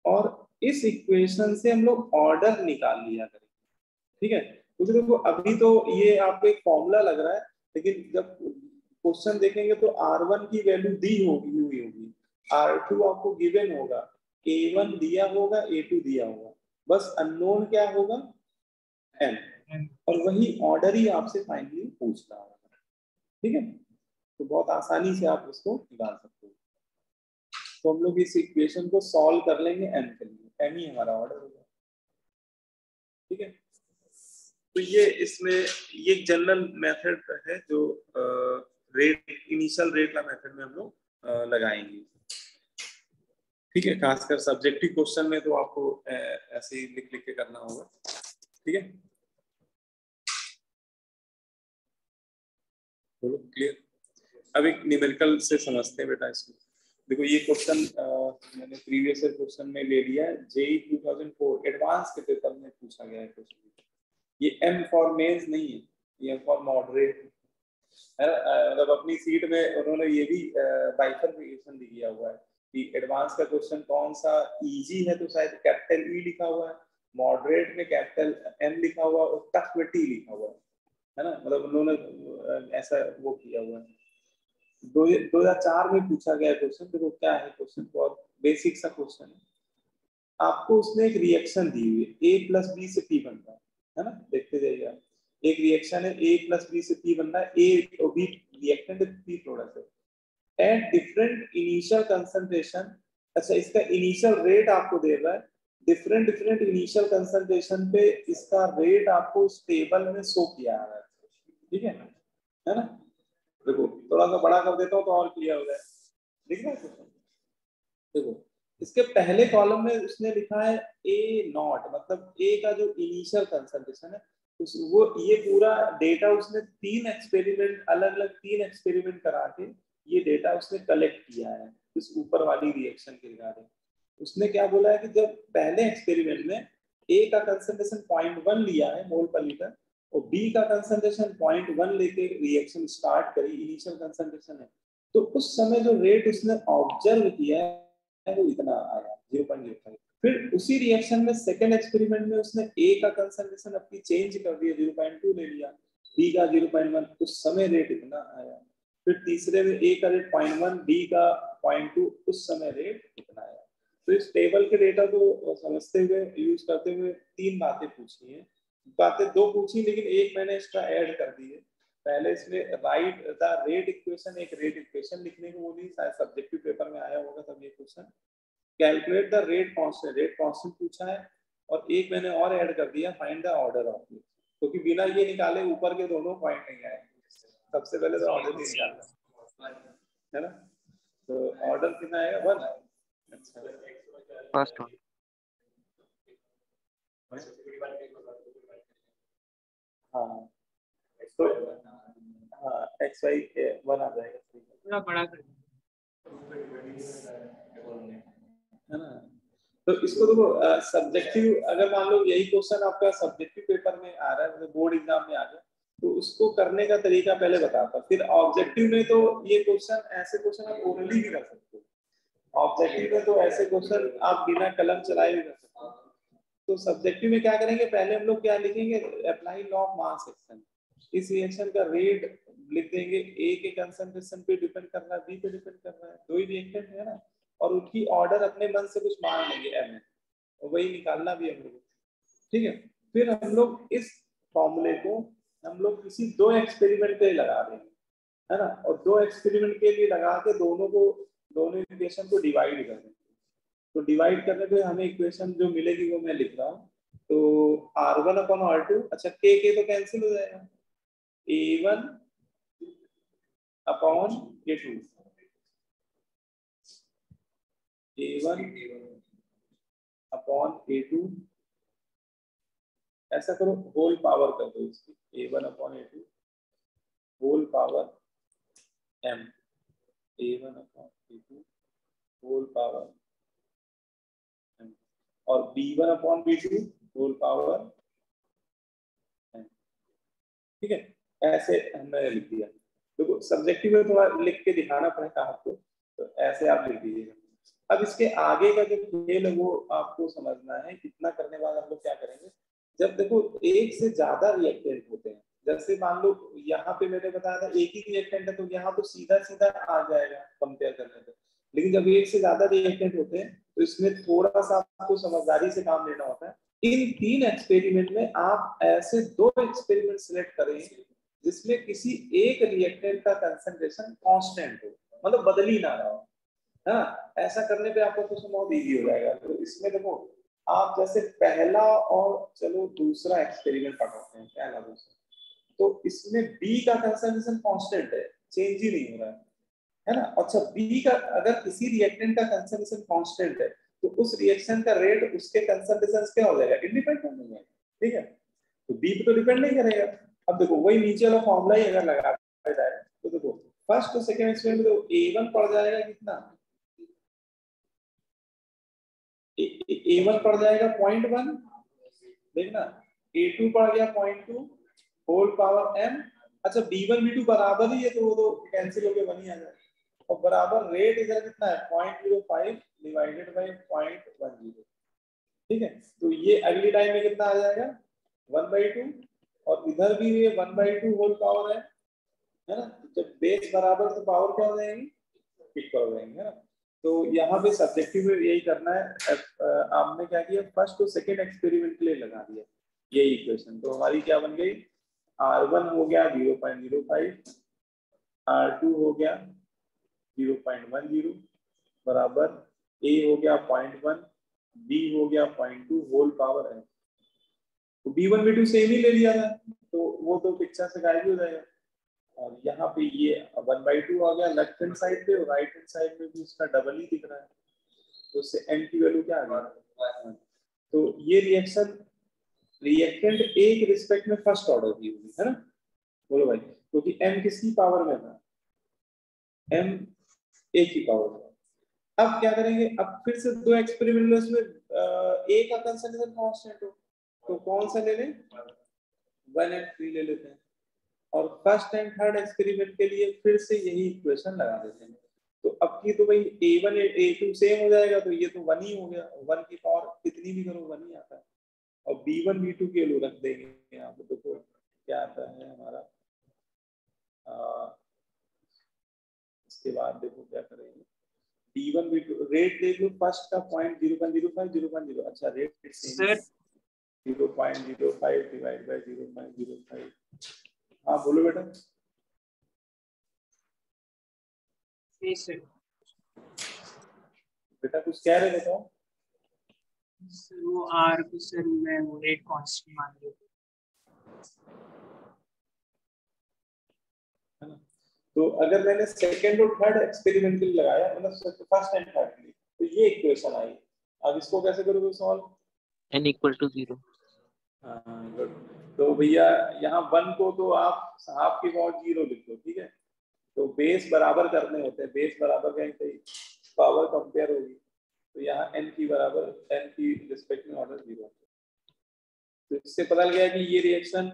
A: और इस इक्वेशन से हम लोग ऑर्डर निकाल लिया करेंगे। ठीक है, क्योंकि देखो अभी तो ये आपको एक फॉर्मूला लग रहा है, लेकिन जब क्वेश्चन देखेंगे तो R1 की वैल्यू दी होगी, R2 आपको गिवन होगा, A1 दिया होगा, A2 दिया होगा, बस अननोन क्या होगा m, और वही ऑर्डर ही आपसे फाइनली पूछ रहा होगा। ठीक है, तो बहुत आसानी से आप उसको निकाल सकते हो। तो हम लोग इस इक्वेशन को सॉल्व कर लेंगे m के लिए, m ही हमारा ऑर्डर होगा। ठीक है, तो ये इसमें ये जनरल मेथड है जो रेट इनिशियल रेट का मेथड में हम लोग लगाएंगे। ठीक है, खासकर सब्जेक्टिव क्वेश्चन में तो आपको ऐसे ही लिख लिख के करना होगा। ठीक है, बोलो क्लियर। अब एक न्यूमेरिकल से समझते हैं बेटा इसको। देखो ये क्वेश्चन मैंने प्रीवियस ईयर क्वेश्चन में ले लिया है, जेई 2004 एडवांस के पेपर में पूछा गया है क्वेश्चन। ये M फॉर मेंस नहीं है, ये M फॉर मॉडरेट है। मतलब अपनी सीट में उन्होंने ये भी बाइफरकेशन दिया हुआ है कि एडवांस का क्वेश्चन कौन सा इजी है तो शायद कैपिटल E लिखा हुआ है, मॉडरेट में कैपिटल M लिखा हुआ और टफ में T लिखा हुआ है ना, मतलब उन्होंने ऐसा वो किया हुआ है। 2004 में पूछा गया क्वेश्चन। देखो क्या है क्वेश्चन, बहुत बेसिक सा क्वेश्चन है। आपको उसने एक रिएक्शन दी हुई है, A प्लस बी से P बन रहा है ना, देखते जाइएगा। एक रिएक्शन है A प्लस बी से P बन रहा है, A और B रिएक्टेंट P प्रोडक्ट है एट डिफरेंट इनिशियल कंसंट्रेशन। अच्छा, इसका इनिशियल रेट आपको दे रहा है, डिफरेंट डिफरेंट इनिशियल कंसंट्रेशन पे इसका रेट आपको इस टेबल में शो किया है। ठीक है ना, देखो थोड़ा सा बड़ा कर देता हूँ तो और क्लियर हो जाए। दिख रहा है क्वेश्चन, देखो इसके पहले कॉलम में उसने लिखा है A0, मतलब A का जो इनिशियल कंसंट्रेशन है उस वो ये पूरा डेटा उसने 3 एक्सपेरिमेंट अलग अलग 3 एक्सपेरिमेंट करा के ये डेटा उसने कलेक्ट किया है इस ऊपर वाली रिएक्शन के रिगार्डिंग। उसने क्या बोला है कि जब पहले एक्सपेरिमेंट में A का कंसंट्रेशन 0.1 लिया है मोल पर लीटर और B का कंसंट्रेशन 0.1 लेके रिएक्शन स्टार्ट करी, इनिशियल कंसंट्रेशन है, तो उस समय जो रेट उसने ऑब्जर्व किया है वो इतना आया 0.05। फिर उसी रिएक्शन में सेकेंड एक्सपेरिमेंट में उसने A का कंसंट्रेशन अपनी चेंज कर दिया, 0.2 ले लिया, B का 0.1, उस समय रेट इतना आया। फिर तीसरे में A का रेट 0.1, B का 0.2, उस समय रेट इतना आया। तो इस टेबल के डेटा को समझते हुए यूज करते हुए 3 बातें पूछी हैं, बातें 2 पूछी लेकिन एक मैंने एक्स्ट्रा ऐड कर दी है। पहले इसमें राइट द रेट इक्वेशन, एक रेट इक्वेशन लिखने को बोली, शायद सब्जेक्टिव पेपर में आया होगा तब ये question. Calculate the rate constant पूछा है, और एक मैंने और ऐड कर दिया find the order of it, क्योंकि बिना ये निकाले ऊपर के दोनों पॉइंट नहीं आएंगे। सबसे पहले तो ऑर्डर ही निकालना है ना। तो ऑर्डर कितना आएगा 1। अच्छा
F: फर्स्ट वन।
A: हाँ तो हाँ एक्स वाई 1 आ जाएगा,
G: थोड़ा बड़ा कर
A: है ना। तो इसको देखो सब्जेक्टिव, अगर मान लो यही क्वेश्चन आपका सब्जेक्टिव पेपर में आ रहा है, बोर्ड एग्जाम में आ गया, तो उसको करने का तरीका पहले बताता। फिर ऑब्जेक्टिव में तो ये क्वेश्चन, ऐसे क्वेश्चन आप ओरली भी कर सकते हो। ऑब्जेक्टिव में तो ऐसे क्वेश्चन आप बिना कलम चलाए भी कर सकते हो। तो सब्जेक्टिव में क्या करेंगे, पहले हम लोग क्या लिखेंगे, apply law of mass action. इस रिएक्शन का रेट लिख देंगे, ए के कंसंट्रेशन पे डिपेंड कर रहा है, बी पे डिपेंड कर रहा है, दो ही रिएक्टेंट है ना, और उनकी ऑर्डर अपने मन से कुछ मान लेंगे एम, और वही निकालना भी हम लोग, ठीक है। फिर हम लोग इस फॉर्मूले को हम लोग किसी 2 एक्सपेरिमेंट पे लगा देंगे, है ना, और 2 एक्सपेरिमेंट के लिए लगा के दोनों इक्वेशन को डिवाइड कर देंगे। तो डिवाइड करने पे हमें इक्वेशन जो मिलेगी वो मैं लिख रहा हूँ। तो R1 अपॉन R2, अच्छा के तो कैंसिल हो जाएगा, A1 upon A2, A1 upon A2, ऐसा करो होल पावर कर दो इसकी, A1 upon A2 whole power M, A1 upon A2 whole power M, और B1 upon B2 whole power M, ठीक है। ऐसे हमने लिख दिया। देखो सब्जेक्टिव में थोड़ा लिख के दिखाना पड़ेगा आपको, तो ऐसे आप लिख दीजिएगा। अब इसके आगे का जो खेल है वो आपको समझना है। इतना करने बाद हम लोग क्या करेंगे, जब देखो एक से ज्यादा रिएक्टेंट होते हैं, जैसे मान लो यहाँ पे मैंने बताया था एक ही रिएक्टेंट है, तो यहाँ तो सीधा सीधा आ जाएगा कंपेयर करने पे। लेकिन जब एक से ज्यादा रिएक्टेंट होते हैं तो इसमें थोड़ा सा आपको समझदारी से काम लेना होता है। इन 3 एक्सपेरिमेंट में आप ऐसे 2 एक्सपेरिमेंट सिलेक्ट करें जिसमें किसी एक रिएक्टेंट का कंसंट्रेशन कांस्टेंट हो, मतलब बदल ही ना रहा हो, है ना। ऐसा करने पे आपको कुछ बहुत इजी हो जाएगा। तो इसमें देखो आप जैसे पहला और चलो दूसरा एक्सपेरिमेंट पढ़ते हैं, पहला दूसरा, तो इसमें B का कंसंट्रेशन कांस्टेंट है, चेंज ही नहीं हो रहा है ना। अच्छा B का अगर किसी रिएक्टेंट का कंसंट्रेशन कांस्टेंट है तो उस रिएक्शन का रेट उसके कंसंट्रेशन से क्या हो जाएगा, इंडिपेंडेंट हो जाएगा, ठीक है। तो B पे तो डिपेंड नहीं करेगा। अब देखो वही नीचे वाला फॉर्मूला ही अगर लगा जाए तो देखो फर्स्ट और सेकंड एक्सपेरिमेंट में तो A1 पड़ जाएगा कितना, A1 पड़ जाएगा 0.1, देखना A2 पड़ गया 0.2 होल पावर M। अच्छा B1 B2 बराबर ही है तो वो तो कैंसिल होके 1 ही आ जाएगा, और बराबर रेट इधर कितना है 0.05 डिवाइडेड बाय 0.10, ठीक है। तो ये अगली टाइम में कितना आ जाएगा 1/2, और इधर भी ये 1/2 होल पावर है ना। जब बेस बराबर तो पावर क्या हो जाएगी, इक्वल हो जाएंगे, है ना। तो यहाँ पे सब्जेक्टिव में यही करना है। आपने क्या किया, फर्स्ट और सेकंड एक्सपेरिमेंट के लिए लगा दिया ये इक्वेशन। तो हमारी क्या बन गई, R1 हो गया 0.05, R2 हो गया 0.10 बराबर A हो गया 0.1, B हो गया 0.2 होल पावर है। तो B1 B2 सेम ही ले लिया था तो वो तो पिक्चर से गायब हो जाएगा। और यहाँ पे ये 1/2 आ गया लेफ्ट हैंड साइड पे, और राइट हैंड साइड में भी उसका डबल ही दिख रहा है, तो उससे m की वैल्यू क्या आ गई। तो ये रिएक्टेंट A के रिस्पेक्ट में फर्स्ट ऑर्डर की होगी, है ना, बोलो भाई, क्योंकि m किसकी पावर में था, m A की पावर में। अब क्या करेंगे, अब फिर से 2 एक्सपेरिमेंट में उसमें A का कंसंट्रेशन कांस्टेंट हो, तो कौन सा ले लें, 1 और 3 ले लेते हैं। और फर्स्ट एंड थर्ड एक्सपेरिमेंट के लिए फिर से यही इक्वेशन लगा देते हैं। तो अब की तो भाई A1 A2 सेम हो जाएगा, तो ये तो 1 ही हो गया, 1 की पावर कितनी भी करो 1 ही आता है। और B1 B2 के लिए रख देंगे यहाँ पे, देखो क्या आता है हमारा। इसके बाद देखो क्या करेंगे, D1 B2 रेट देख लो फर्स्ट का 0.005 0.0 अच्छा रेट
G: सर
A: 0.05 डिवाइड बाय 0.05 हाँ बोलो बेटा
G: सर
A: बेटा कुछ कह रहे बताओ
G: सर वो आर को सर मैं वो रेट कांस्टेंट मान लिया
A: है ना तो अगर मैंने सेकंड और थर्ड एक्सपेरिमेंट के लिए लगाया मतलब फर्स्ट एंड थर्ड के लिए तो ये इक्वेशन आई अब इसको कैसे करोगे सॉल्व
I: n equal to 0
A: हाँ गुड तो भैया यहाँ 1 को तो आप हाफ की पावर 0 लिख दो ठीक है तो बेस बराबर करने होते हैं बेस बराबर कहीं पावर कंपेयर होगी तो यहाँ n की बराबर n की रिस्पेक्ट में ऑर्डर 0 तो इससे पता लग गया कि ये रिएक्शन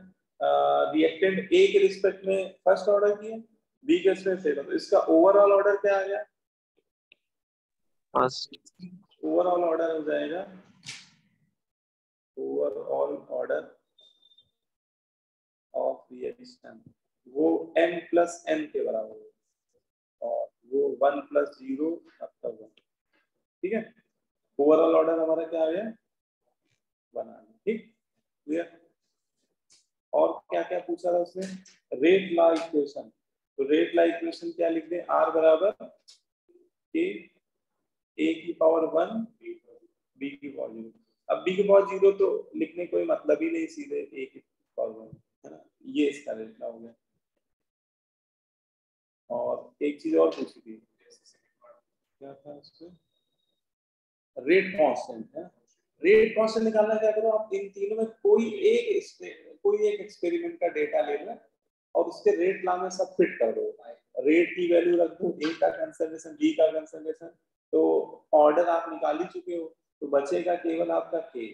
A: रिएक्टेंट A के रिस्पेक्ट में फर्स्ट ऑर्डर की है B के रिस्पेक्ट से तो इसका ओवरऑल ऑर्डर क्या आ गया
I: first
A: ओवरऑल ऑर्डर हो जाएगा ओवरऑल ऑर्डर ऑफ रिएक्शन वो m प्लस n के बराबर है और वो 1 प्लस 0 अब तक 1 ठीक है ओवरऑल ऑर्डर हमारा क्या आ गया 1 आ गया ठीक क्लियर और क्या क्या पूछा था उसने रेट लॉ इक्वेशन तो रेट लॉ इक्वेशन क्या लिख दें r बराबर k a की पावर 1 b की पावर 0 अब b की पावर 0 तो लिखने कोई मतलब ही नहीं सीधे a की पावर 1 है ना ये इसका रेट लॉ हो गया और एक चीज और पूछी थी क्या था उसमें रेट कांस्टेंट है रेट कांस्टेंट निकालना क्या करो आप इन तीनों में कोई एक एक्सपेरिमेंट का डेटा ले लो और उसके रेट लॉ में सब फिट कर दो रेट की वैल्यू रख दो ए का कंसंट्रेशन बी का कंसंट्रेशन तो ऑर्डर आप निकाल ही चुके हो तो बचेगा केवल आपका के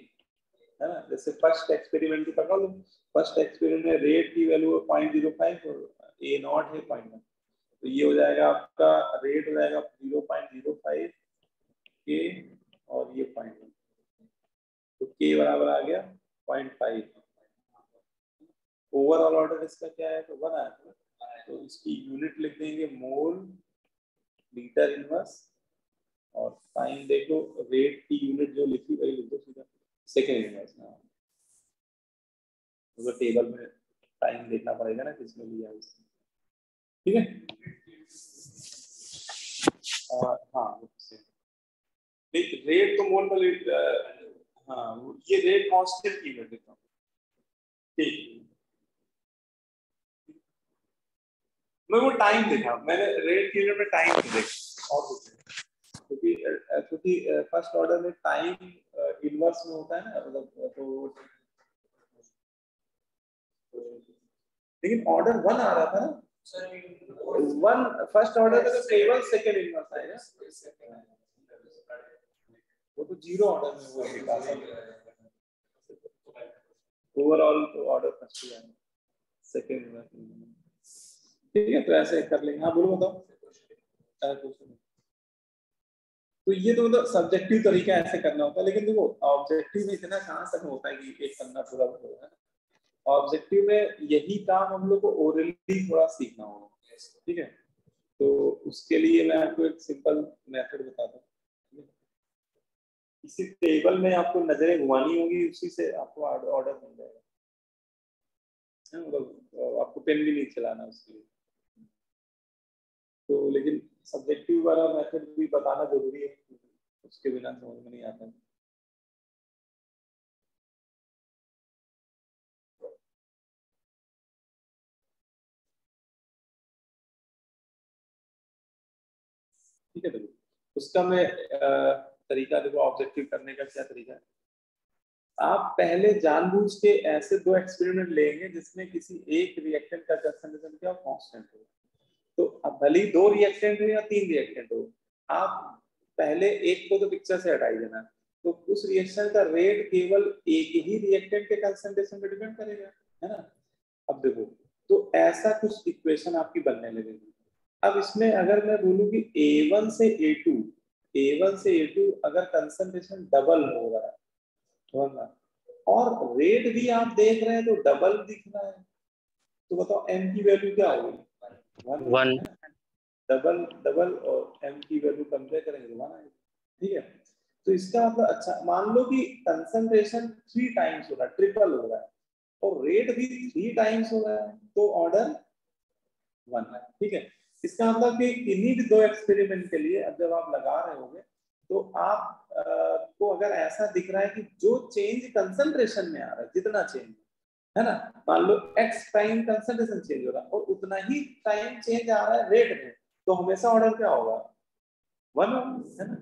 A: है ना जैसे फर्स्ट एक्सपेरिमेंट की पकड़ लो फर्स्ट एक्सपेरिमेंट में रेट की वैल्यू 0.05 और ए नॉट है 0.1 तो ये हो जाएगा आपका रेट हो जाएगा 0.05 के और ये 0.1 तो के बराबर आ गया 0.5 ओवरऑल ऑर्डर इसका क्या है तो 1 आया तो इसकी यूनिट लिख देंगे मोल लीटर इनवर्स और टाइम देखो रेट की यूनिट जो लिखी वही लिख दो सीधा सेकेंड इनवर्स ना तो टेबल में टाइम देखना पड़ेगा ना किसमें लिया इसने ठीक है और हाँ रेट तो मोल पर हाँ ये रेट कांस्टेंट की मैं देता हूँ ठीक मैं वो टाइम देखा मैंने रेट की यूनिट में टाइम नहीं देखा और कुछ क्योंकि फर्स्ट ऑर्डर में टाइम इनवर्स में होता है ना मतलब तो लेकिन ऑर्डर 1 आ रहा था ना 1 फर्स्ट ऑर्डर में तो केवल सेकंड इनवर्स आएगा वो तो 0 ऑर्डर में वो निकाला ओवरऑल तो ऑर्डर फर्स्ट ही आएगा सेकंड इनवर्स ठीक है तो ऐसे कर लेंगे हाँ बोलो बताओ तो ये तो मतलब सब्जेक्टिव तरीका ऐसे करना होता है लेकिन देखो ऑब्जेक्टिव में इतना कहाँ तक होता है कि एक पन्ना पूरा होगा ऑब्जेक्टिव में यही काम हम लोग को ओरली थोड़ा सीखना होगा ठीक है तो उसके लिए मैं आपको एक सिंपल मेथड बताता हूँ इसी टेबल में आपको नजरें घुमानी होगी उसी से आपको ऑर्डर मिल जाएगा मतलब आपको पेन भी नहीं चलाना उसके लिए तो लेकिन सब्जेक्टिव वाला मेथड भी बताना जरूरी है उसके बिना समझ में नहीं आता ठीक है देखो उसका मैं तरीका देखो ऑब्जेक्टिव करने का क्या तरीका है आप पहले जानबूझ के ऐसे 2 एक्सपेरिमेंट लेंगे जिसमें किसी एक रिएक्टेंट का कंसंट्रेशन क्या कांस्टेंट हो तो अब भले ही 2 रिएक्टेंट हो या 3 रिएक्टेंट हो आप पहले एक को तो पिक्चर से हटाई देना तो उस रिएक्शन का रेट केवल एक ही रिएक्टेंट के कंसंट्रेशन पे डिपेंड करेगा है ना अब देखो तो ऐसा कुछ इक्वेशन आपकी बनने लगेगी अब इसमें अगर मैं बोलूं कि A1 से A2 अगर कंसंट्रेशन डबल हो रहा है और रेट भी आप देख रहे हैं तो डबल दिख रहा है तो बताओ m की वैल्यू क्या होगी 1 डबल डबल और m की वैल्यू कंपेयर करेंगे तो 1 आएगा, ठीक है। तो इसका मतलब अच्छा मान लो कि कंसंट्रेशन 3 टाइम्स हो रहा है, ट्रिपल हो रहा है और रेट भी 3 टाइम्स हो रहा है, तो ऑर्डर 1 है, ठीक है। इसका मतलब कि इन्हीं दो एक्सपेरिमेंट के लिए अब जब आप लगा रहे होंगे तो आप को अगर ऐसा दिख रहा है कि जो चेंज कंसंट्रेशन में आ रहा है, जितना चेंज है ना, मान लो x टाइम कंसंट्रेशन चेंज हो रहा है और उतना ही टाइम चेंज आ रहा है रेट में, तो हमेशा ऑर्डर क्या होगा 1 होगा, है ना।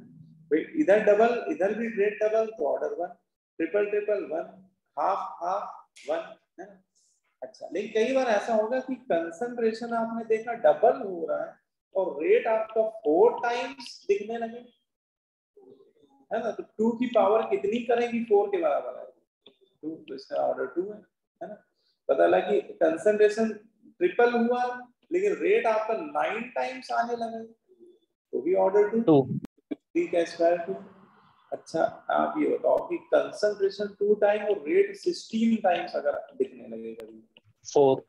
A: भाई इधर डबल इधर भी रेट डबल तो order 1, triple triple 1, half half 1, है ना। अच्छा लेकिन कई बार ऐसा होगा कि कंसंट्रेशन आपने देखा डबल हो रहा है और रेट आपका 4 टाइम्स दिखने लगे, है ना। तो 2 की पावर कितनी करेंगी 4 के बराबर है 2, तो इसका ऑर्डर 2 है ना। पता लगा कि कंसंट्रेशन ट्रिपल हुआ लेकिन रेट आपका 9 टाइम्स आने लगा तो भी ऑर्डर 2, 3 का स्क्वायर 2। अच्छा आप ये बताओ कि कंसंट्रेशन 2 टाइम और रेट 16 टाइम्स अगर दिखने लगे कभी
B: 4,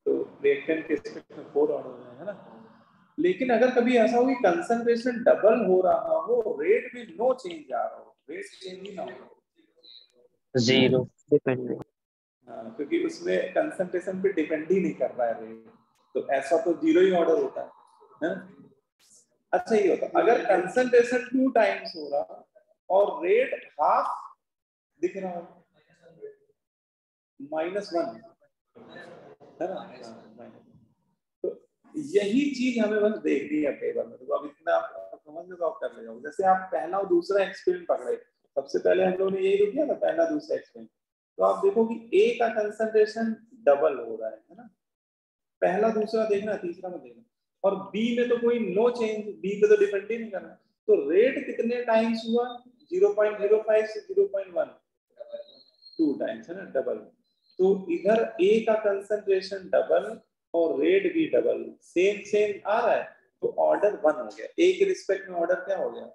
A: तो रिएक्टेंट के रिस्पेक्ट में 4 ऑर्डर है ना। लेकिन अगर कभी ऐसा हो कि कंसंट्रेशन डबल हो रहा हो, रेट में नो चेंज आ रहा हो, रेट चेंज ही ना हो,
B: 0 डिपेंडेंट।
A: हाँ, क्योंकि उसमें कंसंट्रेशन पे डिपेंड ही नहीं कर रहा है रेट, तो ऐसा तो 0 ही ऑर्डर होता है। अच्छा ये होता अगर कंसंट्रेशन 2 टाइम्स हो रहा और रेट हाफ दिख रहा हो -1, है ना। तो यही चीज हमें बस देखनी है पेपर में, तो अब इतना समझ में तो आप कर लेगा। जैसे आप पहला और दूसरा एक्सपेरिमेंट पकड़े, सबसे पहले हम लोगों ने यही किया था पहला दूसरा एक्सपेरिमेंट, तो आप देखो कि A का कंसंट्रेशन डबल हो रहा है ना, पहला दूसरा देखना तीसरा में देखना, और B में तो कोई नो चेंज, B पे तो डिपेंड ही नहीं कर रहा, तो रेट कितने टाइम्स हुआ 0.05 से 0.1, 2 टाइम्स है ना, डबल। तो इधर A का कंसंट्रेशन डबल और रेट भी डबल, सेम सेम आ रहा है, तो ऑर्डर 1 हो गया, A के रिस्पेक्ट में ऑर्डर क्या हो गया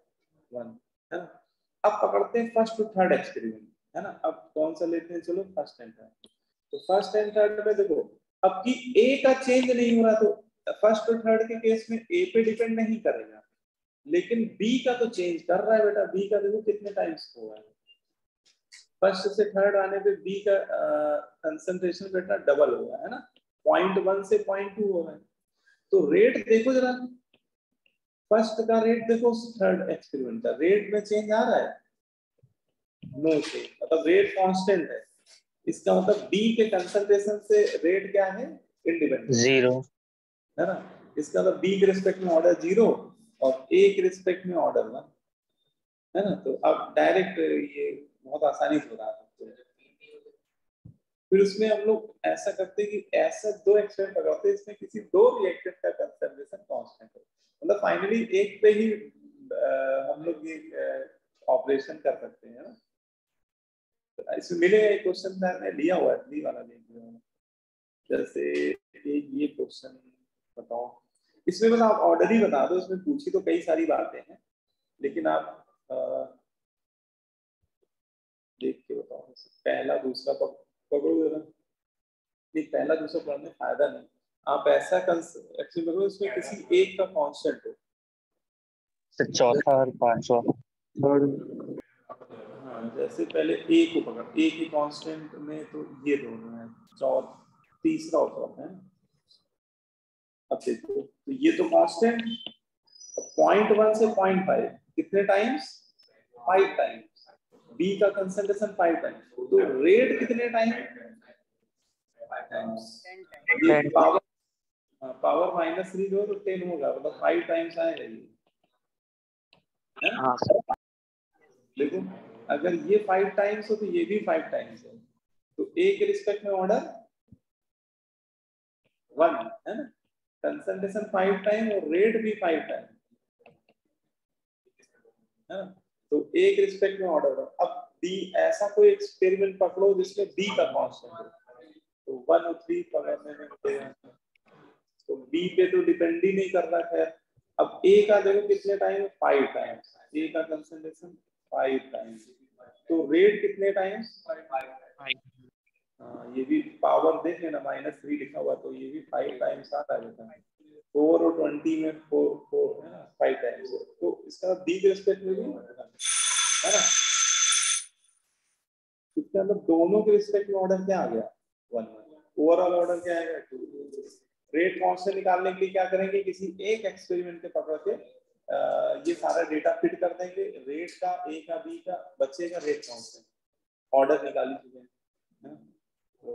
A: 1, है ना। अब पकड़ते हैं फर्स्ट टू थर्ड एक्सपेरिमेंट, है ना। अब कौन सा लेते हैं, चलो फर्स्ट एंड थर्ड। तो फर्स्ट एंड थर्ड में देखो अब कि A का चेंज नहीं हो रहा, तो फर्स्ट टू थर्ड के केस में A पे डिपेंड नहीं करेगा, लेकिन B का तो चेंज कर रहा है बेटा। B का देखो कितने टाइम्स हुआ है, फर्स्ट से थर्ड आने पे B का कंसंट्रेशन बेटा डबल हुआ है ना, 0.1 से 0.2 हो रहा है। तो रेट देखो जरा, फर्स्ट का रेट देखो, थर्ड एक्सपेरिमेंट का रेट में चेंज आ रहा है, नो चेंज, मतलब रेट कांस्टेंट है। इसका मतलब B के कंसंट्रेशन से रेट क्या है, इंडिपेंडेंट
B: 0,
A: है ना। इसका मतलब B के रिस्पेक्ट में ऑर्डर 0 और A के रिस्पेक्ट में ऑर्डर 1, है ना। तो अब डायरेक्ट ये बहुत आसानी से हो रहा है। फिर उसमें हम लोग ऐसा करते हैं कि ऐसा 2 एक्सपेरिमेंट लगाते हैं इसमें किसी 2 रिएक्टेंट का कंसंट्रेशन कांस्टेंट हो, मतलब फाइनली एक पे ही हम लोग ये ऑपरेशन कर सकते हैं ना। तो इसमें मिलेगा एक क्वेश्चन मैंने लिया हुआ है, डी वाला देख लिया, जैसे ये क्वेश्चन बताओ, इसमें बस आप ऑर्डर ही बता दो, इसमें पूछी तो कई सारी बातें हैं लेकिन आप देख के बताओ, पहला दूसरा पकड़ो जरा, नहीं पहला दूसरा पढ़ने में फायदा नहीं, आप ऐसा एक्चुअली करो इसमें किसी एक का कांस्टेंट हो,
B: चौथा और पांचवा।
A: हाँ जैसे पहले ए को पकड़, ए की कांस्टेंट में तो ये दोनों है, तीसरा और चौथा है। अब देखो तो ये तो कांस्टेंट 0.1 से 0.5 कितने टाइम्स, 5 टाइम्स, बी का कंसंट्रेशन 5 टाइम्स, तो रेट कितने टाइम, 5 टाइम्स, ये पावर -3 दो तो 10 होगा, मतलब 5 टाइम्स आएगा ये, है ना। देखो अगर ये 5 टाइम्स हो तो ये भी 5 टाइम्स है, तो ए के रिस्पेक्ट में ऑर्डर 1 है ना, कंसंट्रेशन 5 टाइम और रेट भी 5 टाइम, है ना। तो ए के रिस्पेक्ट में ऑर्डर 1। अब बी, ऐसा कोई एक्सपेरिमेंट पकड़ो जिसमें बी का कांस्टेंट हो, तो 1 और 3 पकड़ने में तो बी पे तो डिपेंड ही नहीं कर रहा है। अब ए का देखो कितने टाइम, 5 टाइम्स, ए का कंसंट्रेशन 5 टाइम्स, तो रेट कितने टाइम्स, 5। ये भी पावर देख लेना, -3 लिखा हुआ, तो ये भी 5 टाइम्स आता है बेटा, 4 और 20 में 4 है ना 5 टाइम्स, तो इसका बी के रिस्पेक्ट में भी है ना, इसका मतलब दोनों के रिस्पेक्ट में ऑर्डर क्या आ गया 1, ओवरऑल ऑर्डर क्या आएगा 2। रेट कांस्टेंट निकालने के लिए क्या करेंगे, किसी एक एक्सपेरिमेंट के पकड़ के ये सारा डेटा फिट कर देंगे, रेट का ए का बी का बचेगा रेट कांस्टेंट, ऑर्डर निकाली चुके हैं, तो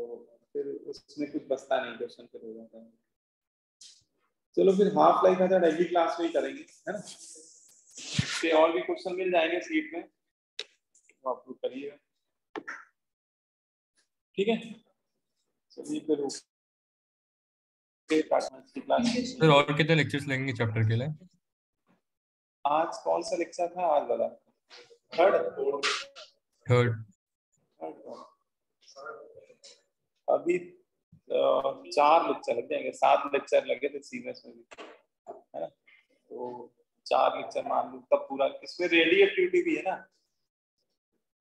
A: फिर उसमें कुछ बचता नहीं, क्वेश्चन फिर हो जाता है। चलो फिर हाफ लाइफ मेथड अगली क्लास में ही करेंगे, है ना, इसके और भी क्वेश्चन मिल जाएंगे सीट में, तो आप लोग करिएगा, ठीक है। चलिए फिर
J: सर और कितने लेक्चर्स लेंगे चैप्टर के लिए?
A: आज कौन सा लेक्चर था आज वाला? थर्ड। अभी 4 लेक्चर लग जाएंगे, 7 लेक्चर लगे थे सीमेंस में भी, है ना, तो 4 लेक्चर मान लो, तब पूरा इसमें रेडियो एक्टिविटी भी है ना,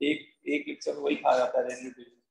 A: एक लेक्चर वही खा जाता है रेडियो एक्टिविटी।